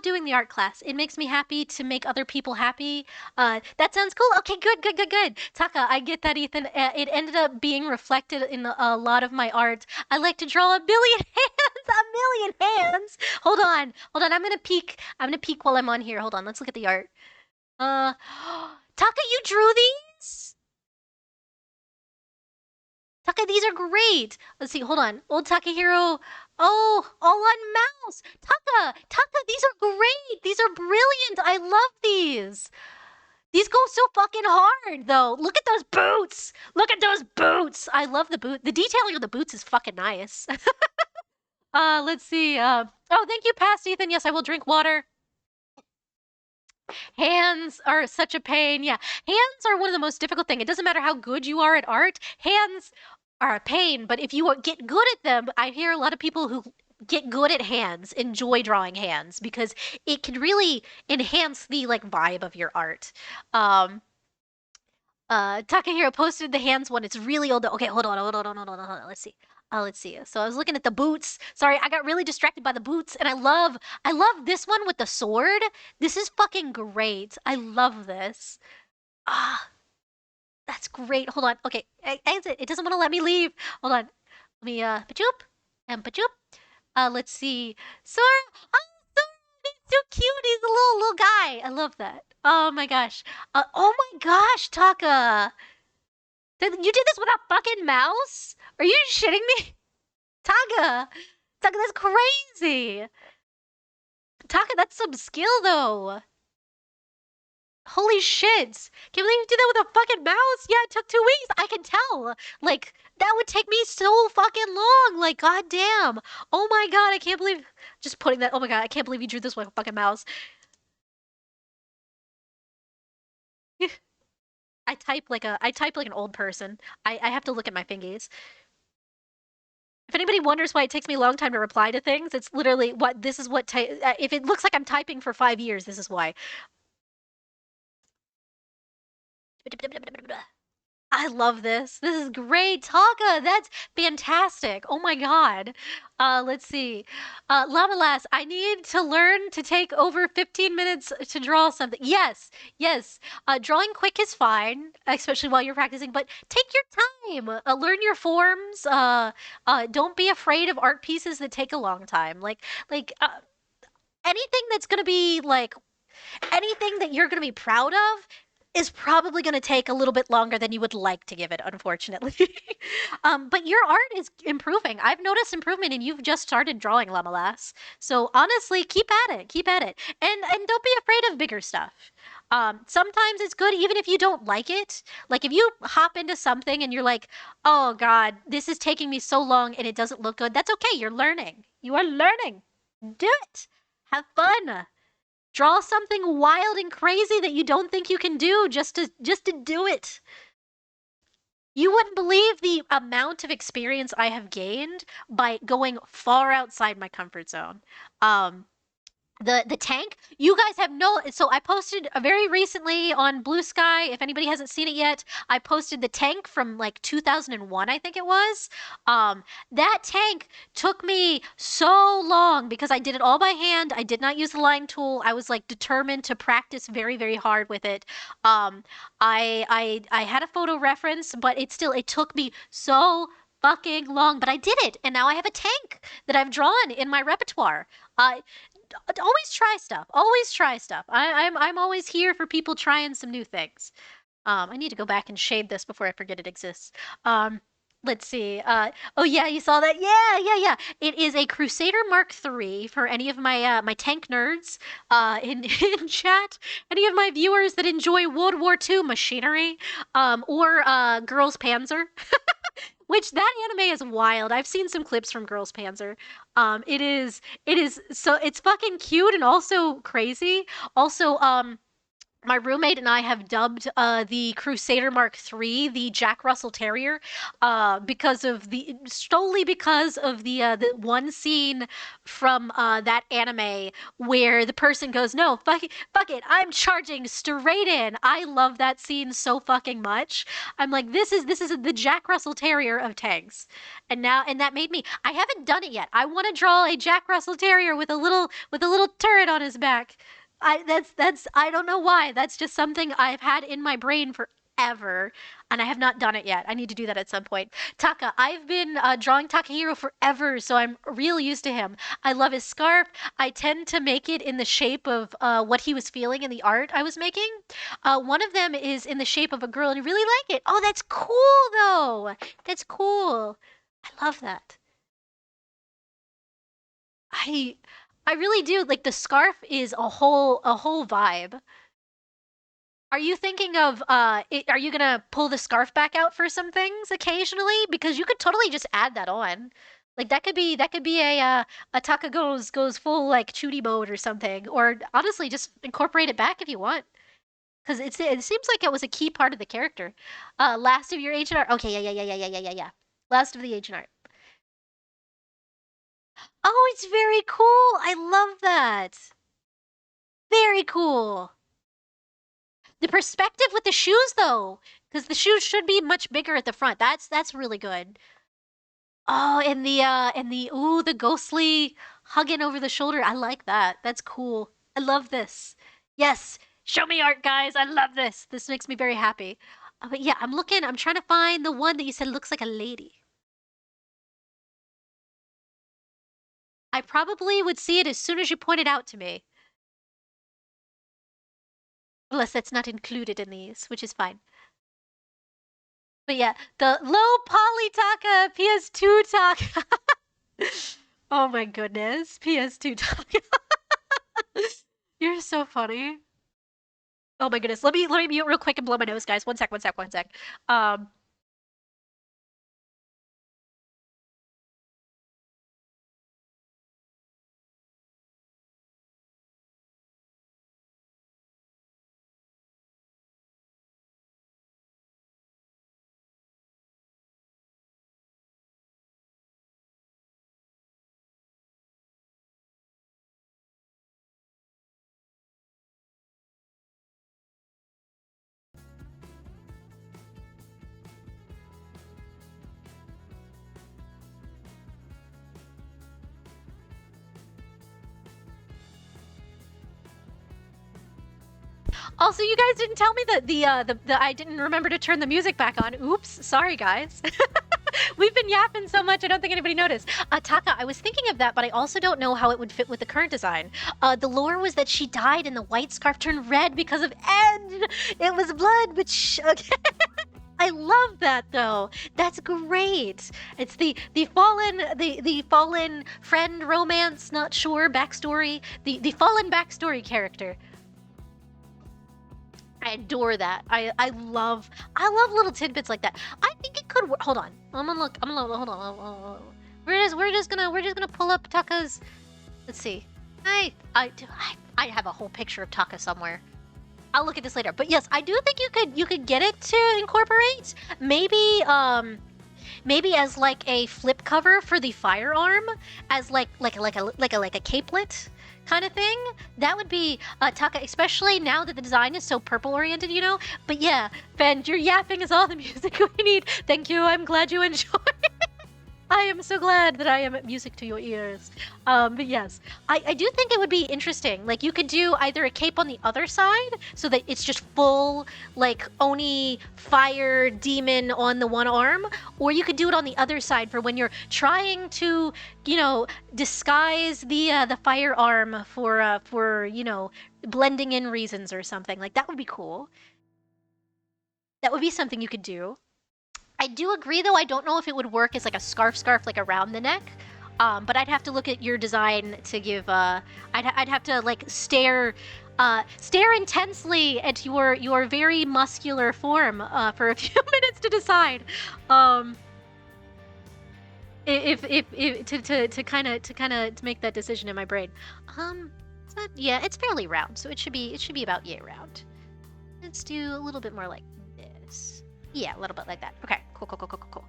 doing the art class. It makes me happy to make other people happy. That sounds cool. Okay, good, good, good, good. Taka, I get that, Ethan. It ended up being reflected in a lot of my art. I like to draw a million hands, a million hands. Hold on, hold on. I'm gonna peek. I'm gonna peek while I'm on here. Hold on. Let's look at the art. Uh, Taka, you drew these? Taka, these are great. Let's see, hold on. Old Takahiro. Oh, all on mouse. Taka, these are great. These are brilliant. I love these. These go so fucking hard, though. Look at those boots. Look at those boots. I love the boot. The detailing of the boots is fucking nice. Let's see. Oh, thank you, Past Ethan. Yes, I will drink water. Hands are such a pain. Yeah. Hands are one of the most difficult thing. It doesn't matter how good you are at art. Hands are a pain, but if you get good at them, I hear a lot of people who get good at hands enjoy drawing hands because it can really enhance the like vibe of your art. Um Takahiro posted the hands one. It's really old. Okay, hold on. Let's see. Let's see. So I was looking at the boots. Sorry, I got really distracted by the boots, and I love this one with the sword. This is fucking great. I love this. Ah, that's great. Hold on. Okay, exit. It doesn't want to let me leave. Hold on. Let me pachoop and pachoop. Let's see. Sora. Oh, Sora, he's so cute. He's a little guy. I love that. Oh my gosh. Oh my gosh, Taka. You did this with a fucking mouse? Are you shitting me? Taka! Taka, that's crazy! Taka, that's some skill though. Holy shit! Can't believe you did that with a fucking mouse! Yeah, it took 2 weeks! I can tell! Like, that would take me so fucking long! Like, goddamn! Oh my god, I can't believe. Just putting that. Oh my god, I can't believe you drew this with a fucking mouse. I type like an old person. I have to look at my fingies. If anybody wonders why it takes me a long time to reply to things, it's literally what this is what if it looks like I'm typing for 5 years, this is why. I love this. This is great. Taka, that's fantastic. Oh my god. Let's see. Lava Lass, I need to learn to take over 15 minutes to draw something. Yes, yes. Drawing quick is fine, especially while you're practicing, but take your time. Learn your forms. Don't be afraid of art pieces that take a long time. Anything that's gonna be like anything that you're going to be proud of is probably going to take a little bit longer than you would like to give it, unfortunately. But your art is improving. I've noticed improvement, and you've just started drawing, Lamalas. So honestly, keep at it, keep at it, and don't be afraid of bigger stuff. Sometimes it's good even if you don't like it. Like if you hop into something and you're like, "Oh God, this is taking me so long and it doesn't look good." That's okay. You're learning. You are learning. Do it. Have fun. Draw something wild and crazy that you don't think you can do just to do it. You wouldn't believe the amount of experience I have gained by going far outside my comfort zone. Um, the tank, you guys have no. So I posted very recently on Blue Sky, if anybody hasn't seen it yet, I posted the tank from like 2001, I think it was. That tank took me so long because I did it all by hand. I did not use the line tool. I was like determined to practice very, very hard with it. um I had a photo reference, but it took me so fucking long, but I did it, and now I have a tank that I've drawn in my repertoire. Always try stuff. Always try stuff. I'm always here for people trying some new things. I need to go back and shade this before I forget it exists. Um, let's see. Oh yeah, you saw that? Yeah. It is a Crusader Mark III for any of my my tank nerds in in chat. Any of my viewers that enjoy World War II machinery, or Girls Panzer. Which that anime is wild. I've seen some clips from Girls Panzer. It is so it's fucking cute and also crazy. Also, my roommate and I have dubbed the Crusader Mark III the Jack Russell Terrier, because of the solely because of the one scene from that anime where the person goes, "No, fuck it, I'm charging straight in." I love that scene so fucking much. I'm like, this is the Jack Russell Terrier of tanks, and that made me. I haven't done it yet. I want to draw a Jack Russell Terrier with a little turret on his back. That's I don't know why. That's just something I've had in my brain forever, and I have not done it yet. I need to do that at some point. Taka, I've been drawing Takahiro forever, so I'm real used to him. I love his scarf. I tend to make it in the shape of what he was feeling in the art I was making. One of them is in the shape of a girl, and I really like it. Oh, that's cool though. That's cool. I love that. I I really do. Like the scarf is a whole vibe. Are you thinking of are you gonna pull the scarf back out for some things occasionally? Because you could totally just add that on. Like that could be a Taka goes full like Chudy mode or something. Or honestly just incorporate it back if you want. Because it seems like it was a key part of the character. Last of your ancient art. Okay, yeah. Last of the ancient art. Oh, it's very cool. I love that. Very cool. The perspective with the shoes though, because the shoes should be much bigger at the front. That's really good. Oh, and the ooh, the ghostly hugging over the shoulder. I like that. That's cool. I love this. Yes, show me art, guys. I love this. This makes me very happy. But yeah, I'm looking. I'm trying to find the one that you said looks like a lady. I probably would see it as soon as you point it out to me. Unless that's not included in these, which is fine. But yeah, the low poly Taka PS2 Taka. Oh my goodness, PS2 Taka. You're so funny. Oh my goodness. Let me mute real quick and blow my nose, guys. One sec. Um Also, you guys didn't tell me that the I didn't remember to turn the music back on. Oops, sorry guys. We've been yapping so much, I don't think anybody noticed. Taka, I was thinking of that, but I also don't know how it would fit with the current design. The lore was that she died and the white scarf turned red because of End. It was blood, but okay. I love that though. That's great. It's the fallen friend romance, not sure backstory. The fallen backstory character. I adore that. I love little tidbits like that. I think it could work. Hold on. I'm gonna look. Hold on. We're just gonna pull up Taka's. Let's see. I have a whole picture of Taka somewhere. I'll look at this later. But yes, I do think you could get it to incorporate. Maybe as like a flip cover for the firearm, as like a capelet. kind of thing. That would be Taka, especially now that the design is so purple oriented, you know. But yeah, Ben, your yapping is all the music we need. Thank you. I'm glad you enjoy. I am so glad that I am music to your ears. But yes, I do think it would be interesting. Like, you could do either a cape on the other side, so that it's just full, like, Oni fire demon on the one arm, or you could do it on the other side for when you're trying to, you know, disguise the firearm for you know, blending in reasons or something. Like, that would be cool. That would be something you could do. I do agree, though, I don't know if it would work as like a scarf, like around the neck. But I'd have to look at your design to give. I'd have to like stare intensely at your very muscular form for a few minutes to decide. If to kind of make that decision in my brain. Yeah, it's fairly round, so it should be about yay round. Let's do a little bit more like this. Yeah, a little bit like that. Okay, cool.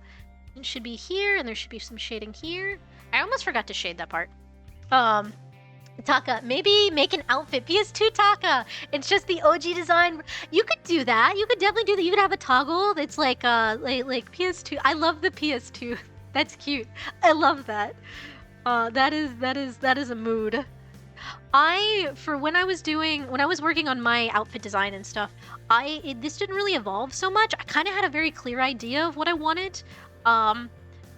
It should be here, and there should be some shading here. I almost forgot to shade that part. Taka, maybe make an outfit. PS2 Taka! It's just the OG design. You could do that. You could definitely do that. You could have a toggle that's like PS2. I love the PS2. That's cute. I love that. That is a mood. When I was working on my outfit design and stuff, this didn't really evolve so much. I kind of had a very clear idea of what I wanted,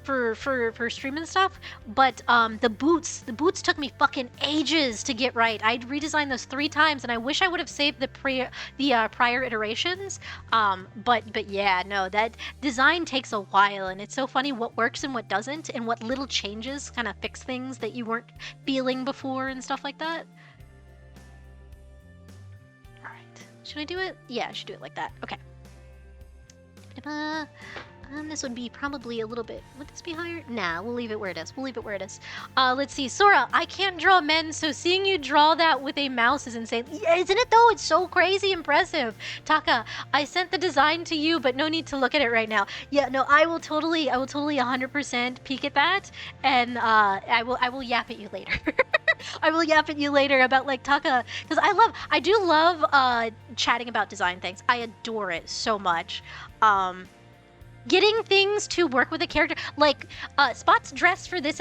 for stream and stuff. But the boots took me fucking ages to get right. I'd redesigned those 3 times, and I wish I would have saved the prior iterations. But yeah, no, that design takes a while, and it's so funny what works and what doesn't, and what little changes kind of fix things that you weren't feeling before and stuff like that. All right, should I do it? Yeah, I should do it like that. Okay. This would be probably a little bit... Would this be higher? Nah, we'll leave it where it is. Let's see. Sora, I can't draw men, so seeing you draw that with a mouse is insane. Yeah, isn't it though? It's so crazy impressive. Taka, I sent the design to you, but no need to look at it right now. Yeah, no, I will totally 100% peek at that, and I will yap at you later. I will yap at you later about like Taka, because I do love chatting about design things. I adore it so much. Getting things to work with a character, like Spot's dress for this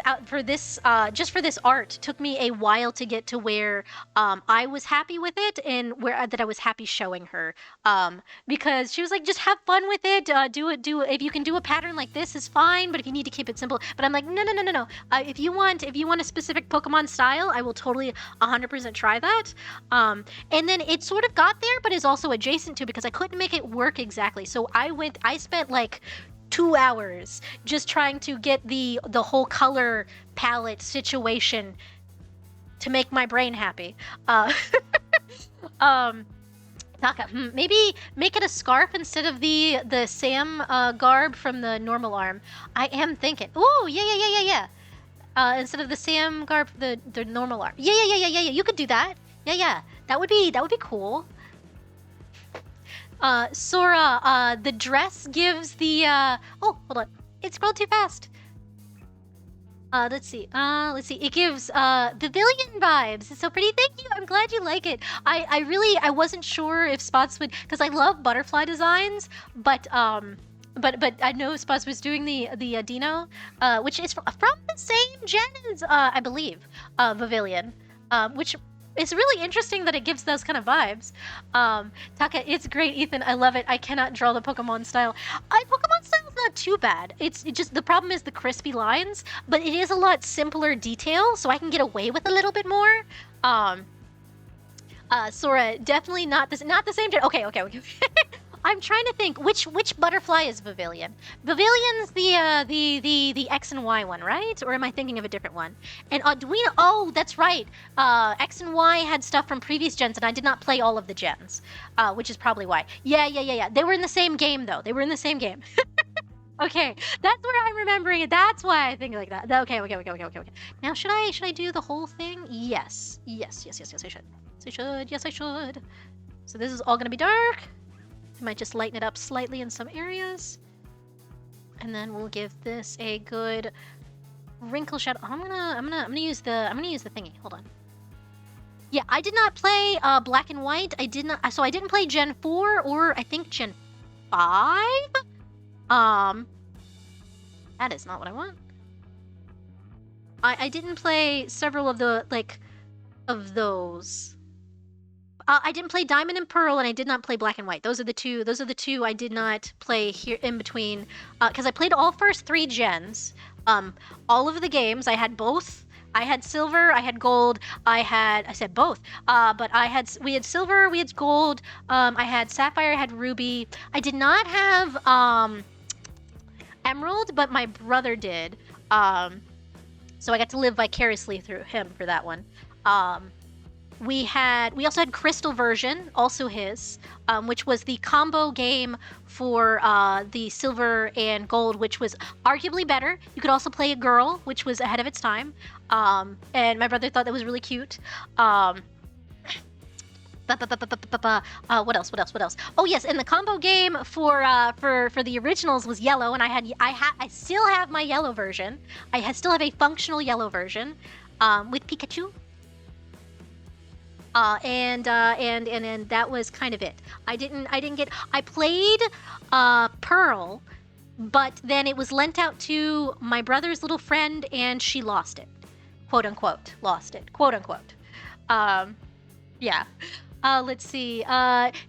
just for this art took me a while to get to where I was happy with it, and that I was happy showing her, because she was like, just have fun with it, do if you can do a pattern like this is fine, but if you need to keep it simple. But I'm like, no, if you want a specific Pokemon style, I will totally 100% try that. And then it sort of got there, but is also adjacent to, because I couldn't make it work exactly, so I spent like 2 hours just trying to get the whole color palette situation to make my brain happy. Taka, maybe make it a scarf instead of the Sam garb from the normal arm. I am thinking. Ooh, yeah. Instead of the Sam garb, the normal arm. Yeah. You could do that. Yeah. That would be cool. Sora, the dress gives the, oh, hold on. It scrolled too fast. Let's see. It gives, pavilion vibes. It's so pretty. Thank you. I'm glad you like it. I wasn't sure if Spots would, because I love butterfly designs, but I know Spots was doing the Dino, which is from the same gen as, I believe, Pavilion, which... It's really interesting that it gives those kind of vibes. Taka, it's great, Ethan. I love it. I cannot draw the Pokemon style. Pokemon style's not too bad. It's just the problem is the crispy lines, but it is a lot simpler detail, so I can get away with a little bit more. Sora, definitely not the same. Okay. I'm trying to think which butterfly is Pavilion. Pavilion's the X and Y one, right? Or am I thinking of a different one? And Arduino, oh, that's right. X and Y had stuff from previous gens, and I did not play all of the gens, which is probably why. Yeah. They were in the same game though. Okay, that's where I'm remembering it. That's why I think like that. Okay. Now should I do the whole thing? Yes, I should. Yes, I should. So this is all gonna be dark. I might just lighten it up slightly in some areas, and then we'll give this a good wrinkle shadow. I'm gonna use the thingy. Hold on. Yeah, I did not play Black and White. I didn't play Gen 4 or I think Gen 5. That is not what I want. I didn't play several of the of those. I didn't play Diamond and Pearl, and I did not play Black and White. Those are the two I did not play here in between, because I played all first 3 gens. All of the games, I had both. I had silver, I had gold, I said both, but we had silver, we had gold, I had sapphire, I had ruby. I did not have emerald, but my brother did. So I got to live vicariously through him for that one. We also had crystal version, also his, which was the combo game for the silver and gold, which was arguably better. You could also play a girl, which was ahead of its time. And my brother thought that was really cute. What else? Oh yes, and the combo game for the originals was yellow, and I still have my yellow version. Still have a functional yellow version, with Pikachu. And that was kind of it. I played Pearl, but then it was lent out to my brother's little friend, and she lost it, quote unquote. Yeah. Let's see.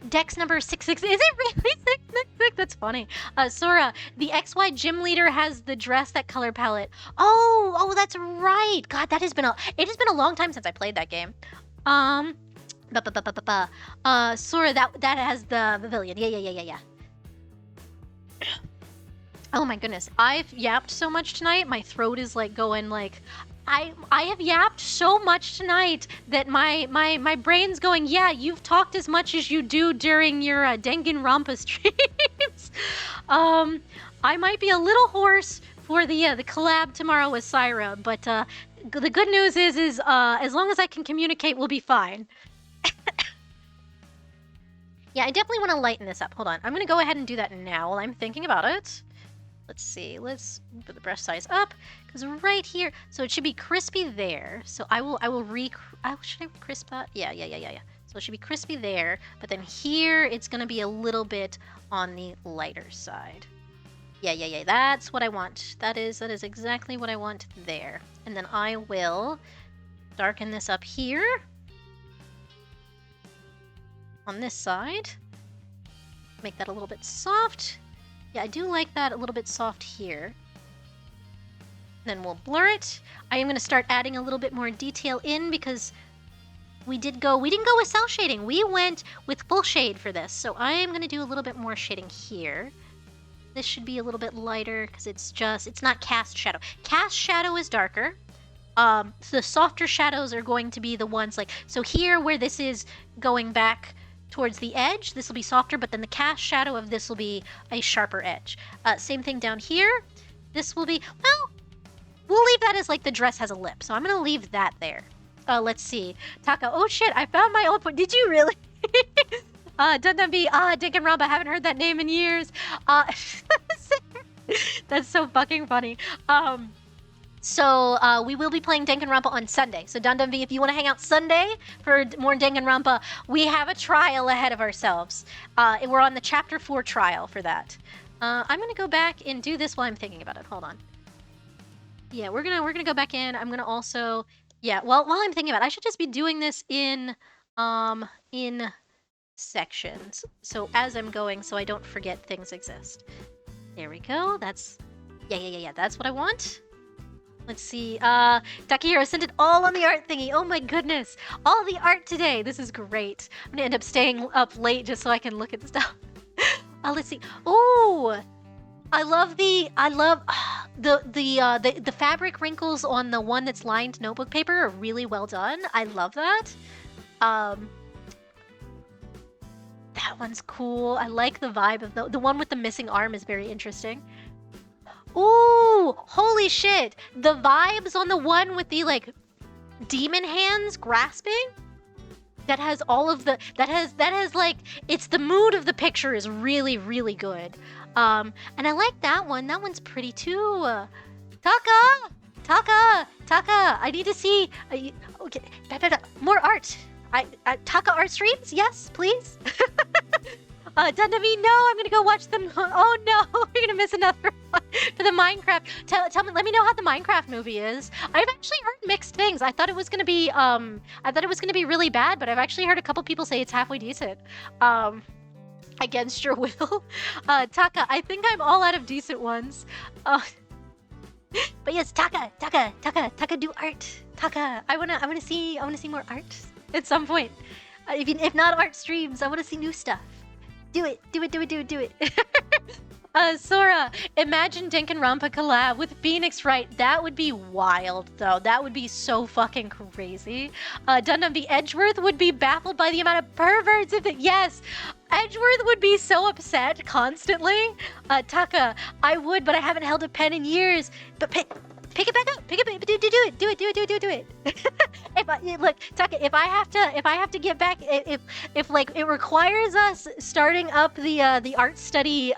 Dex number 66. Is it really 666? That's funny. Sora, the XY gym leader has the dress, that color palette. Oh, that's right. God, it has been a long time since I played that game. Sora, that has the pavilion. Yeah. Oh my goodness, I've yapped so much tonight. My throat is going I have yapped so much tonight that my brain's going, yeah, you've talked as much as you do during your Danganronpa streams. I might be a little hoarse for the collab tomorrow with Syra, but the good news is as long as I can communicate, we'll be fine. Yeah, I definitely want to lighten this up. Hold on. I'm going to go ahead and do that now while I'm thinking about it. Let's see. Let's put the brush size up, because right here, so it should be crispy there. So should I crisp that? Yeah. So it should be crispy there, but then here it's going to be a little bit on the lighter side. Yeah. That's what I want. That is exactly what I want there. And then I will darken this up here on this side. Make that a little bit soft. Yeah, I do like that a little bit soft here. Then we'll blur it. I am going to start adding a little bit more detail in, because we didn't go with cell shading. We went with full shade for this. So I am going to do a little bit more shading here. This should be a little bit lighter, because it's not cast shadow. Cast shadow is darker. So the softer shadows are going to be the ones so here where this is going back towards the edge, this will be softer, but then the cast shadow of this will be a sharper edge. Same thing down here. This will be, well, we'll leave that as the dress has a lip, so I'm going to leave that there. Let's see. Taka, oh shit, I found my old... Did you really? Dundumby, Danganronpa, I haven't heard that name in years. That's so fucking funny. So we will be playing Danganronpa on Sunday. So Dundumby, if you want to hang out Sunday for more Danganronpa, we have a trial ahead of ourselves. We're on the Chapter 4 trial for that. I'm gonna go back and do this while I'm thinking about it. Hold on. Yeah, we're gonna go back in. I'm gonna also, yeah. Well, while I'm thinking about it, I should just be doing this in sections. So as I'm going, so I don't forget things exist. There we go. That's, yeah. That's what I want. Let's see. Takahiro sent it all on the art thingy. Oh my goodness. All the art today. This is great. I'm gonna end up staying up late just so I can look at stuff. Let's see. Oh, I love the fabric wrinkles on the one that's lined notebook paper are really well done. I love that. That one's cool. I like the vibe of the one with the missing arm is very interesting. Ooh, holy shit. The vibes on the one with the demon hands grasping, that has all of the, that has it's the mood of the picture is really, really good. And I like that one. That one's pretty too. Taka, I need to see, okay, more art. Taka art streams? Yes, please. Dundami, no, I'm gonna go watch them. Oh no, we're gonna miss another one for the Minecraft. Tell me, let me know how the Minecraft movie is. I've actually heard mixed things. I thought it was gonna be really bad, but I've actually heard a couple people say it's halfway decent. Against your will. Taka, I think I'm all out of decent ones. But yes, Taka, do art. Taka, I wanna see more art at some point. If not art streams, I wanna see new stuff. Do it. Sora, imagine Danganronpa collab with Phoenix Wright. That would be wild, though. That would be so fucking crazy. Dundum, the Edgeworth would be baffled by the amount of perverts. Yes, Edgeworth would be so upset constantly. Taka, I would, but I haven't held a pen in years. But pick it back up. Do it. Look, Taka, if I have to get back, if like it requires us starting up the art study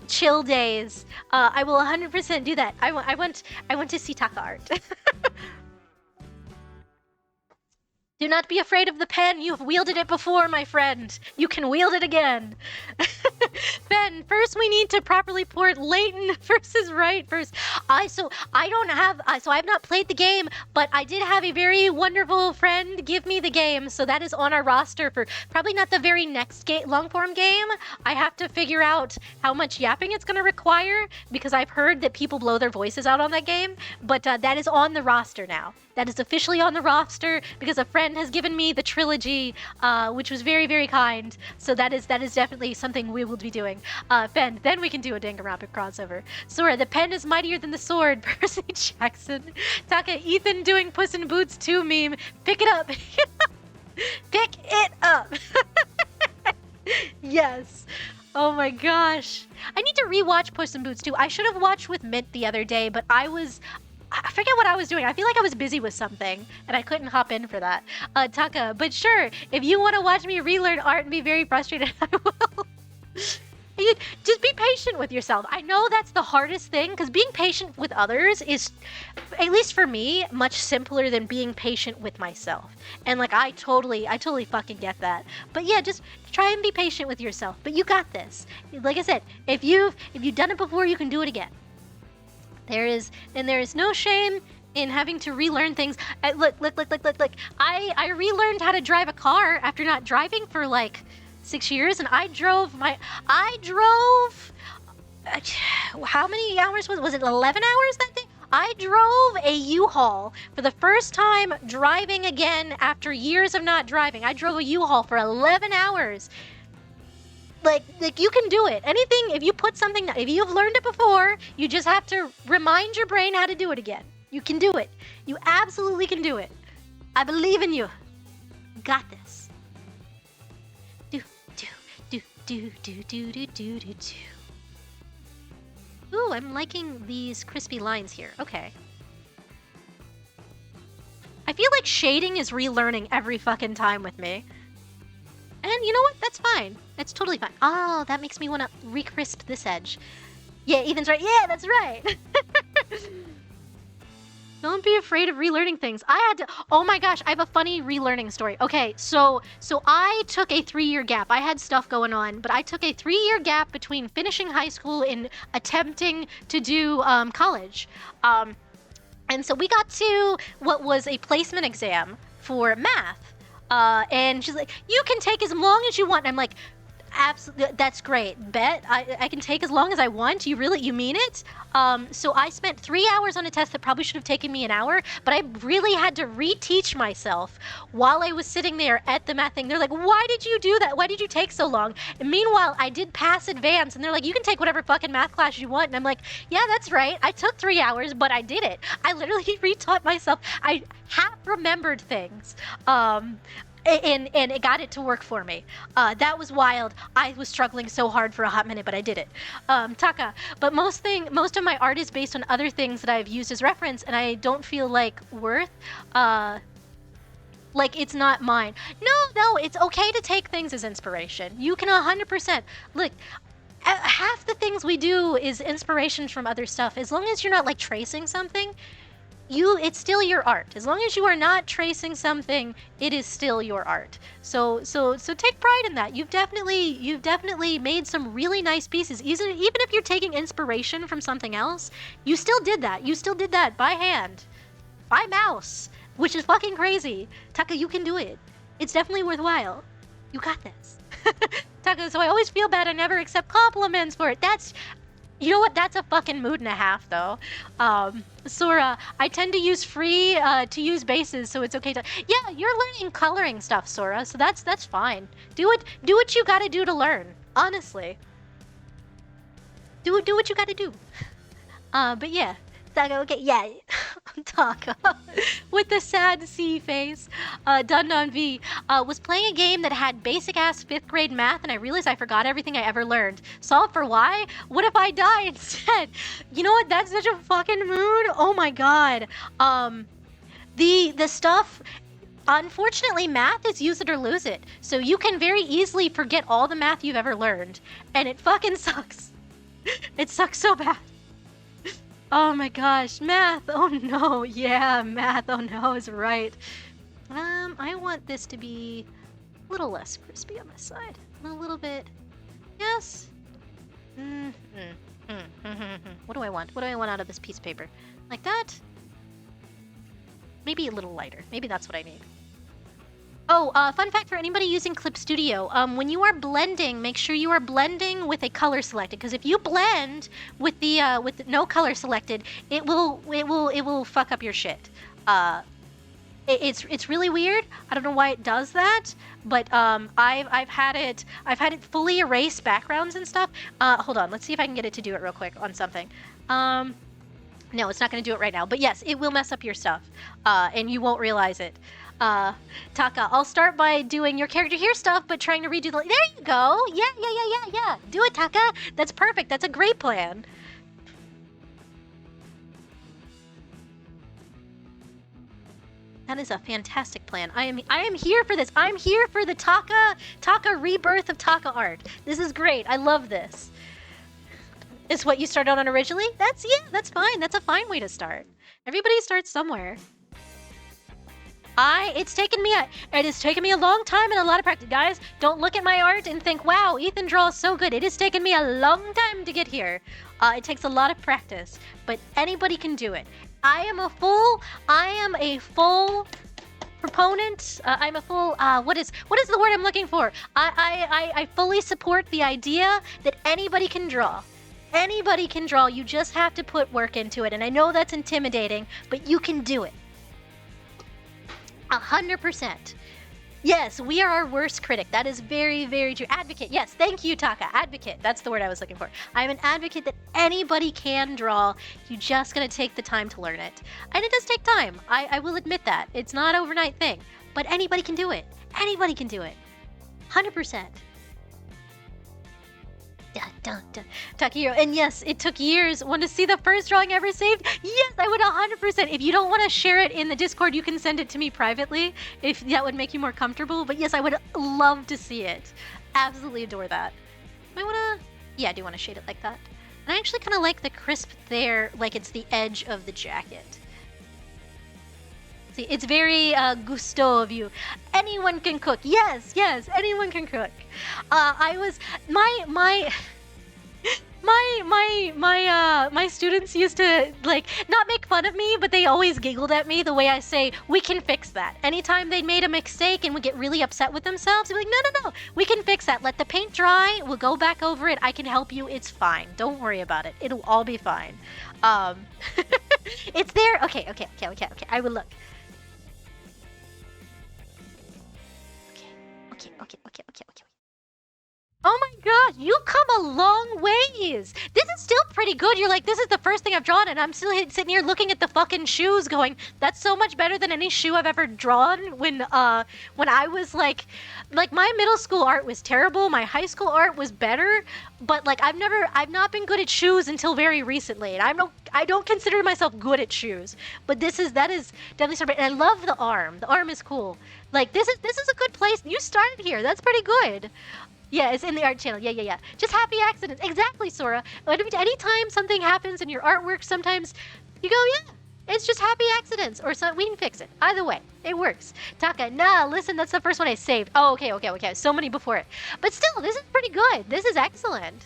chill days, I will 100% do that. I want to see Taka art. Do not be afraid of the pen. You've wielded it before, my friend. You can wield it again. Ben, first we need to properly port Leighton versus Wright first. So I've not played the game, but I did have a very wonderful friend give me the game, so that is on our roster for probably not the very next long form game. I have to figure out how much yapping it's going to require, because I've heard that people blow their voices out on that game, but that is on the roster now. That is officially on the roster because a friend has given me the trilogy, which was very, very kind. So that is definitely something we will be doing. Ben, then we can do a Danganronpa crossover. Sora, the pen is mightier than the sword. Percy Jackson. Taka, Ethan doing Puss in Boots 2 meme. Pick it up. Pick it up. Yes. Oh my gosh. I need to rewatch Puss in Boots 2. I should have watched with Mint the other day, but I forget what I was doing. I feel like I was busy with something, and I couldn't hop in for that. Taka, but sure, if you want to watch me relearn art and be very frustrated, I will. Just be patient with yourself. I know that's the hardest thing, because being patient with others is, at least for me, much simpler than being patient with myself. And like, I totally fucking get that. But yeah, just try and be patient with yourself. But you got this. Like I said, if you've done it before, you can do it again. There is no shame in having to relearn things. Look. I relearned how to drive a car after not driving for like 6 years, and I drove how many hours was it 11 hours that day? I drove a U-Haul for the first time driving again after years of not driving. I drove a U-Haul for 11 hours. Like you can do it. Anything, if you've learned it before, you just have to remind your brain how to do it again. You can do it. You absolutely can do it. I believe in you. Got this. Do. Ooh, I'm liking these crispy lines here. Okay. I feel like shading is relearning every fucking time with me. And you know what? That's fine. That's totally fine. Oh, that makes me want to recrisp this edge. Yeah, Ethan's right. Yeah, that's right. Don't be afraid of relearning things. Oh my gosh, I have a funny relearning story. Okay, so I took a 3-year gap. I had stuff going on, but I took a 3-year gap between finishing high school and attempting to do college. And so we got to what was a placement exam for math. And she's like, you can take as long as you want. And I'm like, absolutely, that's great. Bet I can take as long as I want. You mean it? So I spent 3 hours on a test that probably should have taken me an hour, but I really had to reteach myself while I was sitting there at the math thing. They're like, why did you do that? Why did you take so long? And meanwhile, I did pass advance, and they're like, you can take whatever fucking math class you want. And I'm like, yeah, that's right. I took 3 hours, but I did it. I literally retaught myself. I half remembered things. And it got it to work for me. That was wild. I was struggling so hard for a hot minute, but I did it. Taka, but most of my art is based on other things that I've used as reference, and I don't feel like worth, like it's not mine. No, it's okay to take things as inspiration. You can 100%. Look, half the things we do is inspirations from other stuff. As long as you're not like tracing something, it's still your art. As long as you are not tracing something, it is still your art. So take pride in that. You've definitely made some really nice pieces. Even if you're taking inspiration from something else, you still did that. You still did that by hand, by mouse, which is fucking crazy. Taka, you can do it. It's definitely worthwhile. You got this. Taka, so I always feel bad I never accept compliments for it. You know what? That's a fucking mood and a half, though. Sora, I tend to use free to use bases, so it's okay to. Yeah, you're learning coloring stuff, Sora. So that's fine. Do what you gotta do to learn. Honestly, do what you gotta do. But yeah. Taka, okay, yeah. Taka, with the sad C face, Dundon V, was playing a game that had basic-ass 5th grade math, and I realized I forgot everything I ever learned. Solve for why? What if I die instead? You know what? That's such a fucking mood. Oh my god. The stuff... Unfortunately, math is use it or lose it, so you can very easily forget all the math you've ever learned, and it fucking sucks. It sucks so bad. Oh my gosh, math! Oh no, yeah, math, oh no, is right. I want this to be a little less crispy on this side. A little bit, yes? What do I want? What do I want out of this piece of paper? Like that? Maybe a little lighter. Maybe that's what I need. Oh, fun fact for anybody using Clip Studio, when you are blending, make sure you are blending with a color selected, because if you blend with no color selected, it will fuck up your shit. It's really weird. I don't know why it does that, but I've had it fully erase backgrounds and stuff. Hold on, let's see if I can get it to do it real quick on something. No, it's not going to do it right now, but yes, it will mess up your stuff, and you won't realize it. Taka, I'll start by doing your character here stuff, but trying to redo the... There you go! Yeah. Do it, Taka! That's perfect. That's a great plan. That is a fantastic plan. I am here for this. I'm here for the Taka rebirth of Taka art. This is great. I love this. Is what you started on originally? That's fine. That's a fine way to start. Everybody starts somewhere. It has taken me a long time and a lot of practice. Guys, don't look at my art and think, wow, Ethan draws so good. It has taken me a long time to get here. It takes a lot of practice, but anybody can do it. I am a full proponent. I'm a full, what is the word I'm looking for? I fully support the idea that anybody can draw. Anybody can draw. You just have to put work into it. And I know that's intimidating, but you can do it. 100%. Yes, we are our worst critic. That is very, very true. Advocate. Yes, thank you, Taka. Advocate. That's the word I was looking for. I'm an advocate that anybody can draw. You just gotta take the time to learn it. And it does take time. I will admit that. It's not an overnight thing. But anybody can do it. Anybody can do it. 100%. Takahiro, and yes, it took years. Want to see the first drawing ever saved? Yes, I would 100%. If you don't want to share it in the Discord, you can send it to me privately, if that would make you more comfortable. But yes, I would love to see it. Absolutely adore that. I wanna, yeah, I do want to shade it like that. And I actually kind of like the crisp there, like it's the edge of the jacket. See, it's very gusto of you. Anyone can cook. Yes, anyone can cook. My students used to like not make fun of me, but they always giggled at me the way I say, we can fix that. Anytime they made a mistake and would get really upset with themselves, they'd be like, no, we can fix that. Let the paint dry. We'll go back over it. I can help you. It's fine. Don't worry about it. It'll all be fine. It's there. Okay. I will look. Okay. Oh my gosh, you've come a long ways. This is still pretty good. You're like, this is the first thing I've drawn, and I'm still sitting here looking at the fucking shoes going, that's so much better than any shoe I've ever drawn. When I was like my middle school art was terrible. My high school art was better, but like I've not been good at shoes until very recently, and I don't consider myself good at shoes. But that is definitely something. And I love the arm. The arm is cool. Like this is a good place. You started here. That's pretty good. Yeah, it's in the art channel. Yeah. Just happy accidents. Exactly, Sora. Anytime something happens in your artwork, sometimes you go, yeah, It's just happy accidents, or so we can fix it. Either way, it works. Taka, nah, listen, that's the first one I saved. Oh, okay. So many before it. But still, this is pretty good. This is excellent.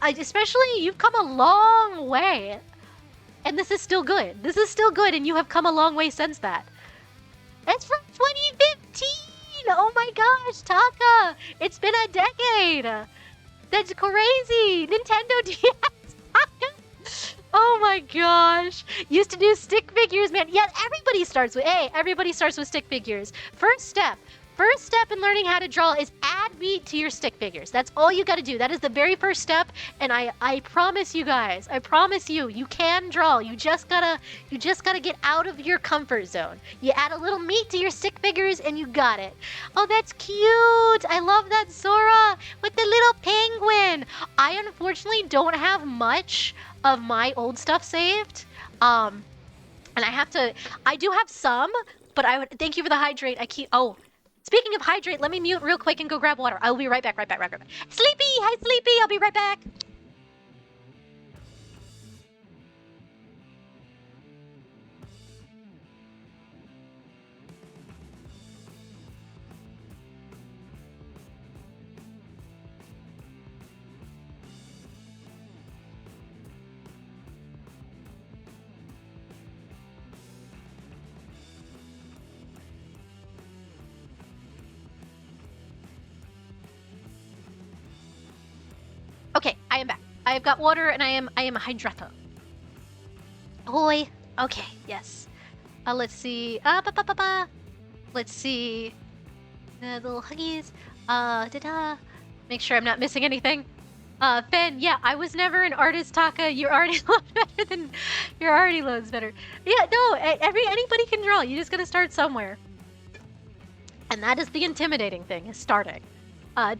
Especially, you've come a long way. And this is still good. This is still good, and you have come a long way since that. It's from 2015! Oh my gosh, Taka! It's been a decade! That's crazy! Nintendo DS, Taka! Oh my gosh! Used to do stick figures, man. Yeah, everybody starts with stick figures. First step in learning how to draw is add meat to your stick figures. That's all you gotta do. That is the very first step, and I promise you guys, you can draw. You just gotta get out of your comfort zone. You add a little meat to your stick figures and you got it. Oh, that's cute! I love that Sora with the little penguin. I unfortunately don't have much of my old stuff saved. And I do have some, but thank you for the hydrate. Speaking of hydrate, let me mute real quick and go grab water. I'll be right back. Sleepy! Hi, Sleepy! I'll be right back. Okay, I am back. I have got water and I am hydrated. Oi. Okay, yes. Let's see. Let's see. The little huggies. Make sure I'm not missing anything. Fen, yeah, I was never an artist, Taka. You're already loads better. Yeah, no, anybody can draw. You just gotta start somewhere. And that is the intimidating thing, is starting.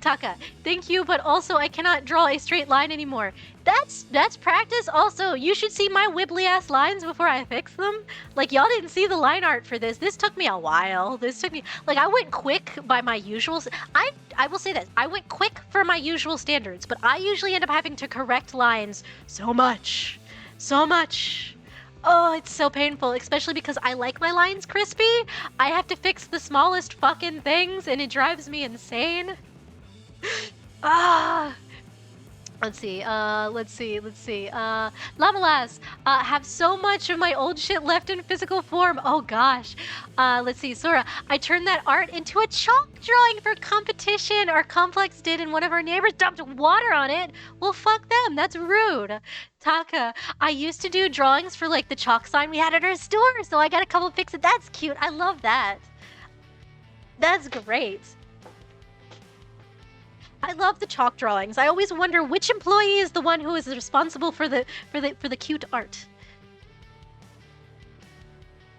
Taka, thank you, but also I cannot draw a straight line anymore. That's practice also. You should see my wibbly ass lines before I fix them. Like, y'all didn't see the line art for this. This took me a while. I went quick by my usual... I will say this. I went quick for my usual standards, but I usually end up having to correct lines so much. Oh, it's so painful, especially because I like my lines crispy. I have to fix the smallest fucking things, and it drives me insane. Let's see. Lamalas, have so much of my old shit left in physical form. Oh gosh. Let's see. Sora, I turned that art into a chalk drawing for competition. Our complex did, and one of our neighbors dumped water on it. Well, fuck them. That's rude. Taka, I used to do drawings for like the chalk sign we had at our store, so I got a couple fixes. That's cute. I love that. That's great. I love the chalk drawings. I always wonder which employee is the one who is responsible for the cute art.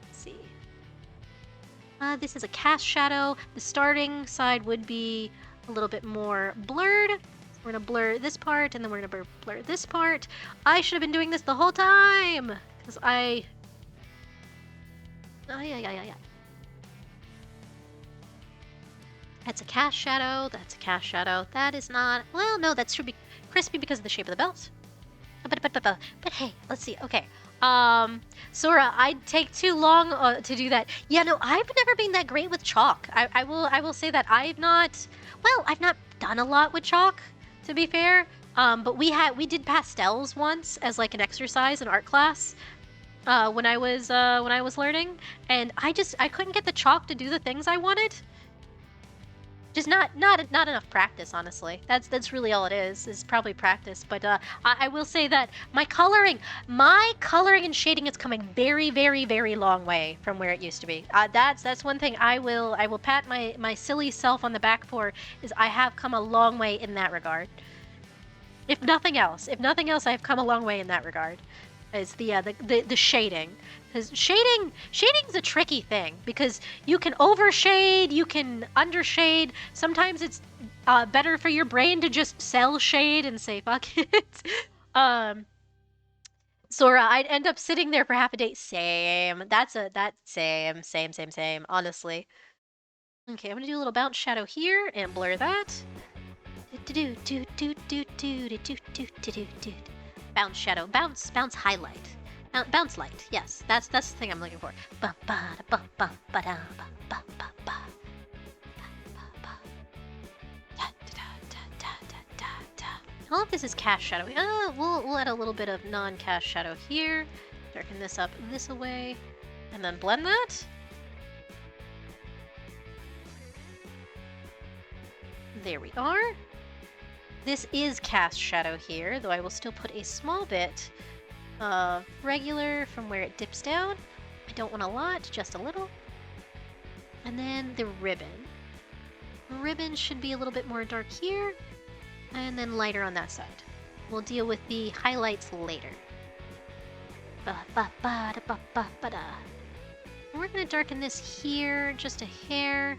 Let's see. This is a cast shadow. The starting side would be a little bit more blurred. We're gonna blur this part, and then we're gonna blur this part. I should have been doing this the whole time, because I... Oh, yeah. That's a cast shadow. That's a cast shadow. That is not... Well, no, that should be crispy because of the shape of the belt. But hey, let's see. Okay. Sora, I'd take too long to do that. Yeah, no, I've never been that great with chalk. I will say that I've not... Well, I've not done a lot with chalk, to be fair. But we did pastels once as like an exercise in art class. When I was learning, and I couldn't get the chalk to do the things I wanted. Just not enough practice, honestly. That's really all it is probably practice. But I will say that my coloring and shading is coming very, very, very long way from where it used to be. That's one thing I will pat my silly self on the back for, is I have come a long way in that regard. If nothing else, I have come a long way in that regard. Is the shading. Because shading's a tricky thing, because you can overshade, you can undershade. Sometimes it's better for your brain to just sell shade and say fuck it. Sora, I'd end up sitting there for half a day. Same. Same. Honestly. Okay, I'm gonna do a little bounce shadow here and blur that. Bounce shadow, bounce highlight. Bounce light. Yes, that's the thing I'm looking for. Ba ba da ba ba ba da ba ba ba ba. I don't know if this is cast shadow. We'll add a little bit of non-cast shadow here. Darken this up this away, and then blend that. There we are. This is cast shadow here, though I will still put a small bit of regular from where it dips down. I don't want a lot, just a little. And then the ribbon. Ribbon should be a little bit more dark here, and then lighter on that side. We'll deal with the highlights later. We're gonna darken this here just a hair.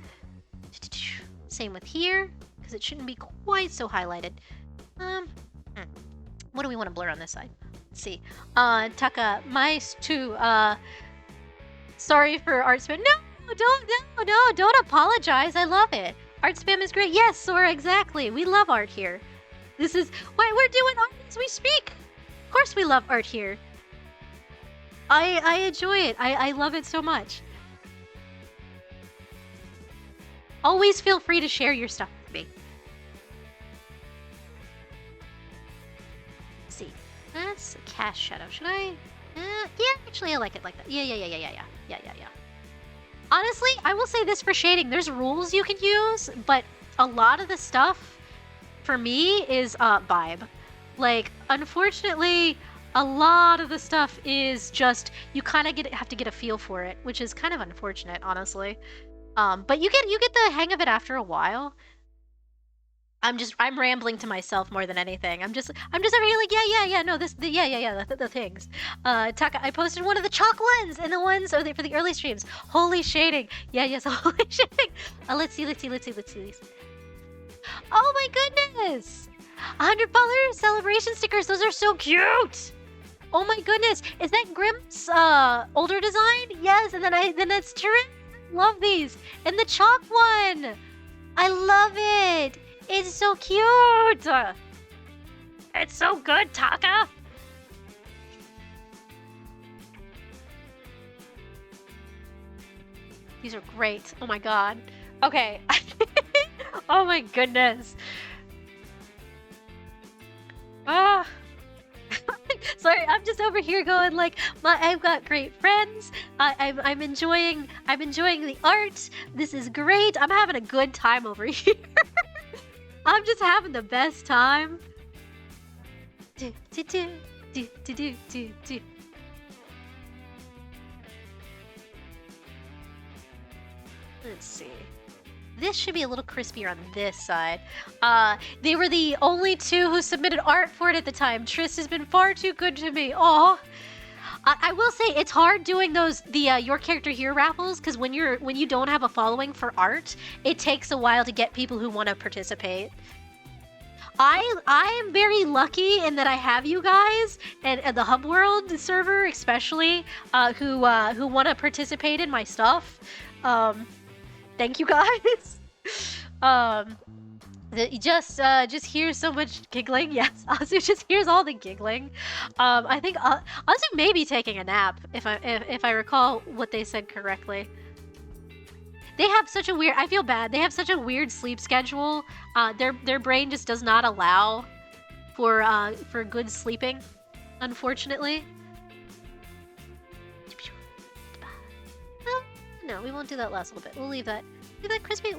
Same with here, because it shouldn't be quite so highlighted. What do we want to blur on this side? Let's see. Taka, mais too. Sorry for art spam. No, don't apologize. I love it. Art spam is great. Yes, Sora, exactly. We love art here. This is why we're doing art as we speak. Of course we love art here. I enjoy it. I love it so much. Always feel free to share your stuff with me. Let's see. That's a cast shadow. Should I? Yeah, actually I like it like that. Yeah. Honestly, I will say this for shading. There's rules you can use, but a lot of the stuff for me is vibe. Like, unfortunately, a lot of the stuff is just you kind of have to get a feel for it, which is kind of unfortunate, honestly. But you get the hang of it after a while. I'm rambling to myself more than anything. I'm just over here like yeah no the things. Taka, I posted one of the chalk ones and the ones for the early streams. Holy shading. Yes, holy shading. Let's see. Oh my goodness! $100 celebration stickers. Those are so cute. Oh my goodness! Is that Grimm's older design? Yes, and then that's Turin. Love these. And the chalk one. I love it. It's so cute. It's so good, Taka. These are great. Oh my god. Okay. Oh my goodness. Ah. Sorry, I'm just over here going like, I've got great friends. I'm enjoying the art. This is great. I'm having a good time over here. I'm just having the best time. Let's see. This should be a little crispier on this side. They were the only two who submitted art for it at the time. Triss has been far too good to me. Oh, I will say it's hard doing the Your Character Here raffles, because when you don't have a following for art, it takes a while to get people who want to participate. I am very lucky in that I have you guys and the Hub World server especially who want to participate in my stuff. Thank you guys. Just hear so much giggling. Yes, Azu just hears all the giggling. I think Azu may be taking a nap if I recall what they said correctly. They have such a weird. I feel bad. They have such a weird sleep schedule. Their brain just does not allow for good sleeping, unfortunately. No, we won't do that last little bit. We'll leave that. Leave that crispy.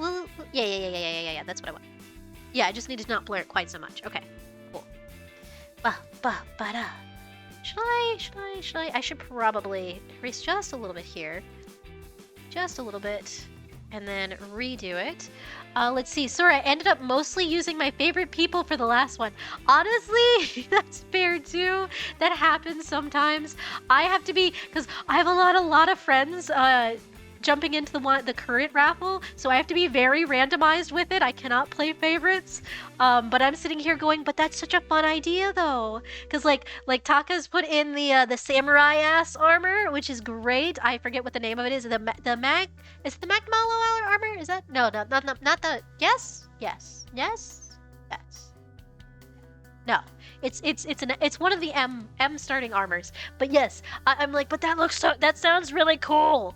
Yeah. That's what I want. Yeah, I just need to not blur it quite so much. Okay, cool. Ba-da. Should I? I should probably erase just a little bit here. Just a little bit. And then redo it. Let's see. Sorry, I ended up mostly using my favorite people for the last one. Honestly, that's fair too. That happens sometimes. I have to be, because I have a lot of friends jumping into the current raffle, so I have to be very randomized with it. I cannot play favorites. But I'm sitting here going, but that's such a fun idea though, because like Taka's put in the samurai ass armor, which is great. I forget what the name of it is. The Magmalo armor? Is that not the yes. No, It's one of the M starting armors. But yes, I'm like, but that sounds really cool.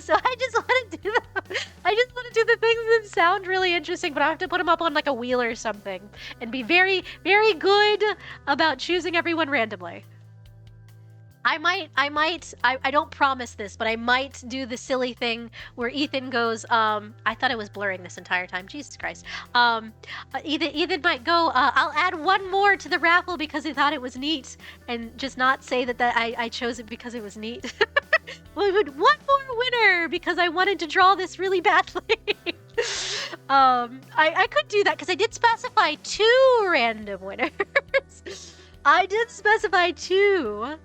So I just want to do that. I just want to do the things that sound really interesting, but I have to put them up on like a wheel or something and be very, very good about choosing everyone randomly. I don't promise this, but I might do the silly thing where Ethan goes, I thought I was blurring this entire time, Jesus Christ. Ethan might go, I'll add one more to the raffle because he thought it was neat, and just not say that I chose it because it was neat. One more winner because I wanted to draw this really badly. I could do that because I did specify 2 random winners. I did specify 2.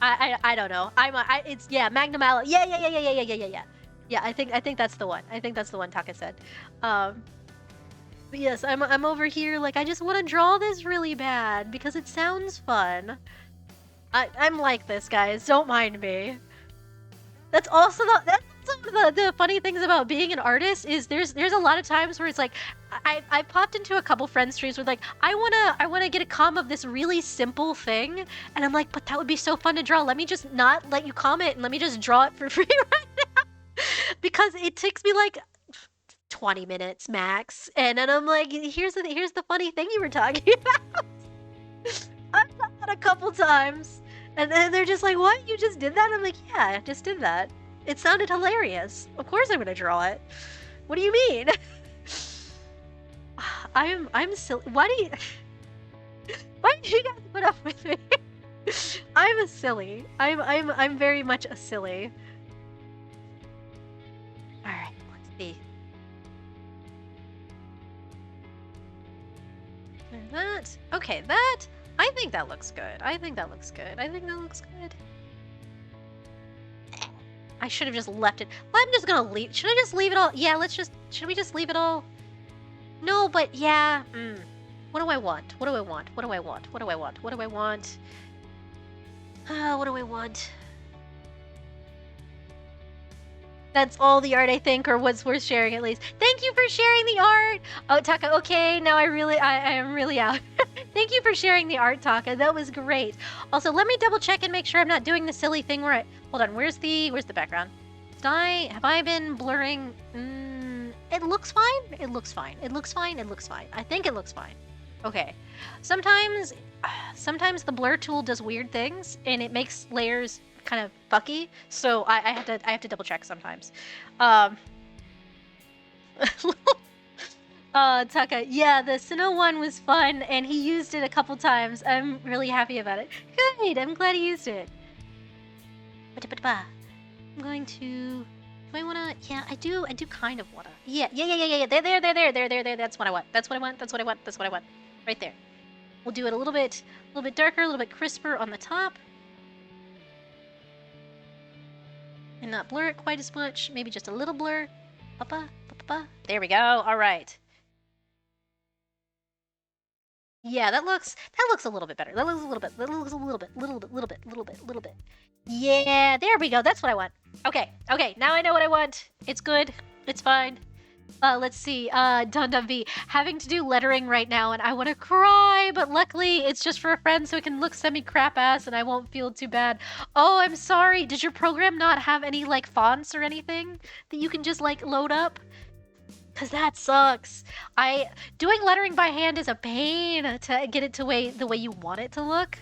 I don't know. It's Magnum Aloe. Yeah. Yeah, I think that's the one. I think that's the one Taka said. But yes, I'm over here like I just want to draw this really bad because it sounds fun. I'm like this, guys. Don't mind me. That's also one of the funny things about being an artist is there's a lot of times where it's like I popped into a couple friends streams with like I wanna get a comm of this really simple thing, and I'm like, but that would be so fun to draw. Let me just not let you comment and let me just draw it for free right now because it takes me like 20 minutes max, and then I'm like, here's the funny thing you were talking about. I've done that a couple times, and then they're just like, what? You just did that? I'm like, yeah, I just did that. It sounded hilarious. Of course I'm gonna draw it. What do you mean? I'm silly. Why do you guys put up with me? I'm a silly. I'm very much a silly. Alright, let's see. There's that. Okay, I think that looks good. I think that looks good. I should have just left it. I'm just gonna leave. Should I just leave it all? Yeah, should we just leave it all? No, but yeah. What do I want? What do I want? That's all the art, I think, or what's worth sharing at least. Thank you for sharing the art! Oh, Taka, okay, now I am really out. Thank you for sharing the art, Taka. That was great. Also, let me double check and make sure I'm not doing the silly thing where hold on, where's the background? Have I been blurring? It looks fine. I think it looks fine. Okay. Sometimes the blur tool does weird things and it makes layers kind of fucky, so I have to double check sometimes. Taka, yeah, the Sinnoh one was fun and he used it a couple times. I'm really happy about it. Good, I'm glad he used it. I'm going to, do I wanna, yeah, I do kind of wanna, yeah, there, that's what I want. Right there. We'll do it a little bit darker, a little bit crisper on the top. And not blur it quite as much, maybe just a little blur. There we go, alright. Yeah, that looks a little bit better. That looks a little bit. Yeah, there we go. That's what I want. Okay, now I know what I want. It's good. It's fine. Let's see. Dun V. Having to do lettering right now and I want to cry, but luckily it's just for a friend so it can look semi-crap ass and I won't feel too bad. Oh, I'm sorry. Does your program not have any, like, fonts or anything that you can just, like, load up? Cause that sucks. Doing lettering by hand is a pain to get it to the way you want it to look.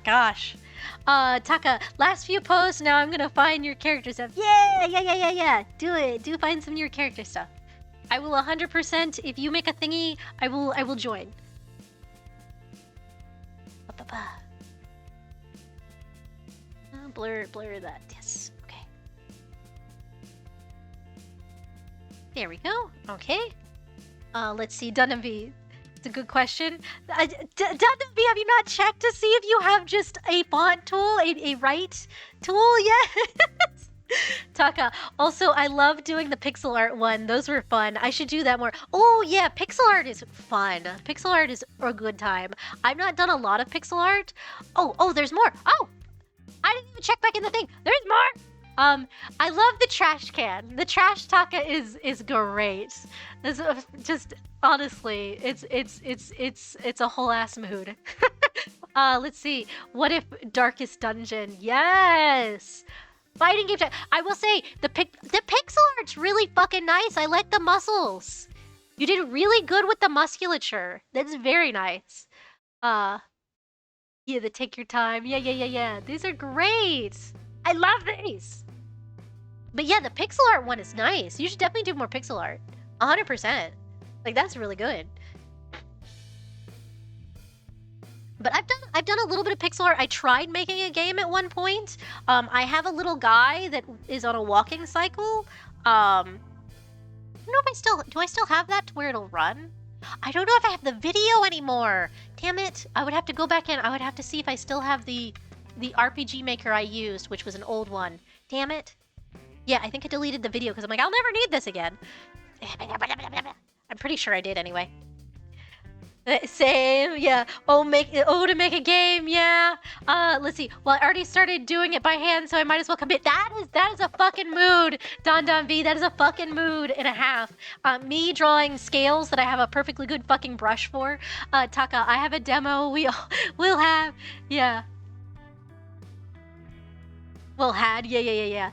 Gosh. Taka, last few posts, now I'm gonna find your character stuff. Yeah. Do it. Do find some of your character stuff. I will 100%, if you make a thingy, I will join. Blur that, yes. There we go. Okay. Let's see. Dunavy. It's a good question. Dunavy, have you not checked to see if you have just a font tool, a write tool yet? Taka. Also, I love doing the pixel art one. Those were fun. I should do that more. Oh, yeah. Pixel art is fun. Pixel art is a good time. I've not done a lot of pixel art. Oh, there's more. Oh, I didn't even check back in the thing. There's more. I love the trash can. The trash Taka is great. It's just honestly, it's a whole ass mood. Let's see. What if Darkest Dungeon? Yes. Fighting game chat. I will say the pixel art's really fucking nice. I like the muscles. You did really good with the musculature. That's very nice. Yeah, the take your time. Yeah. These are great. I love these. But yeah, the pixel art one is nice. You should definitely do more pixel art. 100%. Like, that's really good. But I've done a little bit of pixel art. I tried making a game at one point. I have a little guy that is on a walking cycle. I don't know if do I still have that to where it'll run? I don't know if I have the video anymore. Damn it. I would have to go back in. I would have to see if I still have the RPG maker I used, which was an old one. Damn it. Yeah, I think I deleted the video because I'm like, I'll never need this again. I'm pretty sure I did anyway. Same, yeah. To make a game, yeah. Let's see. Well, I already started doing it by hand, so I might as well commit. That is a fucking mood, Don V. That is a fucking mood and a half. Me drawing scales that I have a perfectly good fucking brush for. Taka, I have a demo. We'll have, yeah. Well, yeah.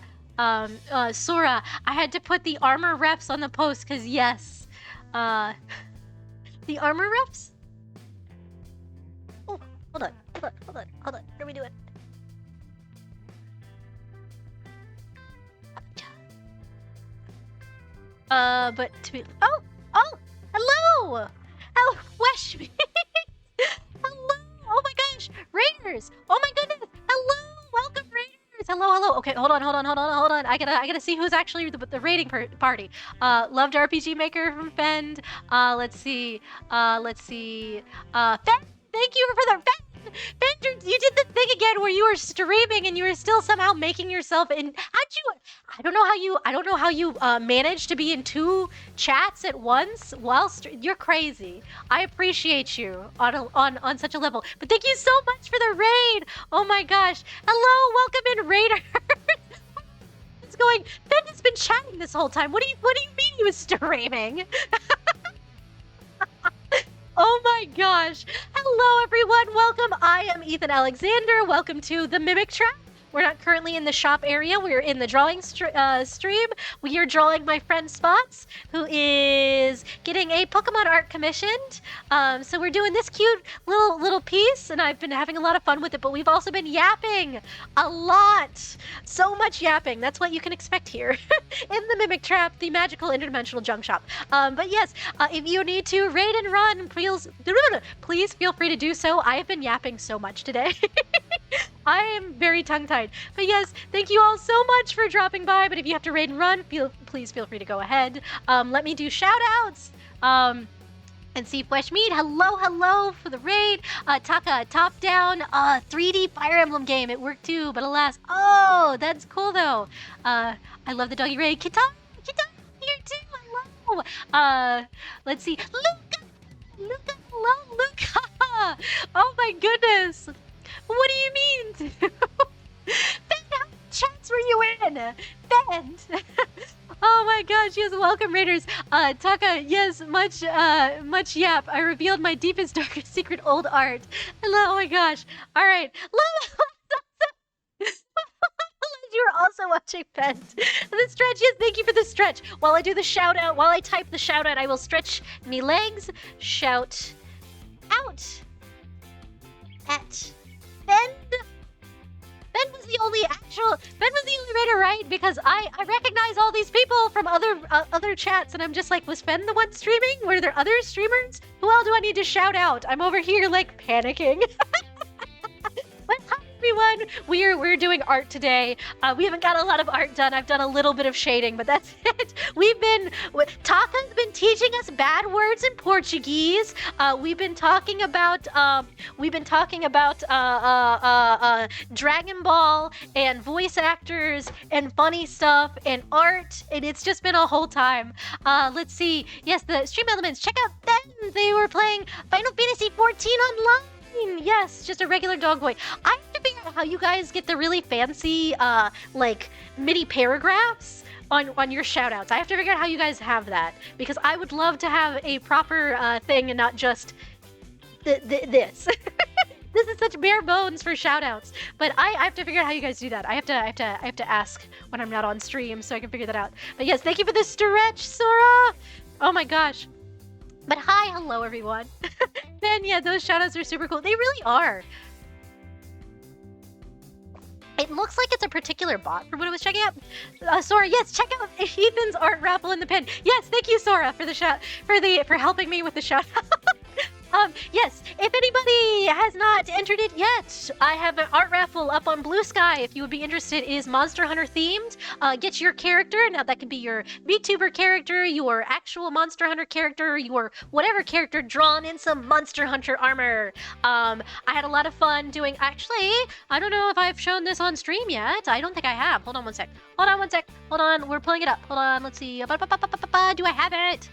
Sora, I had to put the armor reps on the post because yes. The armor reps? Oh, hold on. What are we doing? But to be... Oh! Hello! Hello, Weshme! Hello! Oh my gosh! Raiders! Oh my goodness! Hello! Welcome, Raiders! Hello. Okay, hold on. I gotta see who's actually the raiding party. Loved RPG Maker from Fend. Let's see. Fend, thank you for the Fend. You did the thing again where you were streaming and you were still somehow making yourself in. I don't know how you managed to be in 2 chats at once while you're crazy. I appreciate you on such a level. But thank you so much for the raid. Oh my gosh. Hello, welcome in, Raiders. It's going. Ben has been chatting this whole time. What do you mean he was streaming? Oh my gosh. Hello everyone. Welcome. I am Ethan Alexander. Welcome to the Mimic Trap. We're not currently in the shop area. We're in the drawing stream. We are drawing my friend Spots, who is getting a Pokemon art commissioned. So we're doing this cute little piece, and I've been having a lot of fun with it, but we've also been yapping a lot. So much yapping. That's what you can expect here in the Mimic Trap, the magical interdimensional junk shop. But yes, if you need to raid and run, please feel free to do so. I have been yapping so much today. I am very tongue-tied. But yes, thank you all so much for dropping by. But if you have to raid and run, please feel free to go ahead. Let me do shout-outs. And see Fresh Meat. Hello for the raid. Taka, top-down 3D Fire Emblem game. It worked too, but alas. Oh, that's cool though. I love the doggy raid. Kita here too. Hello. Let's see. Luca. Hello, Luca. Oh my goodness. What do you mean? Ben, how many chats were you in? Ben. Oh my gosh, yes, welcome Raiders. Taka, yes, much yap. I revealed my deepest, darkest secret old art. Hello, oh my gosh. All right. You're also watching Ben. The stretch, yes, thank you for the stretch. While I do the shout out, while I type the shout out, I will stretch me legs. Shout out at Ben was the only raider, right? Because I recognize all these people from other chats, and I'm just like, was Ben the one streaming? Were there other streamers? Who else do I need to shout out? I'm over here like panicking. But hi everyone, we're doing art today. We haven't got a lot of art done. I've done a little bit of shading, but that's it. Taka's been teaching us bad words in Portuguese. We've been talking about Dragon Ball and voice actors and funny stuff and art, and it's just been a whole time. Let's see. Yes, the stream elements. Check out them. They were playing Final Fantasy 14 online. Yes, just a regular dog boy. I have to figure out how you guys get the really fancy, like, mini paragraphs on your shoutouts. I have to figure out how you guys have that, because I would love to have a proper thing and not just this. This is such bare bones for shoutouts, but I have to figure out how you guys do that. I have to ask when I'm not on stream so I can figure that out. But yes, thank you for the stretch, Sora. Oh my gosh. But hi, hello everyone. Man, yeah, those shoutouts are super cool. They really are. It looks like it's a particular bot from what I was checking out. Sora, yes, check out Ethan's art raffle in the pin. Yes, thank you, Sora, for the for helping me with the shout out. Yes, if anybody has not entered it yet, I have an art raffle up on Blue Sky. If you would be interested, it is Monster Hunter themed. Get your character. Now that can be your VTuber character, your actual Monster Hunter character, your whatever character drawn in some Monster Hunter armor. I had a lot of fun doing, actually, I don't know if I've shown this on stream yet. I don't think I have. Hold on one sec. Hold on one sec. Hold on, we're pulling it up. Hold on, let's see. Do I have it?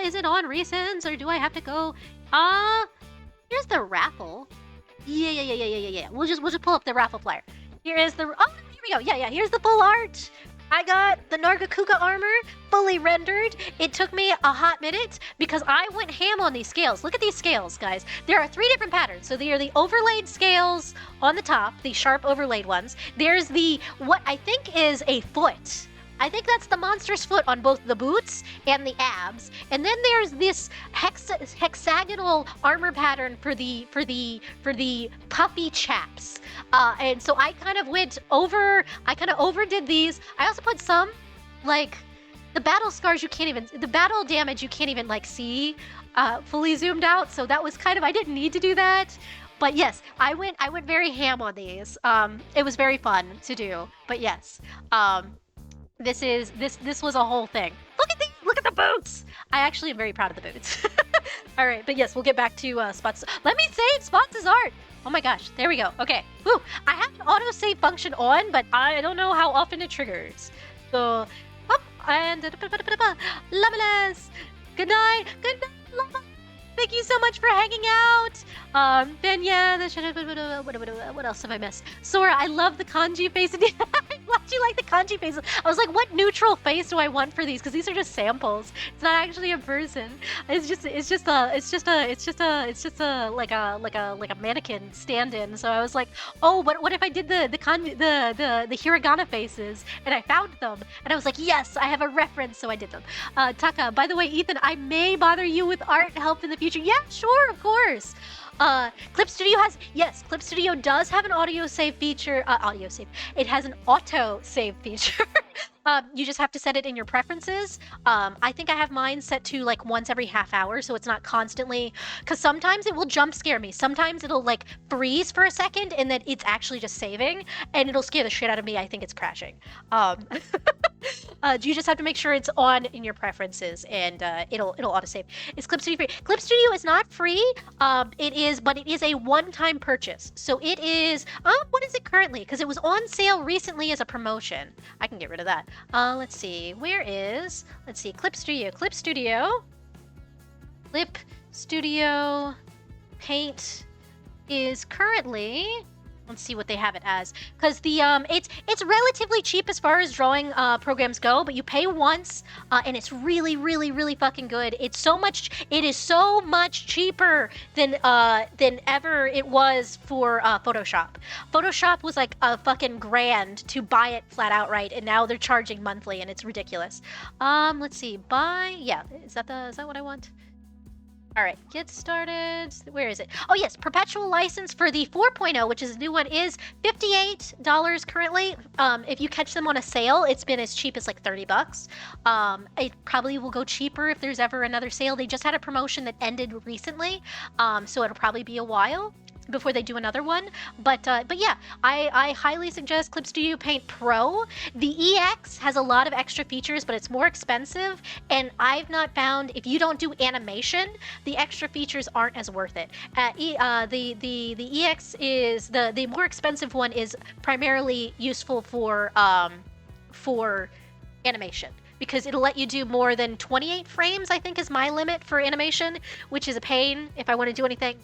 Is it on recents or do I have to go? Here's the raffle. Yeah. We'll just pull up the raffle flyer. Here is the, oh, here we go. Yeah, here's the full art. I got the Nargacuga armor fully rendered. It took me a hot minute because I went ham on these scales. Look at these scales, guys. There are 3 different patterns. So they are the overlaid scales on the top, the sharp overlaid ones. There's the, what I think is a foot. I think that's the monster's foot on both the boots and the abs. And then there's this hexagonal armor pattern for the puffy chaps. And so I kind of overdid these. I also put some, like, the battle scars the battle damage you can't even like see fully zoomed out. So that was kind of, I didn't need to do that. But yes, I went very ham on these. It was very fun to do. But yes, this was a whole thing. Look at these! Look at the boots! I actually am very proud of the boots. All right, but yes, we'll get back to Spots. Let me save Spots' art. Oh my gosh, there we go. Okay, whew. I have an autosave function on, but I don't know how often it triggers. So, up and Lavalas. Good night. Good night, Lava. Thank you so much for hanging out. Then yeah, what else have I missed? Sora, I love the kanji faces. I'm glad you like the kanji faces. I was like, what neutral face do I want for these? Because these are just samples. It's not actually a person. It's just a like a mannequin stand-in. So I was like, oh, what if I did the hiragana faces and I found them and I was like, yes, I have a reference, so I did them. Taka, by the way, Ethan, I may bother you with art help in the future. Yeah, sure, of course. Clip Studio Clip Studio does have an audio save feature. It has an auto save feature. You just have to set it in your preferences. I think I have mine set to like once every half hour, so it's not constantly, because sometimes it will jump scare me. Sometimes it'll like freeze for a second and then it's actually just saving and it'll scare the shit out of me. I think it's crashing. You just have to make sure it's on in your preferences and it'll auto-save. Is Clip Studio free? Clip Studio is not free. It is a one-time purchase. So it is, what is it currently? Because it was on sale recently as a promotion. I can get rid of that. Let's see, Clip Studio Paint is currently, let's see what they have it as, because the it's relatively cheap as far as drawing programs go, but you pay once and it's really fucking good. It is so much cheaper than ever it was for Photoshop. Photoshop was like a fucking grand to buy it flat outright, and now they're charging monthly and it's ridiculous. Let's see, is that what I want? All right, get started. Where is it? Oh yes, perpetual license for the 4.0, which is a new one, is $58 currently. If you catch them on a sale, it's been as cheap as like $30. It probably will go cheaper if there's ever another sale. They just had a promotion that ended recently, so it'll probably be a while before they do another one. But yeah, I highly suggest Clip Studio Paint Pro. The EX has a lot of extra features, but it's more expensive, and I've not found, if you don't do animation, the extra features aren't as worth it. The EX is, the more expensive one is primarily useful for animation, because it'll let you do more than 28 frames, I think is my limit for animation, which is a pain if I want to do anything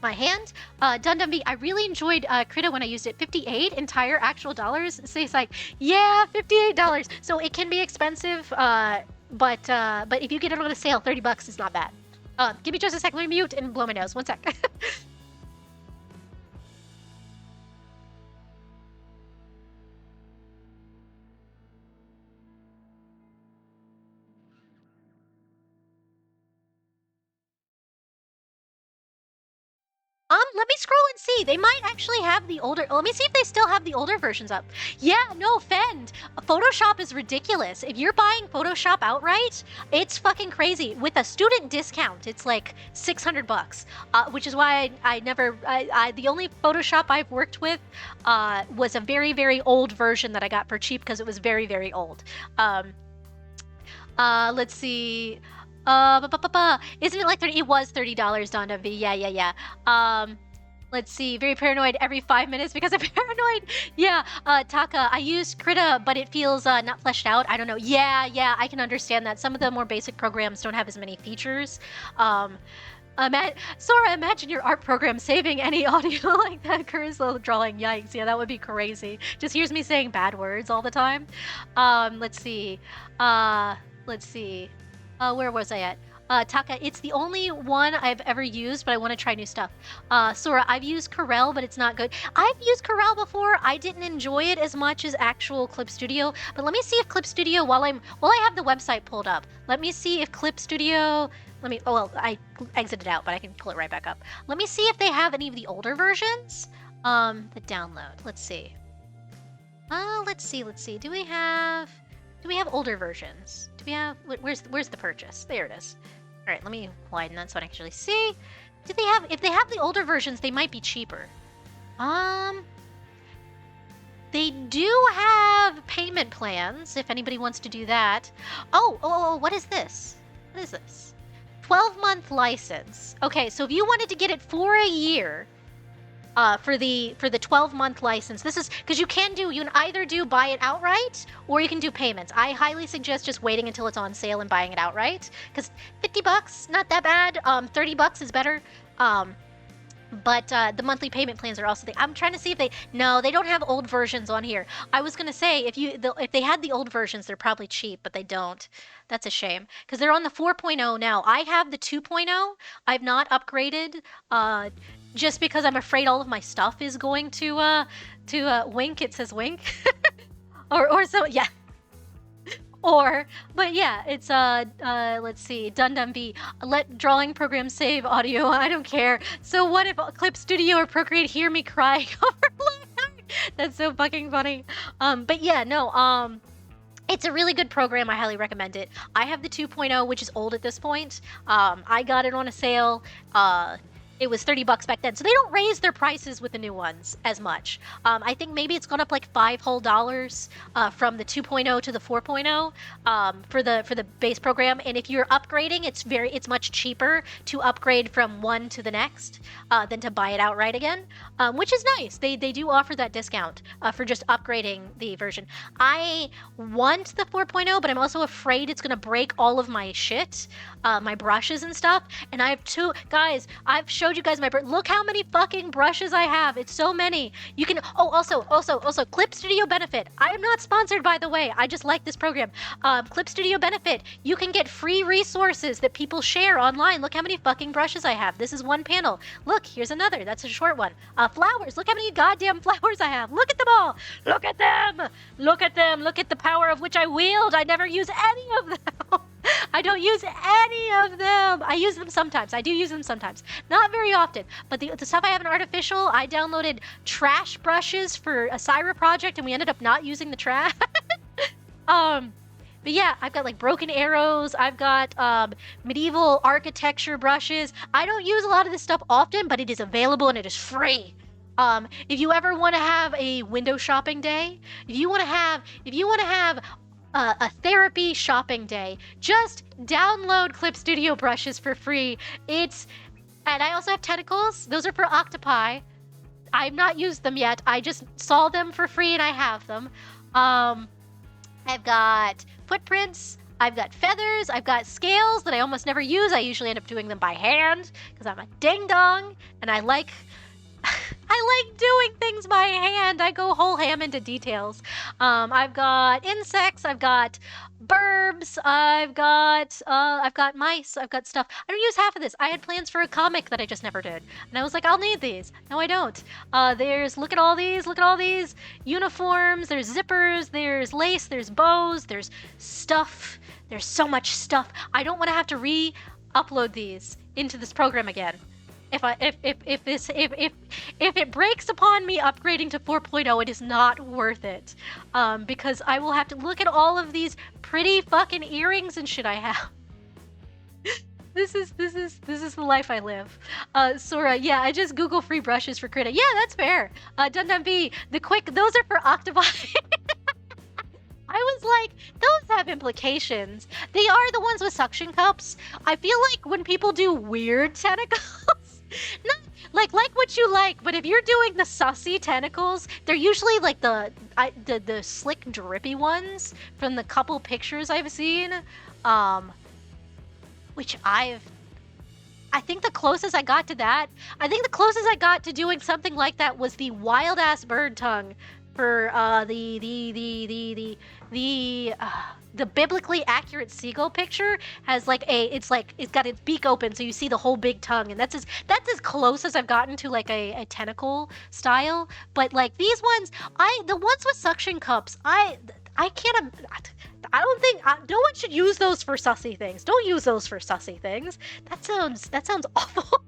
my hand. Dundumby, I really enjoyed Krita when I used it. 58 entire actual dollars. So it's like, yeah, $58. So it can be expensive, but if you get it on a sale, 30 bucks is not bad. Give me just a sec. Let me mute and blow my nose. 1 sec. Let me scroll and see. They might actually have the older. Let me see if they still have the older versions up. Yeah, no, Fend. Photoshop is ridiculous. If you're buying Photoshop outright, it's fucking crazy. With a student discount, it's like 600 bucks. Which is why I never. The only Photoshop I've worked with was a very, very old version that I got for cheap because it was very, very old. Let's see. Isn't it like 30? It was $30, Donda V. Yeah. Let's see. Very paranoid every 5 minutes because I'm paranoid. Yeah. Taka, I use Krita, but it feels not fleshed out. I don't know. Yeah. I can understand that. Some of the more basic programs don't have as many features. Sora, imagine your art program saving any audio like that. Kurzlo drawing. Yikes. Yeah, that would be crazy. Just hears me saying bad words all the time. Let's see. Where was I at? Taka, it's the only one I've ever used, but I want to try new stuff. Sora, I've used Corel, but it's not good. I've used Corel before. I didn't enjoy it as much as actual Clip Studio, but let me see if Clip Studio, while I have the website pulled up, let me see if Clip Studio, I exited out, but I can pull it right back up. Let me see if they have any of the older versions. The download, let's see. Let's see. Do we have older versions? Do we have, where's the purchase? There it is. All right, let me widen that so I can actually see. If they have the older versions, they might be cheaper. They do have payment plans if anybody wants to do that. Oh, what is this? What is this? 12-month license. Okay, so if you wanted to get it for a year, for the 12-month license. This is because you can either do buy it outright or you can do payments. I highly suggest just waiting until it's on sale and buying it outright because 50 bucks, not that bad. 30 bucks is better. But the monthly payment plans are also I'm trying to see if they don't have old versions on here. I was gonna say if they had the old versions, they're probably cheap, but they don't. That's a shame because they're on the 4.0 now. I have the 2.0. I've not upgraded. Just because I'm afraid all of my stuff is going to wink. It says wink, or so yeah. But yeah, it's let's see, Dundumby, let drawing program save audio. I don't care. So what if Clip Studio or Procreate hear me crying over Lionheart? That's so fucking funny. But yeah, no. It's a really good program. I highly recommend it. I have the 2.0, which is old at this point. I got it on a sale. It was 30 bucks back then. So they don't raise their prices with the new ones as much. I think maybe it's gone up like $5 whole from the 2.0 to the 4.0 for the base program. And if you're upgrading, it's much cheaper to upgrade from one to the next than to buy it outright again, which is nice. They do offer that discount for just upgrading the version. I want the 4.0, but I'm also afraid it's going to break all of my shit, my brushes and stuff. And I have guys, I've showed you guys look how many fucking brushes I have. It's so many. You can also Clip Studio benefit. I am not sponsored, by the way. I just like this program. Clip Studio benefit. You can get free resources that people share online. Look how many fucking brushes I have. This is one panel. Look, here's another. That's a short one. Flowers. Look how many goddamn flowers I have. Look at them all. Look at them. Look at them. Look at the power of which I wield. I never use any of them. I don't use any of them. I use them sometimes. I do use them sometimes. Not very often. But the stuff I have in artificial, I downloaded trash brushes for a Syra project and we ended up not using the trash. But yeah, I've got like broken arrows. I've got medieval architecture brushes. I don't use a lot of this stuff often, but it is available and it is free. If you ever want to have a window shopping day, if you want to have a therapy shopping day, just download Clip Studio brushes for free. And I also have tentacles. Those are for octopi. I've not used them yet. I just saw them for free and I have them. I've got footprints. I've got feathers, I've got scales that I almost never use. I usually end up doing them by hand because I'm a ding-dong and I like I like doing things by hand. I go whole ham into details. I've got insects, I've got burbs, I've got mice, I've got stuff. I don't use half of this. I had plans for a comic that I just never did. And I was like, I'll need these. No, I don't. Look at all these uniforms, there's zippers, there's lace, there's bows, there's stuff. There's so much stuff. I don't want to have to re-upload these into this program again. If it breaks upon me upgrading to 4.0, it is not worth it. Because I will have to look at all of these pretty fucking earrings and shit I have. This is the life I live. Sora, yeah, I just Google free brushes for Krita. Yeah, that's fair. Dun B, those are for octopi. I was like, those have implications. They are the ones with suction cups. I feel like when people do weird tentacles, not like what you like, but if you're doing the sussy tentacles, they're usually like the slick drippy ones from the couple pictures I've seen. Which I think the closest I got to that, I think the closest I got to doing something like that was the wild ass bird tongue for the biblically accurate seagull picture has like it's got its beak open so you see the whole big tongue, and that's as close as I've gotten to like a tentacle style. But like these ones, the ones with suction cups, I can't. I don't think no one should use those for sussy things. Don't use those for sussy things. That sounds awful.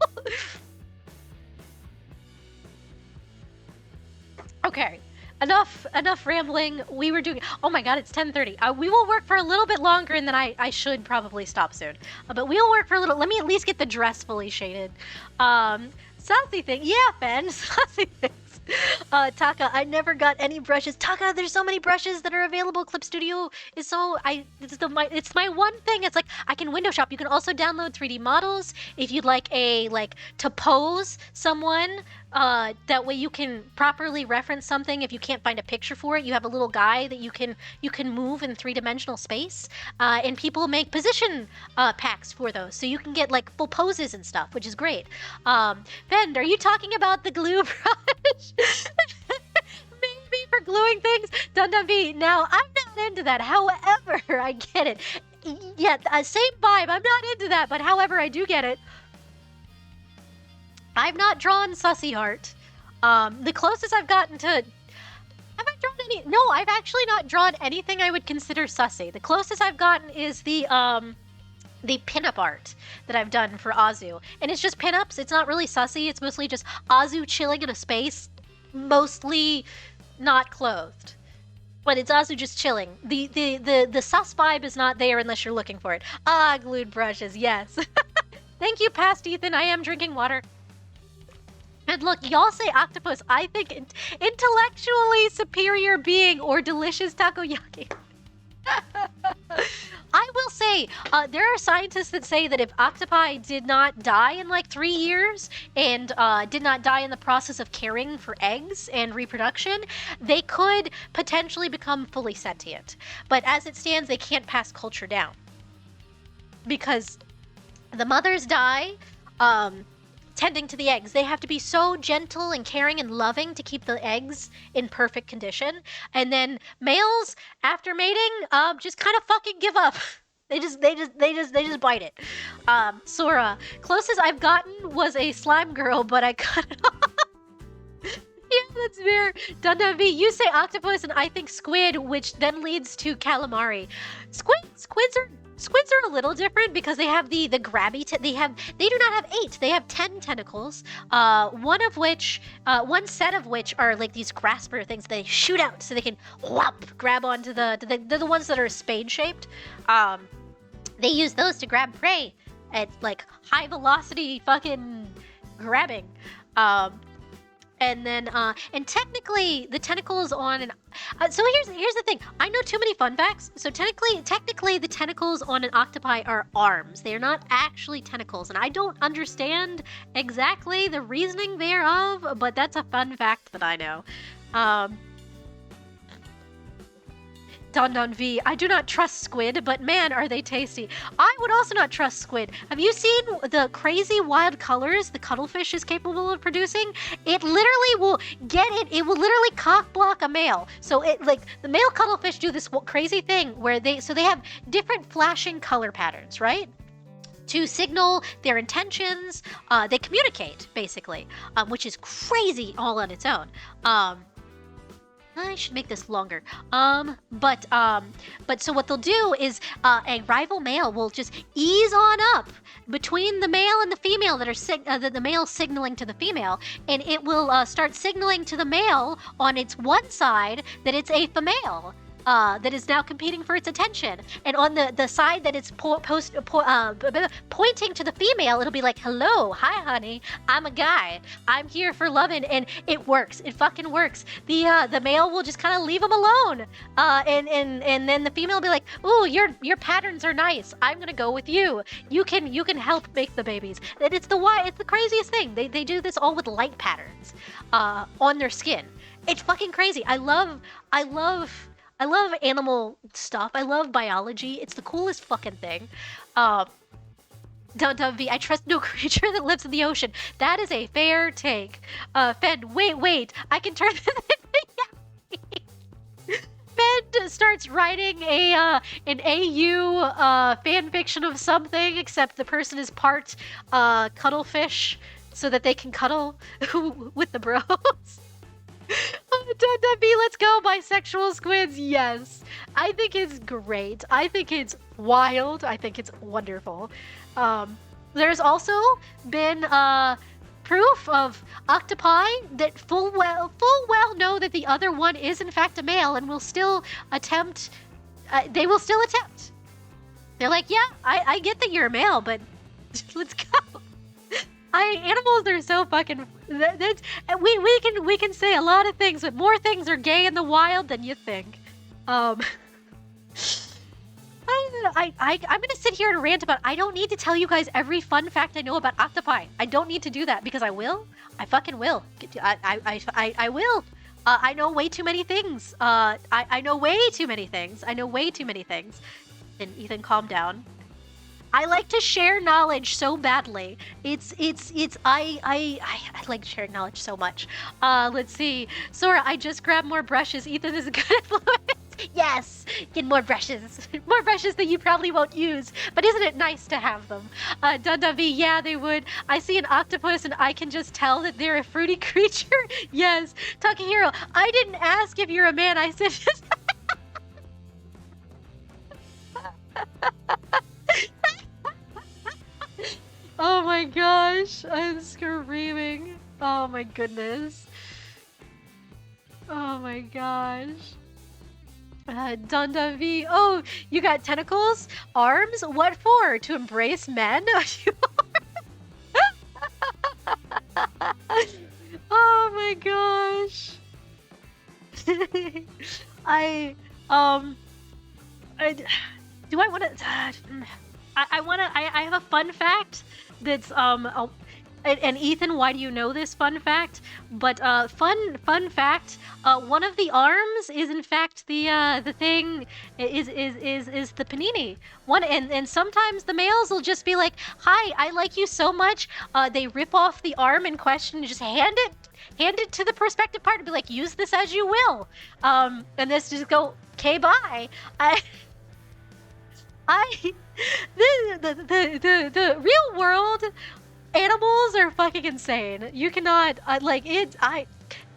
Okay. Enough rambling. We were doing. Oh my god, it's 10:30. We will work for a little bit longer, and then I should probably stop soon. But we'll work for a little. Let me at least get the dress fully shaded. Sassy thing. Yeah, Ben. Sassy things. Taka, I never got any brushes. Taka, there's so many brushes that are available. Clip Studio is so it's my one thing. It's like I can window shop. You can also download 3D models if you'd like to pose someone. That way you can properly reference something. If you can't find a picture for it, you have a little guy that you can move in 3-dimensional space. And people make position packs for those, so you can get like full poses and stuff, which is great. Ben, are you talking about the glue brush? Maybe for gluing things. Dun B. Now I'm not into that. However, I get it. Yeah, same vibe. I'm not into that, but however, I do get it. I've not drawn Sussy Heart. The closest I've gotten to... Have I drawn any... No, I've actually not drawn anything I would consider sussy. The closest I've gotten is the pinup art that I've done for Azu. And it's just pinups. It's not really sussy. It's mostly just Azu chilling in a space, mostly not clothed. But it's Azu just chilling. The sus vibe is not there unless you're looking for it. Ah, glued brushes, yes. Thank you, Past Ethan. I am drinking water. And look, y'all say octopus. I think intellectually superior being or delicious takoyaki. I will say, there are scientists that say that if octopi did not die in like 3 years and did not die in the process of caring for eggs and reproduction, they could potentially become fully sentient. But as it stands, they can't pass culture down. Because the mothers die, tending to the eggs. They have to be so gentle and caring and loving to keep the eggs in perfect condition. And then males, after mating, just kind of fucking give up. They just bite it. Sora, closest I've gotten was a slime girl, but I cut it off. Yeah, that's fair. Dun V, you say octopus and I think squid, which then leads to calamari. Squids are a little different because they have the grabby. They do not have 8. They have 10 tentacles. One set of which are like these grasper things. They shoot out so they can grab onto they're the ones that are spade shaped. They use those to grab prey at like high velocity fucking grabbing. And then, and technically, the tentacles on an... so here's the thing. I know too many fun facts. So technically, the tentacles on an octopi are arms. They are not actually tentacles. And I don't understand exactly the reasoning thereof, but that's a fun fact that I know. Don V, I do not trust squid, but man, are they tasty. I would also not trust squid. Have you seen the crazy wild colors the cuttlefish is capable of producing? It literally will it will literally cock block a male. So the male cuttlefish do this crazy thing where they have different flashing color patterns, right? To signal their intentions. They communicate, basically, which is crazy all on its own. I should make this longer. But so what they'll do is a rival male will just ease on up between the male and the female that are the male signaling to the female, and it will start signaling to the male on its one side that it's a female. That is now competing for its attention, and on the side that it's pointing to the female, it'll be like, "Hello, hi, honey, I'm a guy. I'm here for loving," and it works. It fucking works. The male will just kind of leave him alone, and then the female will be like, "Ooh, your patterns are nice. I'm gonna go with you. You can help make the babies." And it's the craziest thing. They do this all with light patterns, on their skin. It's fucking crazy. I love animal stuff. I love biology. It's the coolest fucking thing. V, I trust no creature that lives in the ocean. That is a fair take. Fed, wait. I can turn this into Fed starts writing an AU fan fiction of something, except the person is part cuttlefish, so that they can cuddle with the bros. Let's go, bisexual squids. Yes, I think it's great. I think it's wild. I think it's wonderful. There's also been proof of octopi that full well know that the other one is in fact a male and will still attempt. They will still attempt. They're like, yeah, I get that you're a male, but let's go. Animals are so fucking. We can say a lot of things, but more things are gay in the wild than you think. I'm gonna sit here and rant about. I don't need to tell you guys every fun fact I know about octopi. I don't need to do that because I will. I fucking will. I will. I know way too many things. I know way too many things. And Ethan, calm down. I like to share knowledge so badly. I like sharing knowledge so much. Let's see. Sora, I just grabbed more brushes. Ethan is a good influence. Yes, get more brushes. More brushes that you probably won't use. But isn't it nice to have them? V, yeah, they would. I see an octopus and I can just tell that they're a fruity creature. Yes. Takahiro, I didn't ask if you're a man. I said just... Oh my gosh, I'm screaming. Oh my goodness. Oh my gosh. Dunda V, oh, you got tentacles? Arms? What for? To embrace men? Oh my gosh. I have a fun fact that's and Ethan, why do you know this fun fact? But fun fact, one of the arms is in fact the thing is the panini one, and sometimes the males will just be like, "Hi, I like you so much." They rip off the arm in question and just hand it to the prospective partner, be like, "Use this as you will," and this just go, "Okay, bye." The real world animals are fucking insane. You cannot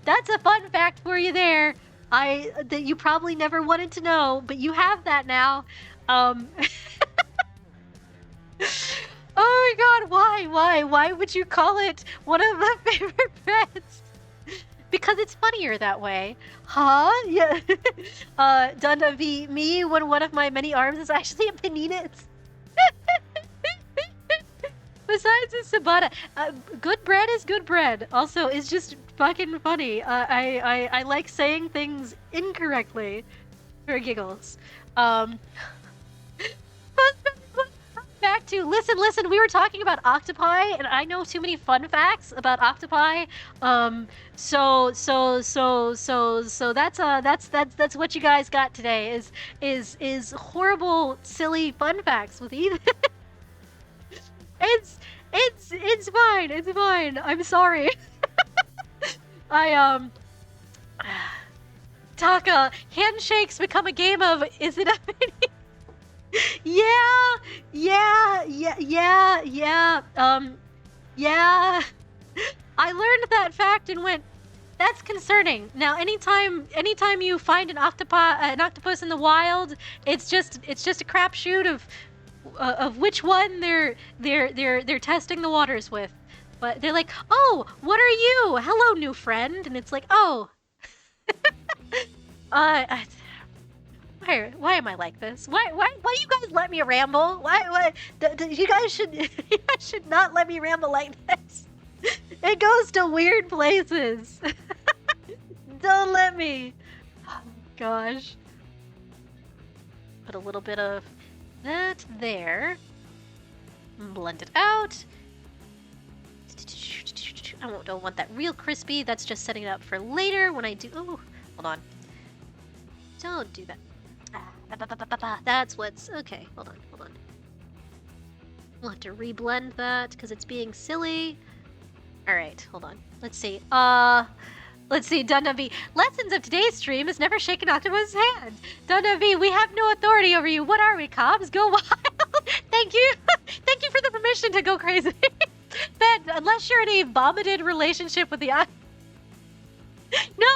that's a fun fact for you there. That you probably never wanted to know, but you have that now. Oh my god, why would you call it one of my favorite pets? Because it's funnier that way. Huh? Yeah. Dunda V, me when one of my many arms is actually a penis. Besides the Sabata, good bread is good bread. Also, it's just fucking funny. I like saying things incorrectly for giggles. Fact to. Listen, we were talking about octopi, and I know too many fun facts about octopi. So that's what you guys got today is horrible, silly fun facts with Ethan. It's fine. It's fine. I'm sorry. Taka, handshakes become a game of is it happening? Yeah. Yeah. I learned that fact and went, that's concerning. Now, anytime you find an octopus in the wild, it's just a crapshoot of which one they're testing the waters with. But they're like, oh, what are you? Hello, new friend. And it's like, oh. Why am I like this? Why you guys let me ramble? Why you guys should not let me ramble like this. It goes to weird places. Don't let me. Oh gosh. Put a little bit of that there. Blend it out. I don't want that real crispy. That's just setting it up for later when I do. Oh, hold on. Don't do that. That's what's okay. Hold on. We'll have to reblend that because it's being silly. All right, hold on. Let's see. Dunda V. Lessons of today's stream is never shake an octopus's hand. Dunda V, we have no authority over you. What are we, cops? Go wild. Thank you. Thank you for the permission to go crazy. Ben, unless you're in a vomited relationship with the No,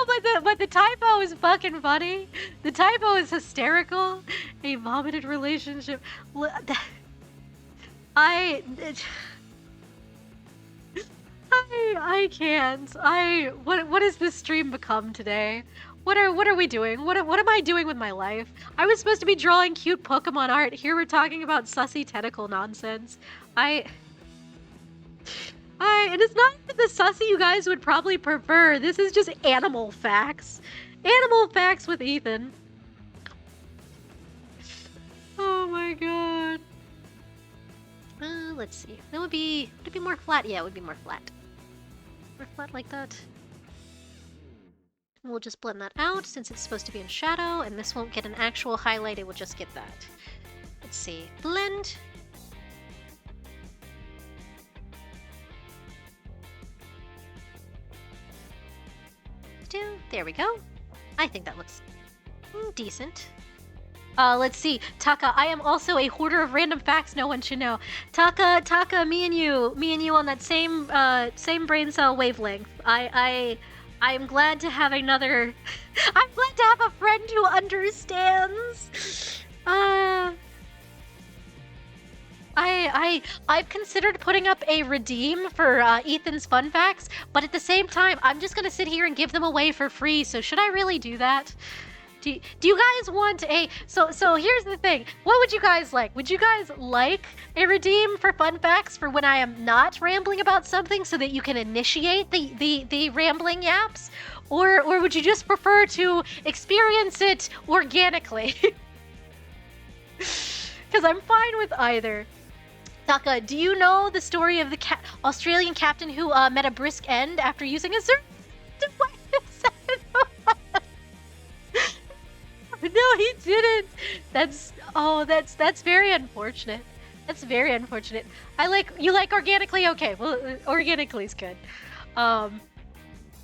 but the typo is fucking funny. The typo is hysterical. A vomited relationship. I can't. What has this stream become today? What are we doing? What am I doing with my life? I was supposed to be drawing cute Pokemon art. Here we're talking about sussy tentacle nonsense. And it's not even the sussy you guys would probably prefer. This is just animal facts. Animal facts with Ethan. Oh my god. Let's see. That would it be more flat? Yeah, it would be more flat. More flat like that. We'll just blend that out since it's supposed to be in shadow, and this won't get an actual highlight, it will just get that. Let's see. Blend. There we go. I think that looks decent. Let's see. Taka, I am also a hoarder of random facts no one should know. Taka, me and you on that same brain cell wavelength. I am glad to have another. I'm glad to have a friend who understands. I've considered putting up a redeem for Ethan's fun facts, but at the same time, I'm just gonna sit here and give them away for free. So should I really do that? Do you guys want a... So here's the thing. What would you guys like? Would you guys like a redeem for fun facts for when I am not rambling about something so that you can initiate the rambling yaps? Or would you just prefer to experience it organically? Because I'm fine with either. Taka, do you know the story of the Australian captain who met a brisk end after using a certain... No, he didn't. That's very unfortunate. That's very unfortunate. You like organically? Okay, well, organically is good. Oh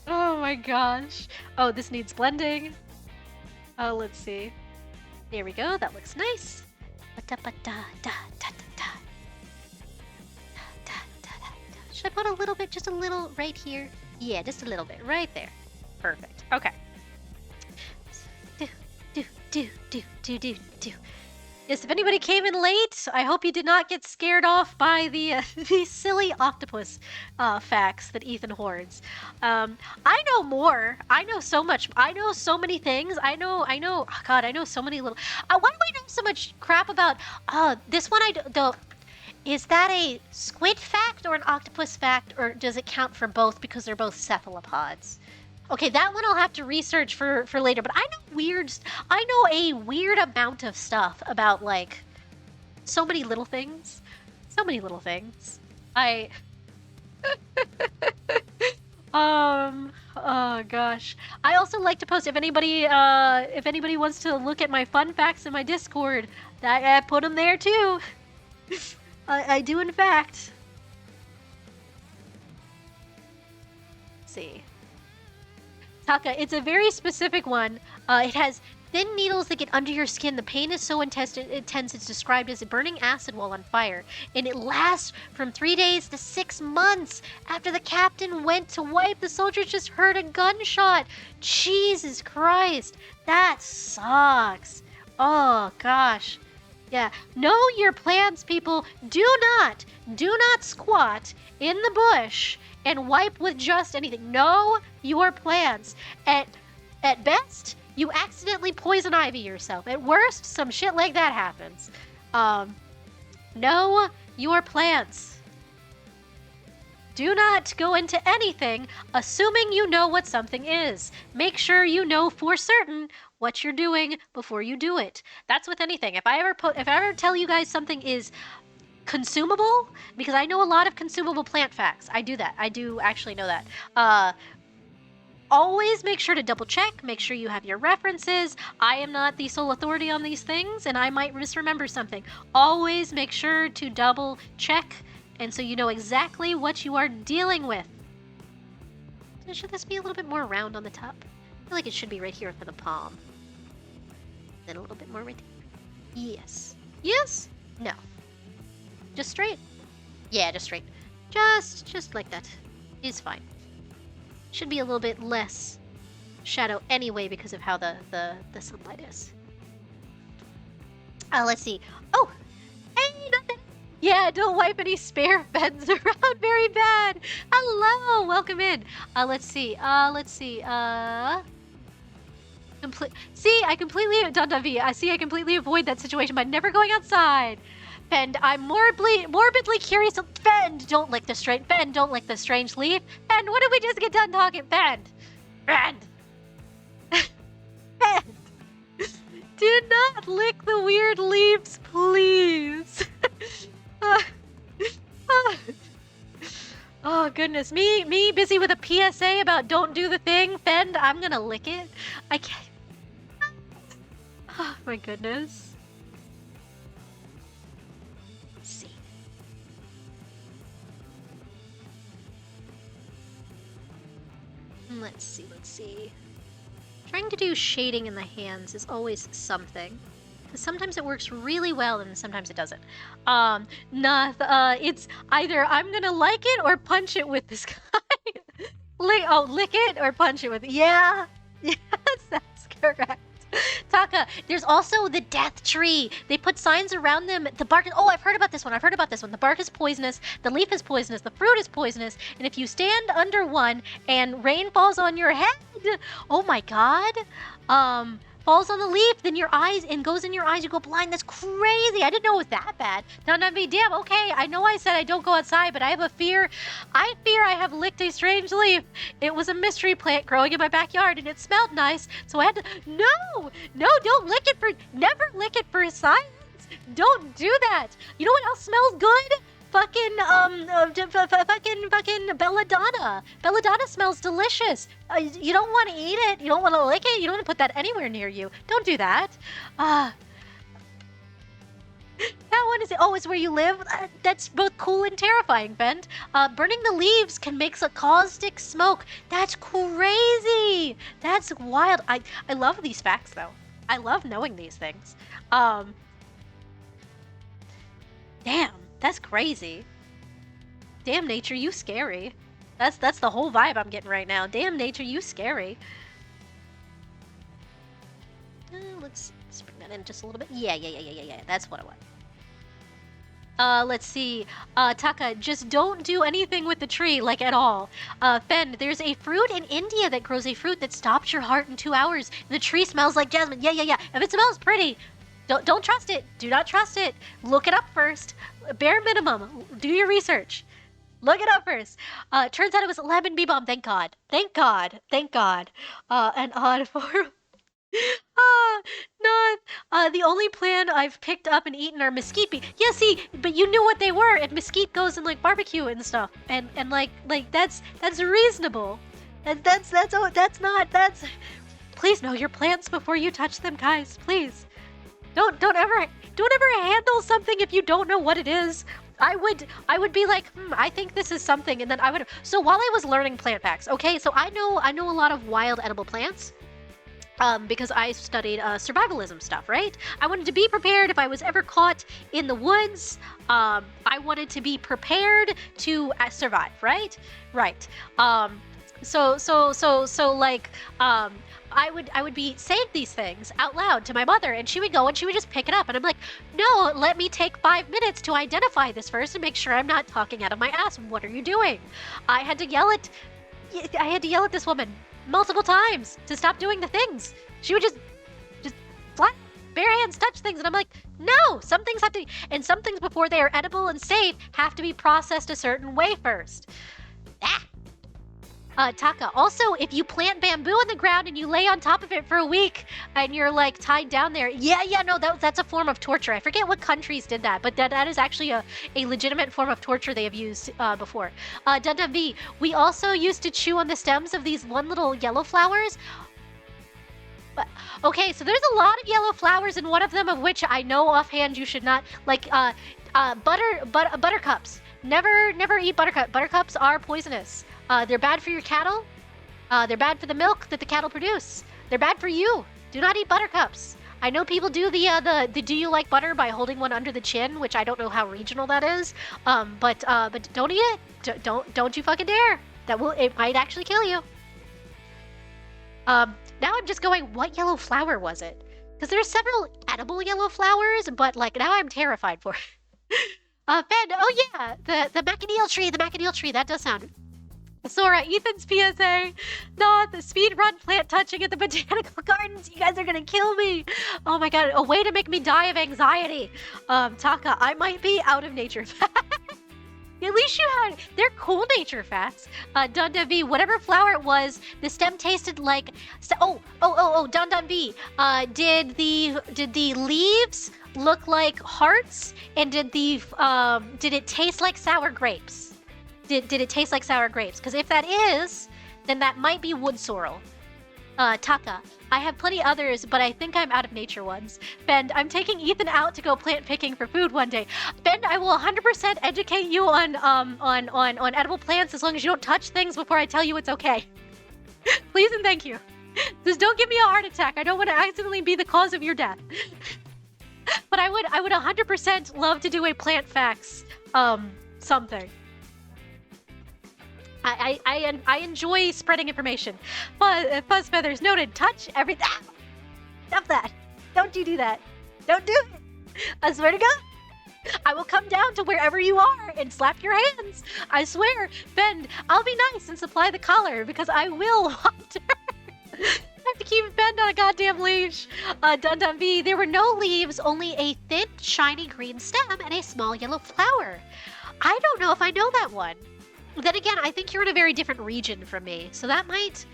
my gosh. Oh, this needs blending. Oh, let's see. There we go. That looks nice. Should I put a little bit, just a little right here? Yeah, just a little bit right there. Perfect. Okay. Do. Yes, if anybody came in late, I hope you did not get scared off by the silly octopus facts that Ethan hoards. I know more. I know so much. I know so many things. I know. Oh God, I know so many little. Why do I know so much crap about? This one I don't. Is that a squid fact or an octopus fact, or does it count for both because they're both cephalopods? Okay, that one I'll have to research for later, but I know a weird amount of stuff about, like, so many little things. So many little things. Oh gosh. I also like to post if anybody wants to look at my fun facts in my Discord, I put them there too. I do in fact. Let's see. Taka, it's a very specific one. It has thin needles that get under your skin. The pain is so intense it's described as a burning acid while on fire. And it lasts from 3 days to 6 months. After the captain went to wipe, the soldiers just heard a gunshot. Jesus Christ. That sucks. Oh, gosh. Yeah. Know your plants, people. Do not squat in the bush and wipe with just anything. Know your plants. At best, you accidentally poison ivy yourself. At worst, some shit like that happens. Know your plants. Do not go into anything assuming you know what something is. Make sure you know for certain what you're doing before you do it. That's with anything. If I ever tell you guys something is consumable, because I know a lot of consumable plant facts. I do that. I do actually know that. Always make sure to double check, make sure you have your references. I am not the sole authority on these things, and I might misremember something. Always make sure to double check, and so you know exactly what you are dealing with. Should this be a little bit more round on the top? I feel like it should be right here for the palm. Then a little bit more right there. Yes. Yes? No. Just straight? Yeah, just straight. Just like that. Is fine. Should be a little bit less shadow anyway because of how the sunlight is. Let's see. Oh! Hey, nothing! Yeah, don't wipe any spare beds around. Very bad. Hello! Welcome in. Let's see. See, I completely avoid that situation by never going outside. Fend, I'm morbidly curious. Fend, don't lick the strange leaf. Fend, what did we just get done talking? Fend. Fend. Do not lick the weird leaves, please. Oh goodness, me busy with a PSA about don't do the thing. Fend, I'm gonna lick it. I can't. Oh my goodness. Let's see. Trying to do shading in the hands is always something. Because sometimes it works really well and sometimes it doesn't. It's either I'm gonna like it or punch it with this guy. Lick it or punch it with it. Yeah. Yes, that's correct. Taka, there's also the death tree. They put signs around them. The bark is, I've heard about this one. The bark is poisonous, the leaf is poisonous, the fruit is poisonous, and if you stand under one and rain falls on your head, oh my god, falls on the leaf, then your eyes, and goes in your eyes, you go blind. That's crazy. I didn't know it was that bad. Now, be damn, okay, I know I said I don't go outside, but I have a fear. I fear I have licked a strange leaf. It was a mystery plant growing in my backyard, and it smelled nice, so I had to, no, don't lick it never lick it for science. Don't do that. You know what else smells good? Fucking belladonna. Belladonna smells delicious. You don't want to eat it. You don't want to lick it. You don't want to put that anywhere near you. Don't do that. That one is, it's where you live. That's both cool and terrifying, Fend. Burning the leaves can make a caustic smoke. That's crazy. That's wild. I love these facts, though. I love knowing these things. Damn. That's crazy. Damn, nature, you scary. That's the whole vibe I'm getting right now. Damn, nature, you scary. Let's bring that in just a little bit. Yeah. That's what I want. Let's see. Taka, just don't do anything with the tree, like at all. Fend, there's a fruit in India that grows a fruit that stops your heart in 2 hours. The tree smells like jasmine. Yeah. If it smells pretty, don't trust it. Do not trust it. Look it up first. Bare minimum. Do your research. Look it up first. Turns out it was lemon bee balm. Thank God. An odd form. Ah, not the only plant I've picked up and eaten are mesquite beans. Yeah, see, but you knew what they were, and mesquite goes in like barbecue and stuff, and like that's reasonable. That's not that's. Please know your plants before you touch them, guys. Please, don't ever handle something if you don't know what it is. I would be like, I think this is something, and then I would. So while I was learning plant facts, okay, so I know a lot of wild edible plants. Because I studied survivalism stuff, right? I wanted to be prepared if I was ever caught in the woods. I wanted to be prepared to survive, right? Right. So like, I would be saying these things out loud to my mother, and she would go and she would just pick it up, and I'm like, no, let me take 5 minutes to identify this first and make sure I'm not talking out of my ass. What are you doing? I had to yell at this woman multiple times to stop doing the things. She would just flat bare hands touch things, and I'm like, no, some things have to, and some things before they are edible and safe have to be processed a certain way first. Taka, also, if you plant bamboo in the ground and you lay on top of it for a week and you're like tied down there, no, that's a form of torture. I forget what countries did that, but that is actually a legitimate form of torture they have used before. Dundun V, we also used to chew on the stems of these one little yellow flowers. But, okay, so there's a lot of yellow flowers, and one of them of which I know offhand you should not, like, buttercups. Never eat buttercups. Buttercups are poisonous. They're bad for your cattle. They're bad for the milk that the cattle produce. They're bad for you. Do not eat buttercups. I know people do the do you like butter by holding one under the chin, which I don't know how regional that is. But don't eat it. Don't you fucking dare. It might actually kill you. Now I'm just going, what yellow flower was it? Because there's several edible yellow flowers, but like now I'm terrified for it. Ben, oh yeah, the macadamia tree, that does sound. Sora, Ethan's PSA, not the speedrun plant touching at the botanical gardens. You guys are gonna kill me. Oh my god, a way to make me die of anxiety. Taka, I might be out of nature facts. At least you had, they're cool nature facts. Dundun V, whatever flower it was, the stem tasted like, Dundun V, did the leaves look like hearts, and did it taste like sour grapes? Did it taste like sour grapes? Because if that is, then that might be wood sorrel. Taka, I have plenty others, but I think I'm out of nature ones. Ben, I'm taking Ethan out to go plant picking for food one day. Ben, I will 100% educate you on edible plants as long as you don't touch things before I tell you it's okay. Please and thank you. Just don't give me a heart attack. I don't want to accidentally be the cause of your death. But I would 100% love to do a plant facts something. I enjoy spreading information. Fuzz feathers noted. Touch everything. Stop that. Don't you do that. Don't do it. I swear to God. I will come down to wherever you are and slap your hands. I swear. Ben, I'll be nice and supply the collar because I will water. I have to keep Ben on a goddamn leash. Dundun V, there were no leaves, only a thin, shiny green stem and a small yellow flower. I don't know if I know that one. Then again, I think you're in a very different region from me, so that might...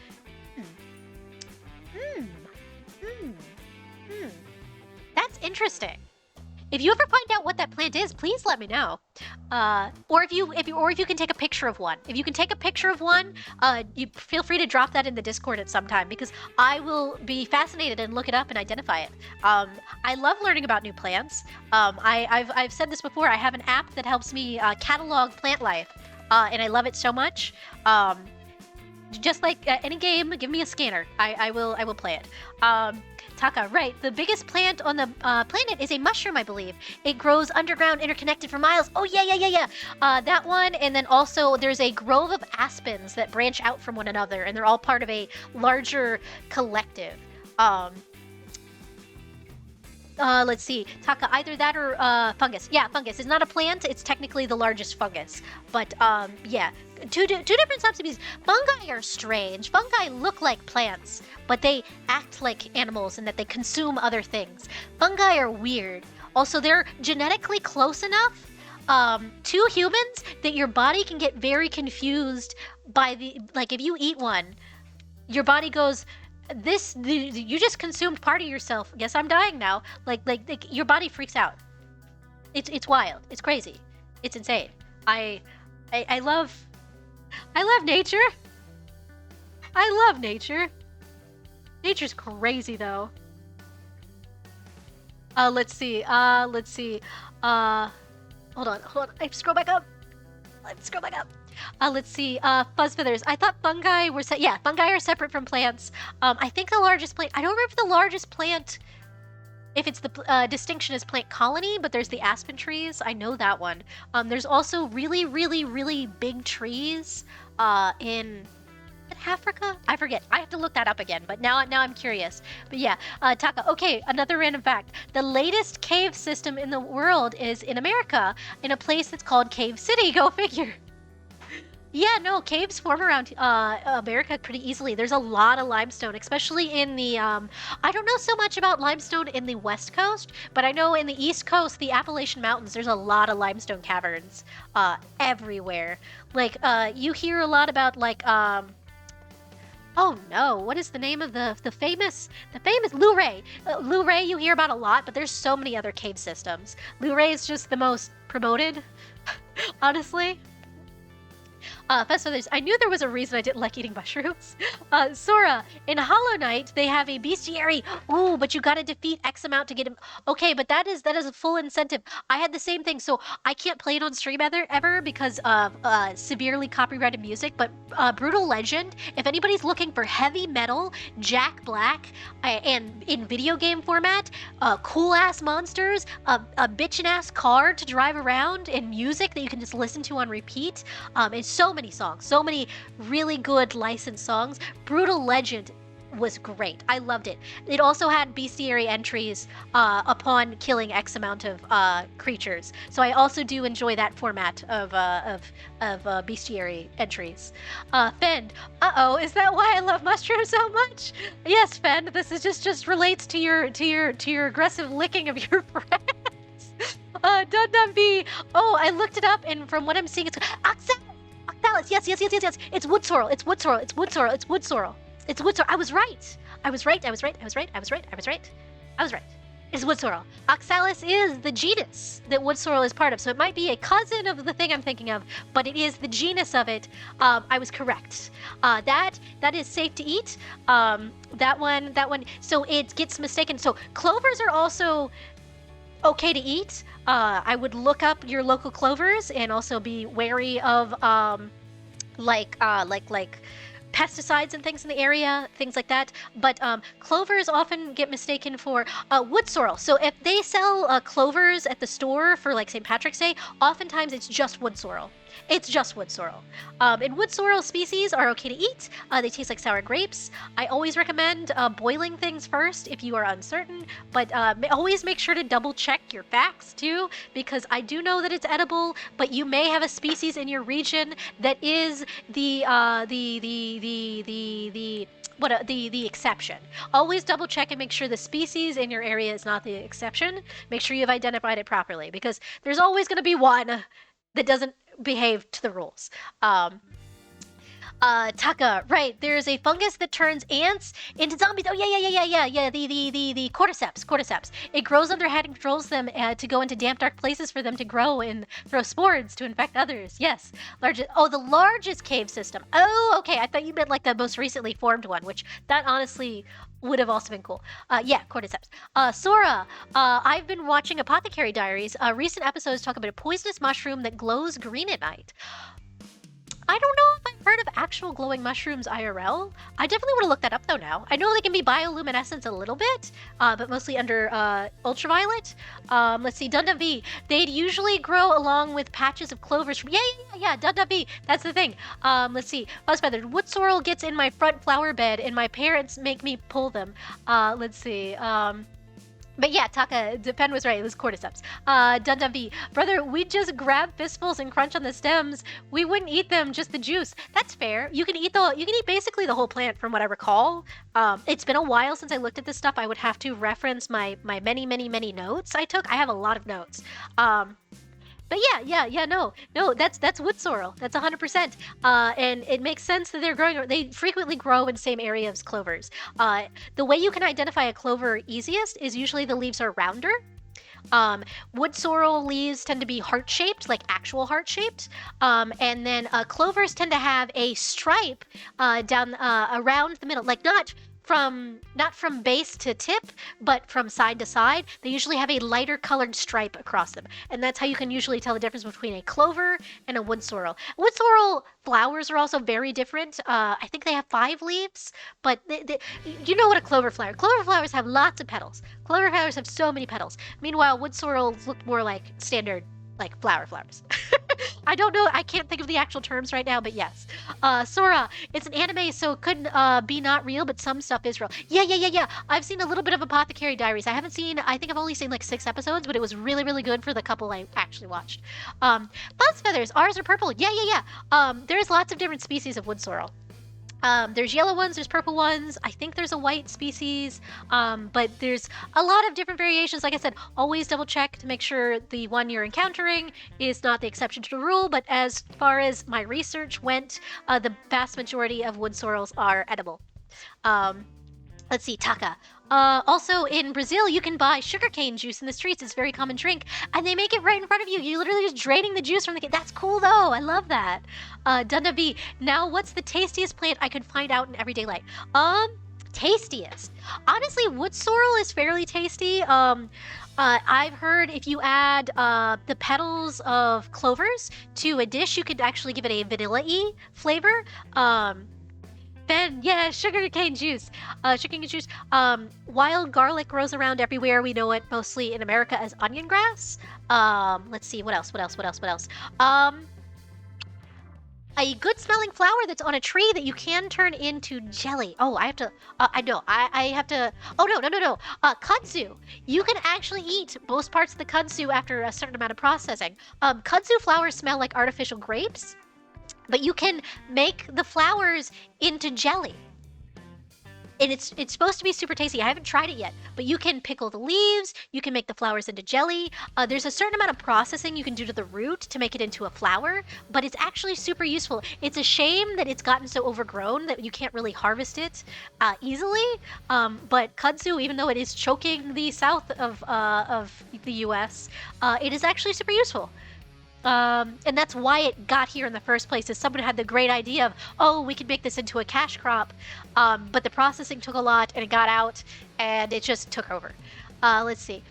That's interesting. If you ever find out what that plant is, please let me know. Or if you can take a picture of one. If you can take a picture of one, you feel free to drop that in the Discord at some time, because I will be fascinated and look it up and identify it. I love learning about new plants. I've said this before. I have an app that helps me catalog plant life. And I love it so much. Just like any game, give me a scanner. I will play it. Taka, right. The biggest plant on the planet is a mushroom, I believe. It grows underground, interconnected for miles. Oh, yeah. That one. And then also there's a grove of aspens that branch out from one another, and they're all part of a larger collective. Let's see. Taka, either that or fungus. Yeah, fungus. It's not a plant. It's technically the largest fungus. But yeah, two different subspecies. Fungi are strange. Fungi look like plants, but they act like animals in that they consume other things. Fungi are weird. Also, they're genetically close enough to humans that your body can get very confused by the, like, if you eat one, your body goes, You just consumed part of yourself. Guess I'm dying now. Like your body freaks out. It's wild. It's crazy. It's insane. I love nature. I love nature. Nature's crazy though. Let's see. Hold on. I scroll back up. Let's see. Fuzz feathers. I thought fungi were fungi are separate from plants. I think the largest plant. I don't remember if the largest plant. If it's the distinction is plant colony, but there's the aspen trees. I know that one. There's also really, really, really big trees in Africa? I forget. I have to look that up again, but now I'm curious. But yeah, Taka. Okay, another random fact. The latest cave system in the world is in America, in a place that's called Cave City. Go figure. Yeah, no, caves form around America pretty easily. There's a lot of limestone, especially in the, I don't know so much about limestone in the West Coast, but I know in the East Coast, the Appalachian Mountains, there's a lot of limestone caverns everywhere. Like, you hear a lot about, like, oh no, what is the name of the famous Luray? Luray you hear about a lot, but there's so many other cave systems. Luray is just the most promoted, honestly. Feathers, I knew there was a reason I didn't like eating mushrooms. Sora, in Hollow Knight, they have a bestiary. Ooh, but you gotta defeat X amount to get him. Okay, but that is a full incentive. I had the same thing, so I can't play it on stream ever because of severely copyrighted music, but Brutal Legend, if anybody's looking for heavy metal, Jack Black, and in video game format, cool-ass monsters, a bitchin'-ass car to drive around, and music that you can just listen to on repeat, it's so many songs, so many really good licensed songs. Brutal Legend was great. I loved it. It also had bestiary entries upon killing X amount of creatures. So I also do enjoy that format of bestiary entries. Fend, is that why I love mushrooms so much? Yes, Fend. This is just relates to your aggressive licking of your friends. Dundum B. Oh, I looked it up, and from what I'm seeing, it's Oxalis. Yes. It's wood sorrel. It's wood sorrel. I was right. It's wood sorrel. Oxalis is the genus that wood sorrel is part of, so it might be a cousin of the thing I'm thinking of, but it is the genus of it. I was correct. That is safe to eat. That one. So it gets mistaken. So clovers are also okay to eat. I would look up your local clovers and also be wary of like pesticides and things in the area, things like that. But clovers often get mistaken for wood sorrel. So if they sell clovers at the store for like St. Patrick's Day, oftentimes it's just wood sorrel. And wood sorrel species are okay to eat. They taste like sour grapes. I always recommend boiling things first if you are uncertain, but always make sure to double check your facts too, because I do know that it's edible, but you may have a species in your region that is the exception. Always double check and make sure the species in your area is not the exception. Make sure you've identified it properly, because there's always going to be one that doesn't behave to the rules. Taka, right, there's a fungus that turns ants into zombies. Oh, yeah, the cordyceps. It grows on their head and controls them to go into damp, dark places for them to grow and throw spores to infect others. Yes. The largest cave system. Oh, okay, I thought you meant like the most recently formed one, which that honestly would have also been cool. Cordyceps. Sora, I've been watching Apothecary Diaries. Recent episodes talk about a poisonous mushroom that glows green at night. I don't know if I've heard of actual glowing mushrooms IRL. I definitely want to look that up though now. I know they can be bioluminescent a little bit, but mostly under ultraviolet. Let's see, Dunda V. They'd usually grow along with patches of clovers from... Yeah, Dunda V. That's the thing. Let's see. Buzzfeathered. Wood sorrel gets in my front flower bed and my parents make me pull them. Let's see. But yeah, Taka, Pen was right. It was cordyceps. Dundum V. Brother, we'd just grab fistfuls and crunch on the stems. We wouldn't eat them, just the juice. That's fair. You can eat basically the whole plant from what I recall. It's been a while since I looked at this stuff. I would have to reference my many notes I took. I have a lot of notes. But no, that's wood sorrel. That's 100%. And it makes sense that they're growing. They frequently grow in the same area as clovers. The way you can identify a clover easiest is usually the leaves are rounder. Wood sorrel leaves tend to be heart-shaped, like actual heart-shaped. And then clovers tend to have a stripe down around the middle, like not from base to tip, but from side to side. They usually have a lighter colored stripe across them. And that's how you can usually tell the difference between a clover and a wood sorrel. Wood sorrel flowers are also very different. I think they have 5 leaves, but you know what a clover flower? Clover flowers have lots of petals. Clover flowers have so many petals. Meanwhile, wood sorrels look more like standard, like flowers. I don't know. I can't think of the actual terms right now, but yes. Sora, it's an anime, so it couldn't be not real, but some stuff is real. Yeah. I've seen a little bit of Apothecary Diaries. I think I've only seen like 6 episodes, but it was really, really good for the couple I actually watched. Buzz feathers, ours are purple. Yeah. There's lots of different species of wood sorrel. There's yellow ones, there's purple ones. I think there's a white species, but there's a lot of different variations. Like I said, always double check to make sure the one you're encountering is not the exception to the rule. But as far as my research went, the vast majority of wood sorrels are edible. Let's see, Taka. Also, in Brazil, you can buy sugarcane juice in the streets. It's a very common drink. And they make it right in front of you. You're literally just draining the juice from the cane. That's cool, though. I love that. Dunda B. Now, what's the tastiest plant I could find out in everyday life? Tastiest. Honestly, wood sorrel is fairly tasty. I've heard if you add the petals of clovers to a dish, you could actually give it a vanilla-y flavor. Ben, yeah, sugarcane juice. Sugarcane juice. Wild garlic grows around everywhere. We know it mostly in America as onion grass. Let's see, what else? A good smelling flower that's on a tree that you can turn into jelly. Oh, I have to, I have to, oh no. Kudzu. You can actually eat most parts of the kudzu after a certain amount of processing. Kudzu flowers smell like artificial grapes. But you can make the flowers into jelly. And it's supposed to be super tasty. I haven't tried it yet, but you can pickle the leaves, you can make the flowers into jelly. There's a certain amount of processing you can do to the root to make it into a flower, but it's actually super useful. It's a shame that it's gotten so overgrown that you can't really harvest it easily. But kudzu, even though it is choking the south of the US, it is actually super useful. And that's why it got here in the first place, is someone had the great idea of, oh, we could make this into a cash crop, but the processing took a lot, and it got out, and it just took over. Let's see.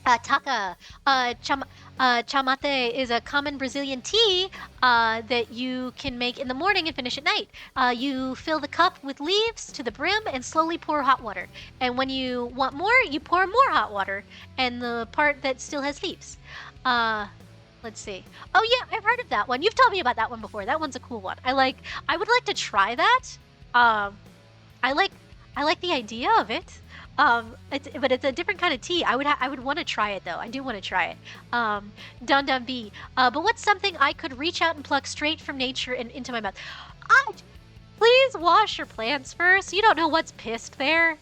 Taka, chamate is a common Brazilian tea that you can make in the morning and finish at night. You fill the cup with leaves to the brim and slowly pour hot water. And when you want more, you pour more hot water, and the part that still has leaves. Let's see. Oh yeah, I've heard of that one. You've told me about that one before. That one's a cool one. I would like to try that. I like the idea of it. But it's a different kind of tea. I would want to try it though. I do want to try it. Dun B. But what's something I could reach out and pluck straight from nature and into my mouth? Please wash your plants first. You don't know what's pissed there.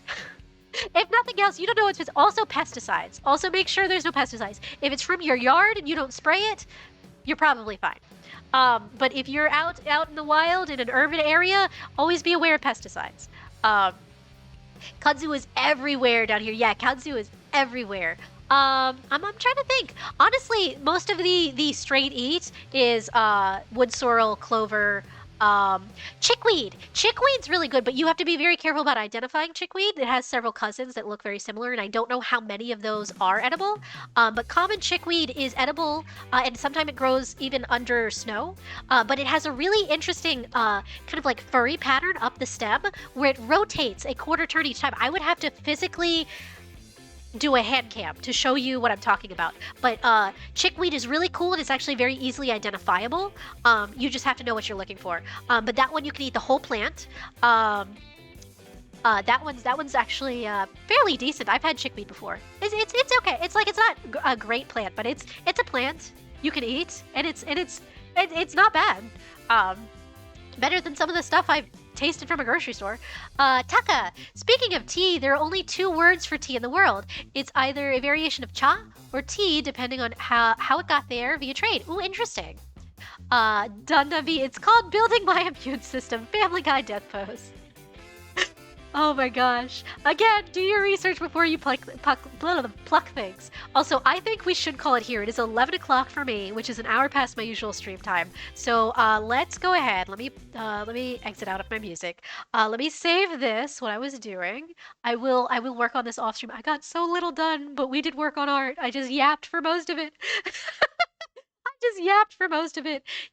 If nothing else, you don't know what's pissed. Also pesticides. Also make sure there's no pesticides. If it's from your yard and you don't spray it, you're probably fine. But if you're out in the wild in an urban area, always be aware of pesticides. Kudzu is everywhere down here. Yeah, kudzu is everywhere. I'm trying to think. Honestly, most of the straight eat is wood sorrel, clover, chickweed. Chickweed's really good, but you have to be very careful about identifying chickweed. It has several cousins that look very similar, and I don't know how many of those are edible. But common chickweed is edible, and sometimes it grows even under snow. But it has a really interesting kind of like furry pattern up the stem where it rotates a quarter turn each time. I would have to physically do a hand cam to show you what I'm talking about. But chickweed is really cool, and it's actually very easily identifiable. You just have to know what you're looking for. But that one you can eat the whole plant. That one's actually fairly decent. I've had chickweed before. It's okay. It's not a great plant, but it's a plant you can eat, and it's not bad. Better than some of the stuff I've tasted from a grocery store. Taka. Speaking of tea, there are only 2 words for tea in the world. It's either a variation of cha or tea, depending on how it got there via trade. Ooh, interesting. Dundavi, it's called building my immune system. Family Guy death pose. Oh my gosh. Again, do your research before you pluck things. Also, I think we should call it here. It is 11 o'clock for me, which is an hour past my usual stream time. So let's go ahead. Let me exit out of my music. Let me save this, what I was doing. I will work on this off stream. I got so little done, but we did work on art. I just yapped for most of it.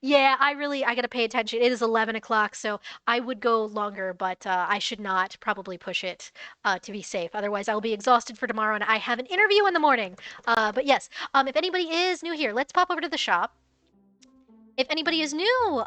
Yeah, I gotta pay attention. It is 11 o'clock, so I would go longer, but I should not probably push it to be safe. Otherwise, I will be exhausted for tomorrow, and I have an interview in the morning. But yes, if anybody is new here, let's pop over to the shop. If anybody is new,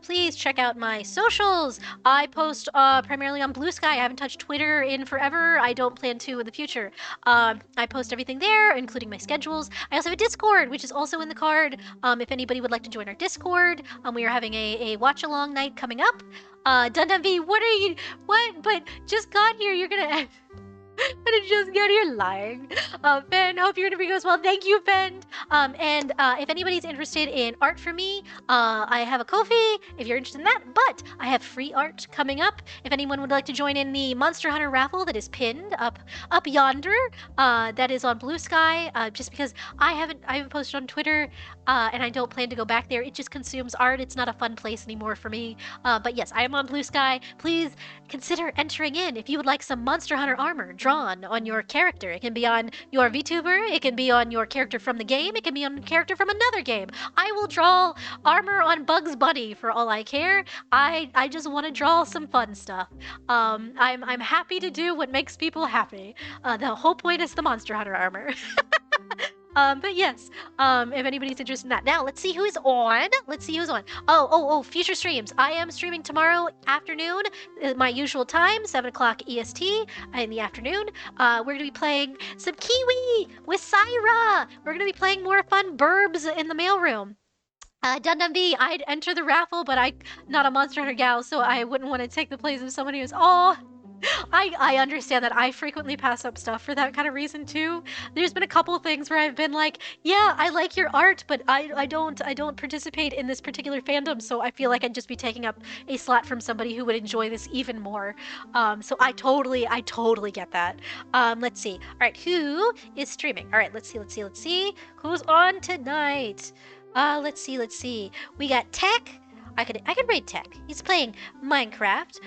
please check out my socials. I post primarily on Blue Sky. I haven't touched Twitter in forever. I don't plan to in the future. I post everything there, including my schedules. I also have a Discord, which is also in the card. If anybody would like to join our Discord, we are having a watch-along night coming up. Dundumv, what? But just got here, you're gonna... But it just got here lying. Fen, hope your interview goes well. Thank you, Fen. And if anybody's interested in art from me, I have a Ko-fi if you're interested in that. But I have free art coming up. If anyone would like to join in the Monster Hunter raffle that is pinned up yonder, that is on Blue Sky. Just because I haven't posted on Twitter, and I don't plan to go back there. It just consumes art. It's not a fun place anymore for me. But yes, I am on Blue Sky. Please consider entering in if you would like some Monster Hunter armor drawn on your character. It can be on your VTuber, it can be on your character from the game, it can be on a character from another game. I will draw armor on Bugs Bunny for all I care. I just want to draw some fun stuff. I'm happy to do what makes people happy. The whole point is the Monster Hunter armor. But yes, if anybody's interested in that. Now, let's see who's on. Oh, future streams. I am streaming tomorrow afternoon, my usual time, 7 o'clock EST in the afternoon. We're going to be playing some Kiwi with Syra. We're going to be playing more fun burbs in the mailroom. Dundumv, I'd enter the raffle, but I'm not a Monster Hunter gal, so I wouldn't want to take the place of somebody who's, I understand that I frequently pass up stuff for that kind of reason too. There's been a couple of things where I've been like, yeah, I like your art, but I don't participate in this particular fandom, so I feel like I'd just be taking up a slot from somebody who would enjoy this even more. So I totally get that. Let's see. All right, who is streaming? All right, let's see. Who's on tonight? Let's see. We got Tech. I could raid Tech. He's playing Minecraft.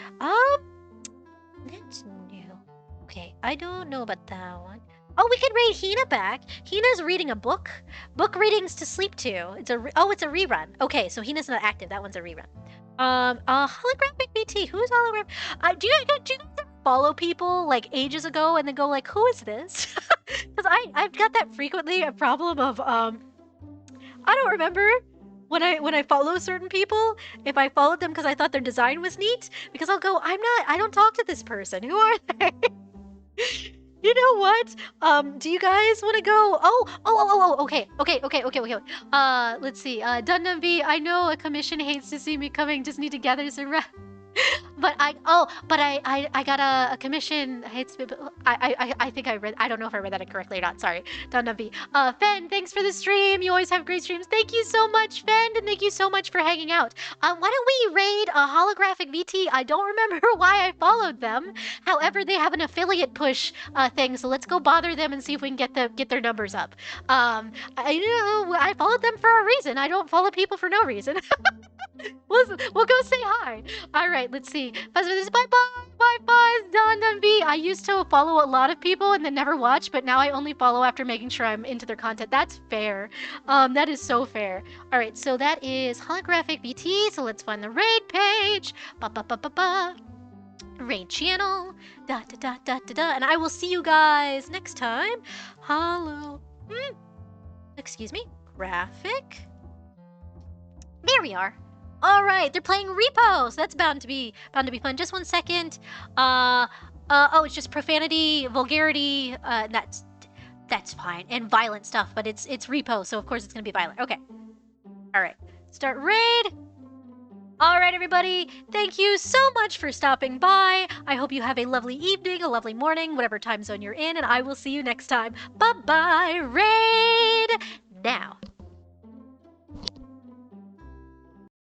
That's new. Okay, I don't know about that one. Oh, we could raid Hina back. Hina's reading a book. Book readings to sleep to. It's a rerun. Okay, so Hina's not active. That one's a rerun. Holographic BT. Who's hologram? Do you guys follow people like ages ago and then go like, who is this? Because I've got that frequently, a problem of I don't remember. When I follow certain people, if I followed them because I thought their design was neat, because I'll go, I don't talk to this person. Who are they? You know what? Do you guys want to go? Okay. Let's see. Dundumv, I know a commission hates to see me coming. Just need to gather some. But I got a commission. I think I read. I don't know if I read that correctly or not. Sorry, Dundumv. Fen, thanks for the stream. You always have great streams. Thank you so much, Fen, and thank you so much for hanging out. Why don't we raid a holographic VT? I don't remember why I followed them. However, they have an affiliate push thing, so let's go bother them and see if we can get their numbers up. I followed them for a reason. I don't follow people for no reason. We'll go say hi. All right, let's see. Bye, Dundumv. I used to follow a lot of people and then never watch, but now I only follow after making sure I'm into their content. That's fair. That is so fair. All right, so that is holographic BT. So let's find the raid page. Raid channel. And I will see you guys next time. Hello. Excuse me. Graphic. There we are. All right, they're playing Repo, so that's bound to be fun. Just 1 second. Oh, it's just profanity, vulgarity. That's fine, and violent stuff. But it's Repo, so of course it's gonna be violent. Okay. All right. Start raid. All right, everybody. Thank you so much for stopping by. I hope you have a lovely evening, a lovely morning, whatever time zone you're in, and I will see you next time. Bye-bye. Raid now.